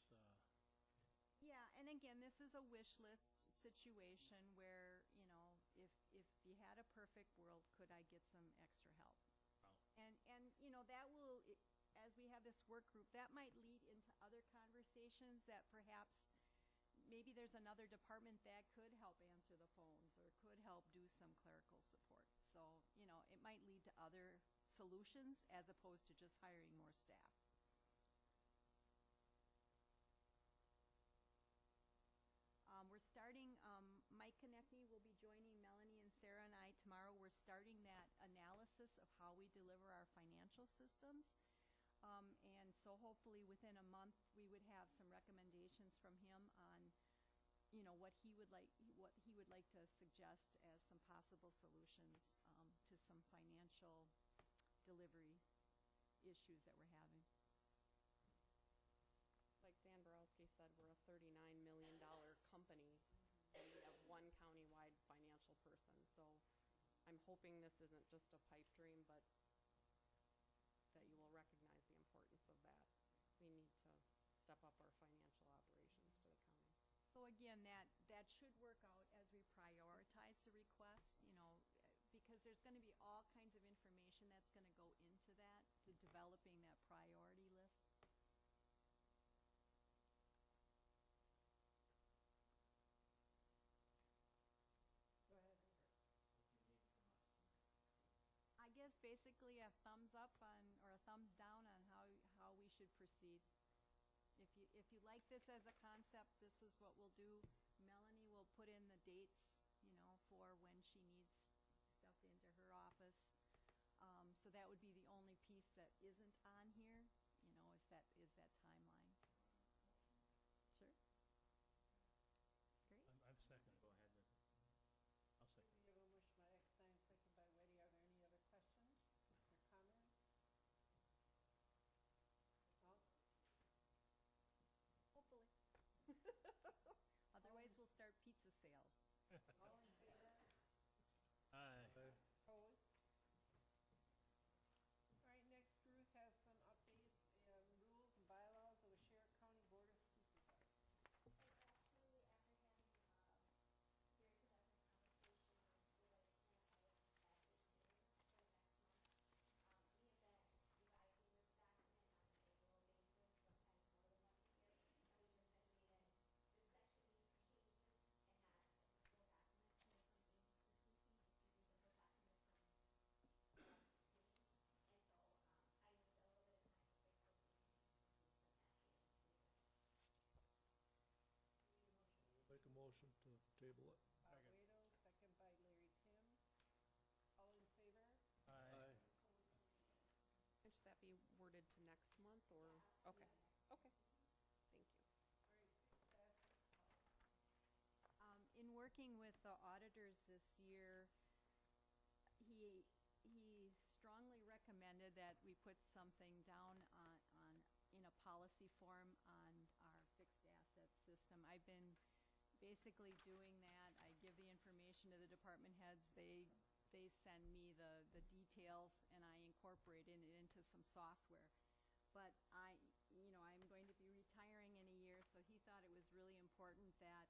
Yeah, and again, this is a wish list situation where, you know, if you had a perfect world, could I get some extra help? Wow. And you know, that will, as we have this work group, that might lead into other conversations that perhaps maybe there's another department that could help answer the phones or could help do some clerical support. So, you know, it might lead to other solutions as opposed to just hiring more staff. Konechny will be joining Melanie and Sarah and I tomorrow. We're starting that analysis of how we deliver our financial systems. And so hopefully within a month, we would have some recommendations from him on, you know, what he would like to suggest as some possible solutions to some financial delivery issues that we're having. Like Dan Borowski said, we're a $39 million company, and we have one countywide financial person. So I'm hoping this isn't just a pipe dream, but that you will recognize the importance of that. We need to step up our financial operations for the county. So again, that should work out as we prioritize the requests, you know, because there's going to be all kinds of information that's going to go into that, to developing that priority list. Go ahead. I guess basically a thumbs up on, or a thumbs down on how we should proceed. If you like this as a concept, this is what we'll do. Melanie will put in the dates, you know, for when she needs stuff into her office. So that would be the only piece that isn't on here, you know, is that timeline. Sure. Great. I'm second. Go ahead, Lindsay. I'll second. We have a motion by Eckstein, second by Weddy. Are there any other questions or comments? No? Hopefully. Otherwise, we'll start pizza sales. All in favor? Aye. Opposed? All right, next Ruth has some updates and rules and bylaws of the Sheriff County Board of Supervisors. Actually, after having very productive conversations with Tenafly Asset Meetings for next month, we have been revising this document on an annual basis, sometimes more than once a year, and we just said to me that this section needs some changes and not as a full document, so there's some inconsistencies if you read the full document from beginning. And so I needed a little bit of time to fix those inconsistencies, so I'm asking you to leave it. Make a motion to table it. Waito, second by Larry Tim. All in favor? Aye. And should that be worded to next month, or? Okay, okay. Thank you. All right, fixed assets policy. In working with the auditors this year, he strongly recommended that we put something down in a policy form on our fixed asset system. I've been basically doing that. I give the information to the department heads. They send me the details, and I incorporate it into some software. But I'm going to be retiring in a year, so he thought it was really important that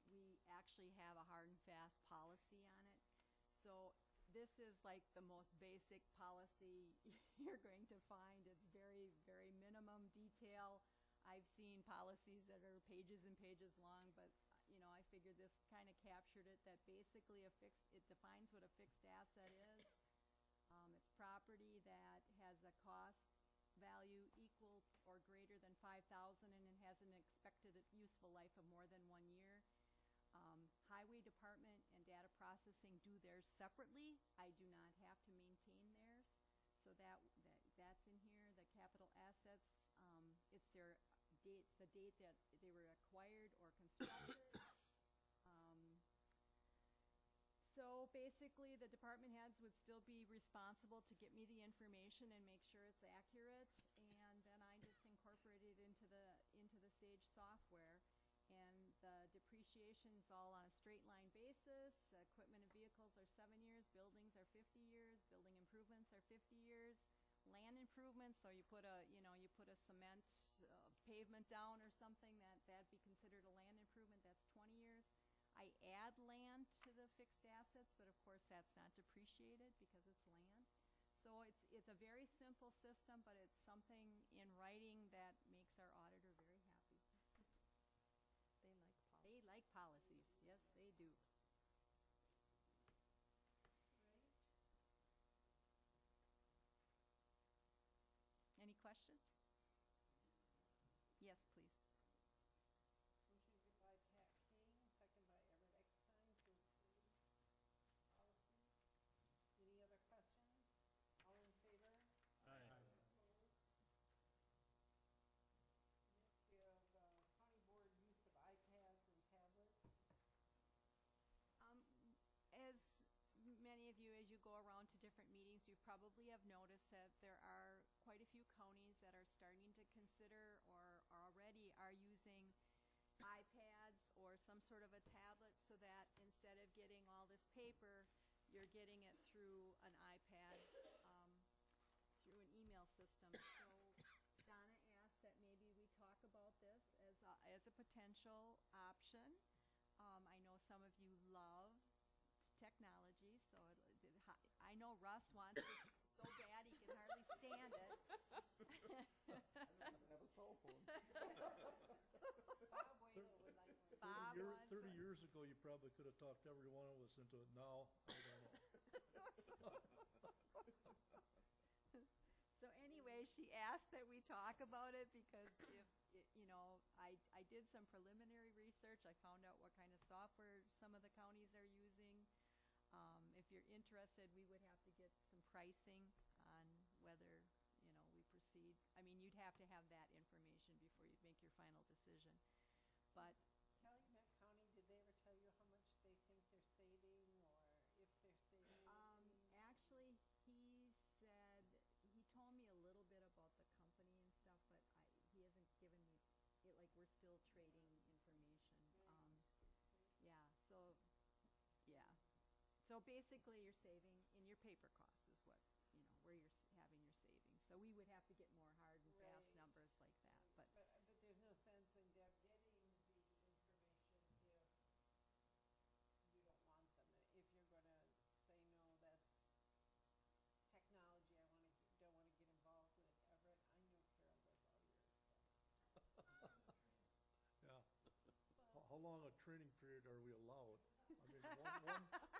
we actually have a hard and fast policy on it. So this is like the most basic policy you're going to find. It's very, very minimum detail. I've seen policies that are pages and pages long, but you know, I figured this kind of captured it, that basically it defines what a fixed asset is. It's property that has a cost value equal or greater than $5,000 and it has an expected useful life of more than 1 year. Highway Department and data processing do theirs separately. I do not have to maintain theirs. So that's in here. The capital assets, it's their date, the date that they were acquired or constructed. So basically, the department heads would still be responsible to get me the information and make sure it's accurate, and then I just incorporate it into the Sage software. And the depreciation's all on a straight line basis. Equipment and vehicles are 7 years. Buildings are 50 years. Building improvements are 50 years. Land improvements, so you put a cement pavement down or something, that'd be considered a land improvement. That's 20 years. I add land to the fixed assets, but of course that's not depreciated because it's land. So it's a very simple system, but it's something in writing that makes our auditor very happy. They like policies. They like policies. Yes, they do. Right. Any questions? Yes, please. Motion by Pat King, second by Everett Eckstein to go around to different meetings, you probably have noticed that there are quite a few counties that are starting to consider or already are using iPads or some sort of a tablet so that instead of getting all this paper, you're getting it through an iPad, through an email system. So Donna asked that maybe we talk about this as a potential option. I know some of you love technology, so I know Russ wants it so bad he can hardly stand it. Have a cell phone. Bob Whalen would like one. Bob wants 30 it. years ago, you probably could have talked every one of us into it. Now, I don't know. So anyway, she asked that we talk about it because I did some preliminary research. I found out what kind of software some of the counties are using. If you're interested, we would have to get some pricing on whether, we proceed. I mean, you'd have to have that information before you'd make your final decision. But Calumet County, did they ever tell you how much they think they're saving, or if they're saving anything? actually, he said, he told me a little bit about the company and stuff, but he hasn't given me, like, we're still trading information. Yeah, so, yeah. So basically, you're saving in your paper costs is what, where you're having your savings. So we would have to get more hard and fast Right. numbers like that, but. But there's no sense in Deb getting the information if you don't want them. If you're gonna say, no, that's technology I don't wanna get involved with. Everett, I know Carol does all yours, so. Yeah. How long a training period are we allowed? I mean,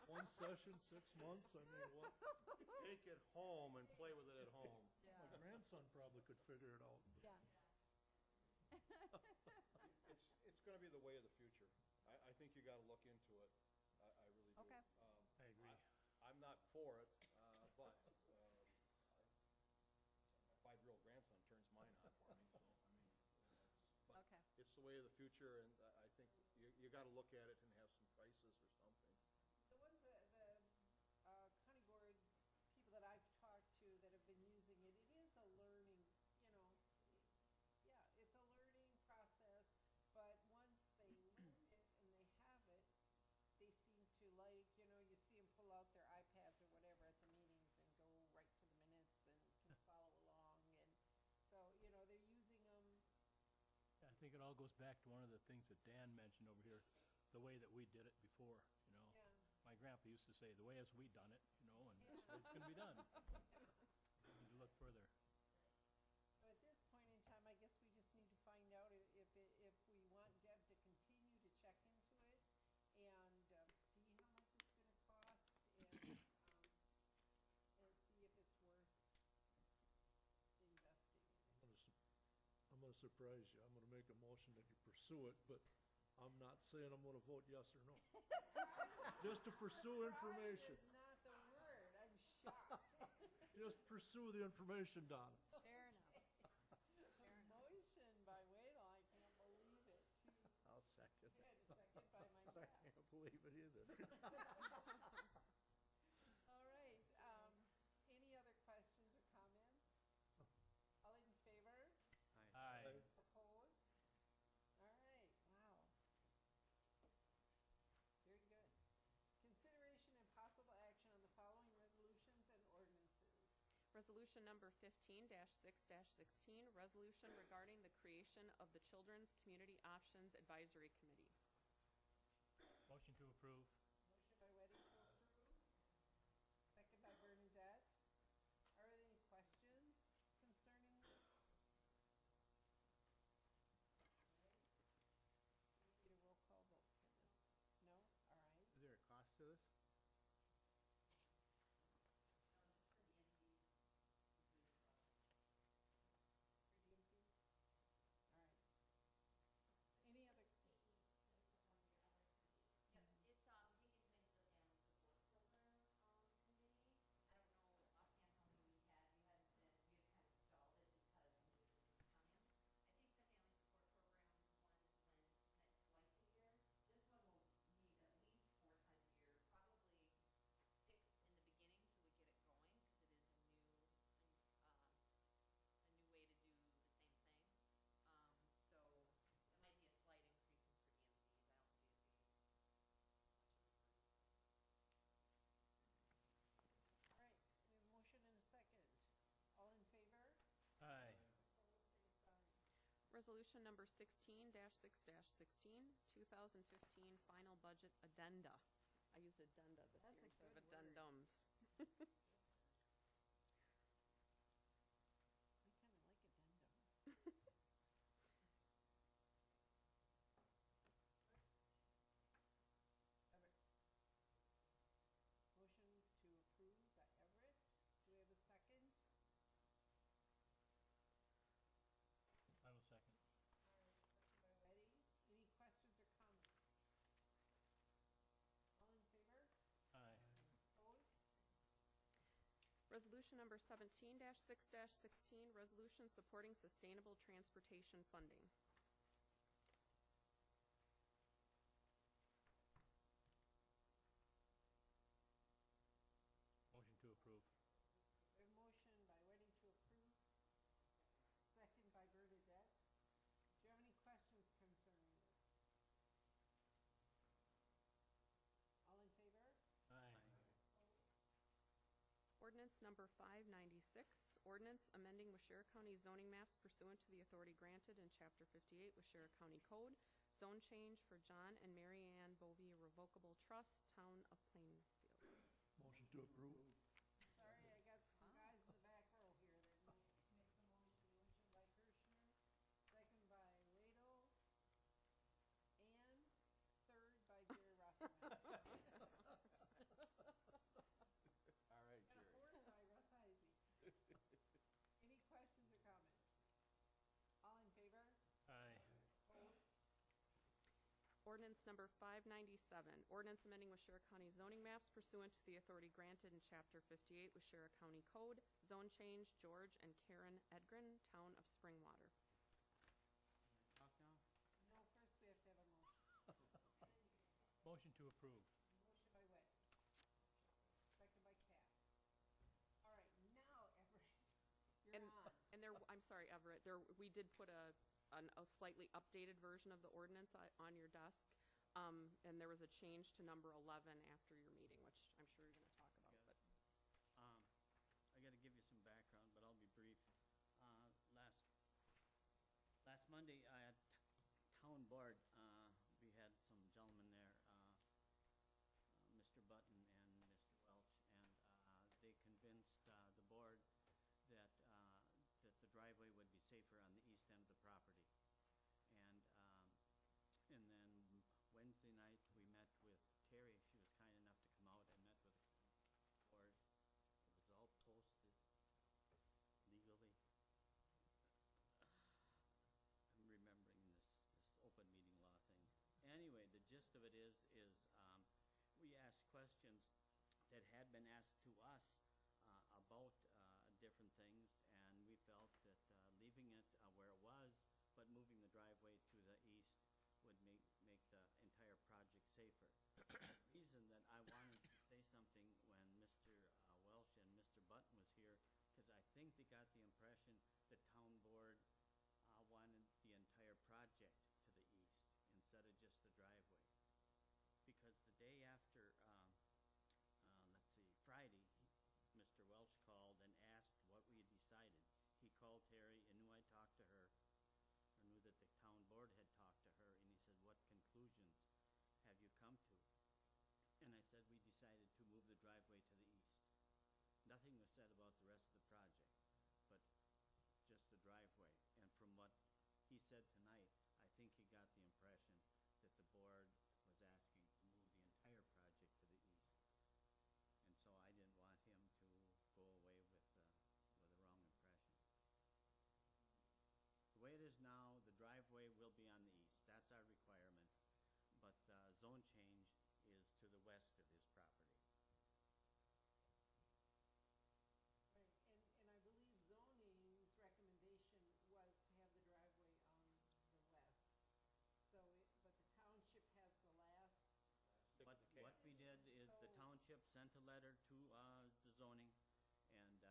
one session, 6 months? I mean, what? Take it home and play with it at home. Yeah. My grandson probably could figure it out. Yeah. It's gonna be the way of the future. I think you gotta look into it. I really do. Okay. I agree. I'm not for it, but, my 5-year-old grandson turns mine on for me, so, I mean, but Okay. it's the way of the future, and I think you gotta look at it and have some prices or something. The ones that county board people that I've talked to that have been using it, it is a learning, yeah, it's a learning process, but once they learn it and they have it, they seem to like, you see them pull out their iPads or whatever at the meetings and go right to the minutes and can follow along, and so, they're using them. I think it all goes back to one of the things that Dan mentioned over here, the way that we did it before, Yeah. My grandpa used to say, the way as we done it, and it's gonna be done. We need to look further. So at this point in time, I guess we just need to find out if we want Deb to continue to check into it and see how much it's gonna cost and see if it's worth investing in it. I'm gonna surprise you. I'm gonna make a motion that you pursue it, but I'm not saying I'm gonna vote yes or no. Just to pursue information. Surprise is not the word. I'm shocked. Just pursue the information, Donna. Fair enough. Motion by Wadel, I can't believe it. I'll second You had a second by I myself. can't believe it either. All right, any other questions or comments? All in favor? Aye. Opposed? All right, wow. Very good. Consideration and possible action on the following resolutions and ordinances. Resolution number 15-6-16, resolution regarding the creation of the Children's Community Options Advisory Committee. Motion to approve. Motion by Wedding to approve, second by Bernadette. Are there any questions concerning this? All right. We need a roll call vote for this. No? All right. Is there a cost to this? Per diem fees? All right. Any other? Yep, it's, taking place of the Family Support Program, committee. I don't know offhand how many we had kind of stalled it because we knew this was coming. I think the Family Support Program one is met twice a year. This one will meet at least 4 times a year, probably Resolution number 16-6-16, 2015 final budget addenda. I used addenda this That's year a instead of good word. addendums. I kinda like addendums. Everett. Motion to approve by Everett. Do we have a second? I will second. All right, second by Weddy. Any questions or comments? All in favor? Aye. Opposed? Resolution number 17-6-16, resolution supporting sustainable transportation funding. Motion to approve. We have a motion by Weddy to approve, second by Bernadette. Do you have any questions concerning this? All in favor? Aye. Ordinance number 596, ordinance amending Washera County zoning maps pursuant to the authority granted in Chapter 58 Washera County Code, zone change for John and Mary Ann Bovee Revocable Trust, Town of Plainfield. Motion to approve. Sorry, I got some guys in the back row here that might make the motion. Motion by Kirschner, second by Lado, and third by Jerry Rothermeier. All right, And a Jerry. fourth by Russ Heisey. Any questions or comments? All in favor? Aye. Opposed? Ordinance number 597, ordinance amending Washera County zoning maps pursuant to the authority granted in Chapter 58 Washera County Code, zone change George and Karen Edgren, Town of Springwater. Talk now? No, first we have to have a motion. Motion to approve. Motion by Wet. Second by Cap. All right, now Everett, you're And, on. and there, I'm sorry, Everett, there, we did put a slightly updated version of the ordinance on your desk. And there was a change to number 11 after your meeting, which I'm sure you're gonna talk about, but. I gotta give you some background, but I'll be brief. Last Monday, at Town Board, we had some gentlemen there, Mr. Button and Mr. Welch, and they convinced the board that the driveway would be safer on the east end of the property. And then Wednesday night, we met with Terry. She was kind enough to come out and met with the board. It was all posted legally. I'm remembering this open meeting law thing. Anyway, the gist of it is we asked questions that had been asked to us about different things, and we felt that leaving it where it was, but moving the driveway to the east would make the entire project safer. The reason that I wanted to say something when Mr. Welsh and Mr. Button was here, because I think they got the impression the town board wanted the entire project to the east instead of just the driveway. Because the day after, Friday, Mr. Welch called and asked what we had decided. He called Terry and knew I talked to her, or knew that the town board had talked to her, and he said, "What conclusions have you come to?" And I said, "We decided to move the driveway to the east." Nothing was said about the rest of the project, but just the driveway. And from what he said tonight, I think he got the impression that the board was asking to move the entire project to the east. And so I didn't want him to go away with a wrong impression. The way it is now, the driveway will be on the east. That's our requirement. But zone change is to the west of his property. Right, and I believe zoning's recommendation was to have the driveway on the west. So, but the township has the last. What we did is the township sent a letter to the zoning and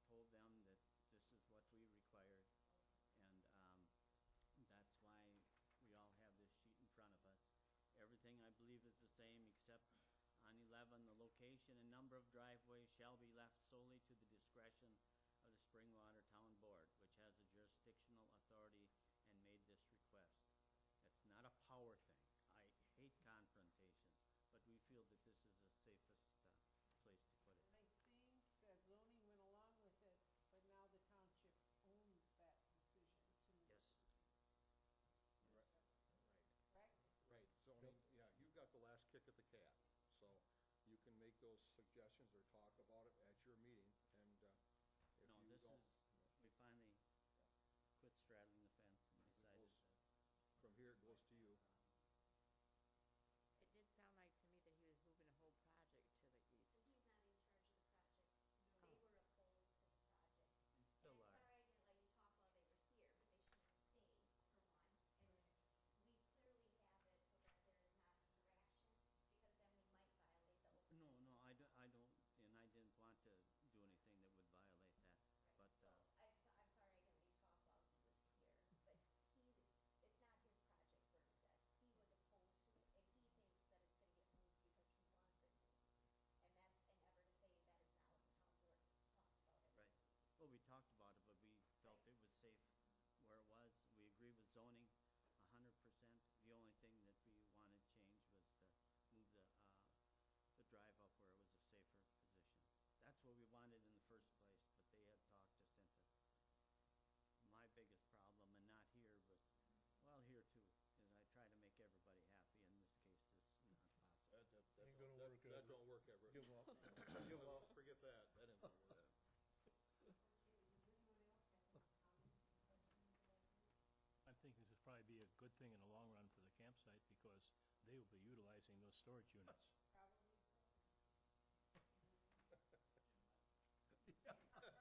told them that this is what we required. And that's why we all have this sheet in front of us. Everything, I believe, is the same, except on 11, the location and number of driveways shall be left solely to the discretion of the Springwater Town Board, which has a jurisdictional authority kick at the cat. So you can make those suggestions or talk about it at your meeting, and if No, you this don't. is, we finally quit straddling the fence and It decided goes- that. From here, it goes to you. It did sound like to me that he was moving the whole project to the east. Well, he's not in charge of the project. No. They were opposed to the project. And still And I'm are. sorry I didn't let you talk while they were here, but they should have stayed, for one. And we clearly have it so that there is not interaction, because then we might violate the open. No, no, I don't, and I didn't want to do anything that would violate that, but, So, I'm sorry I didn't let you talk while he was here, but it's not his project, Bernadette. He was opposed to it, and he thinks that it's gonna get moved because he wants it moved. And that's an ever to say that is not what the town board talked about it. right. Well, we talked about it, but we felt it was safe where it was. We agree with zoning 100%. The only thing that we wanted changed was to move the drive up where it was a safer position. That's what we wanted in the first place, but they had talked us into my biggest problem, and not here, but, well, here too, is I try to make everybody happy. In this case, it's not possible. Ain't gonna work That ever. don't work ever. Give up. Give up, forget that, that ain't gonna work. I think this would probably be a good thing in the long run for the campsite, because they will be utilizing those storage units. Probably so. Got it.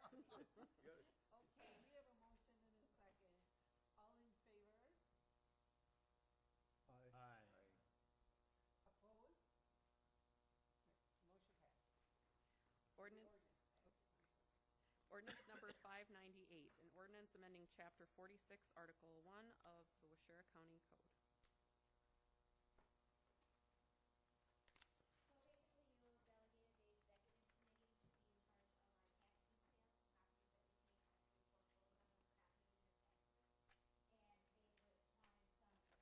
Okay, we have a motion and a second. All in favor? Aye. Opposed? Motion passes. Ordinance, ordinance number 598, an ordinance amending chapter 46, article 1 of the Waushara County Code. So basically, you have delegated the executive committee to be in charge of our tax deed sales, properties that we take after we foreclose on them for not paying their taxes. And they would wanted some additional provisions or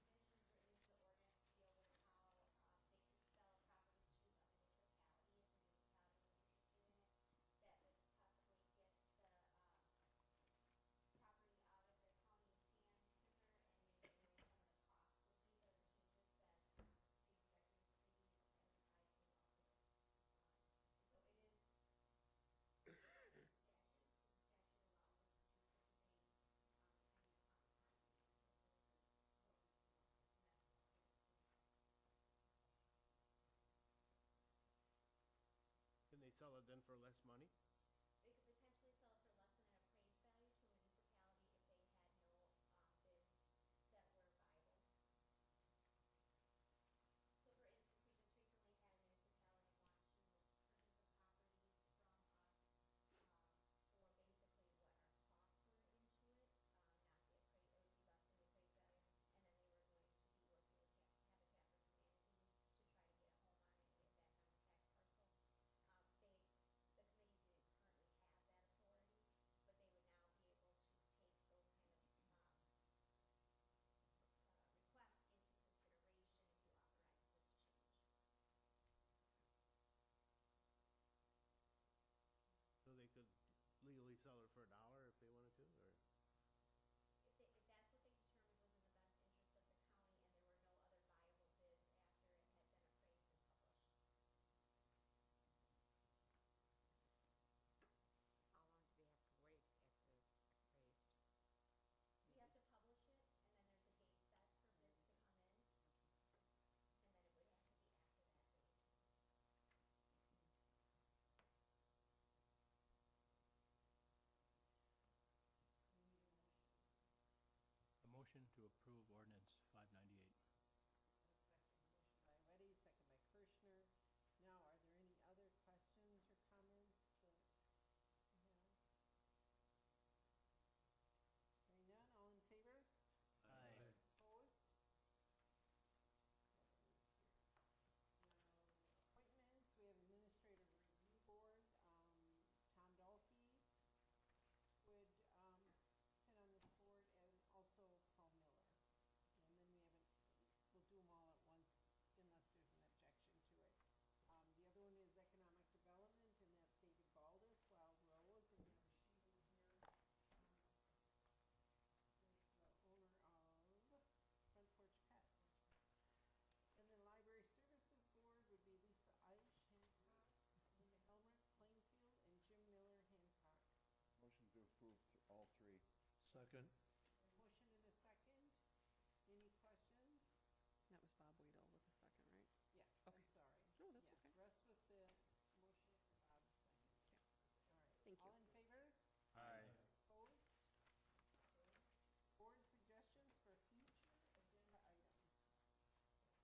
into the ordinance to deal with how, they could sell a property to a municipality if the municipality was interested in it. That would possibly get the, property out of the county's hands quicker and maybe avoid some of the costs. So these are the changes that, the executive committee and I came up with. So it is statute, because the statute allows us to do certain things, depending upon the timing. And so this is what we came up with, and that's what is being passed. Can they sell it then for less money? They could potentially sell it for less than an appraised value to a municipality if they had no, bids that were viable. So for instance, we just recently had a municipality want to purchase a property from us, for basically what our costs were into it, not the appraised, it would be less than the appraised value. And then they were going to be working with Habitat for Humanity to try to get a home on it and get back on the tax parcel. The committee didn't currently have that authority, but they would now be able to take those kind of, requests into consideration if you authorize this change. So they could legally sell it for $1 if they wanted to, or? If that's what they determined was in the best interest of the county and there were no other viable bids after it had been appraised and published. How long do they have to wait after appraised? We have to publish it, and then there's a date set for bids to come in, and then it would have to be after that date. We need a motion. A motion to approve ordinance 598. A second. Motion by Weddy, second by Kirschner. Now, are there any other questions or comments that you have? Hearing none, all in favor? Aye. Opposed? That is carried. Now, appointments, we have Administrative Review Board, Tom Dolkey would, sit on this board, and also Paul Miller. And Second. Motion and a second. Any questions? That was Bob Weedle with the second, right? Yes, Okay. I'm sorry. No, that's Yes, okay. rest with the motion, Bob second. All right. Thank you. All in favor? Aye. Opposed? Board suggestions for future agenda items?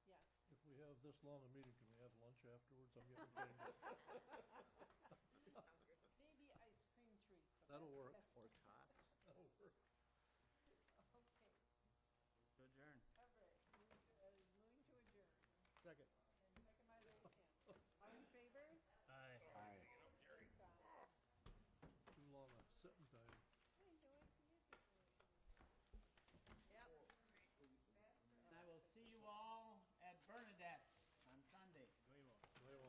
Yes. If we have this long a meeting, can we have lunch afterwards? I'm getting banged. Maybe ice cream treats, but That'll work. that's. Or tots. That'll work. Okay, To adjourn. Everett, moving to adjourn, Second. and second by Ray Kim. All in favor? Aye. Aye. Same sign. Too long a sitting time. I enjoy it to you people. Yep. I will see you all at Bernadette on Sunday. They won't.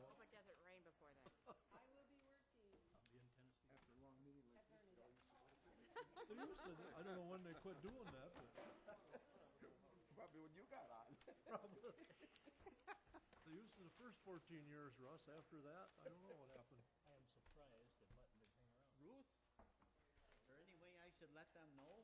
Hope it doesn't rain before then. I will be working I'll be in Tennessee. After a long meeting like at this, they all Bernadette. They used to, I don't know when they quit doing that, but Probably when you got on. probably. They used to the first 14 years, Russ. After that, I don't know what happened. I am surprised that Mutton didn't hang around. Ruth, is there any way I should let them know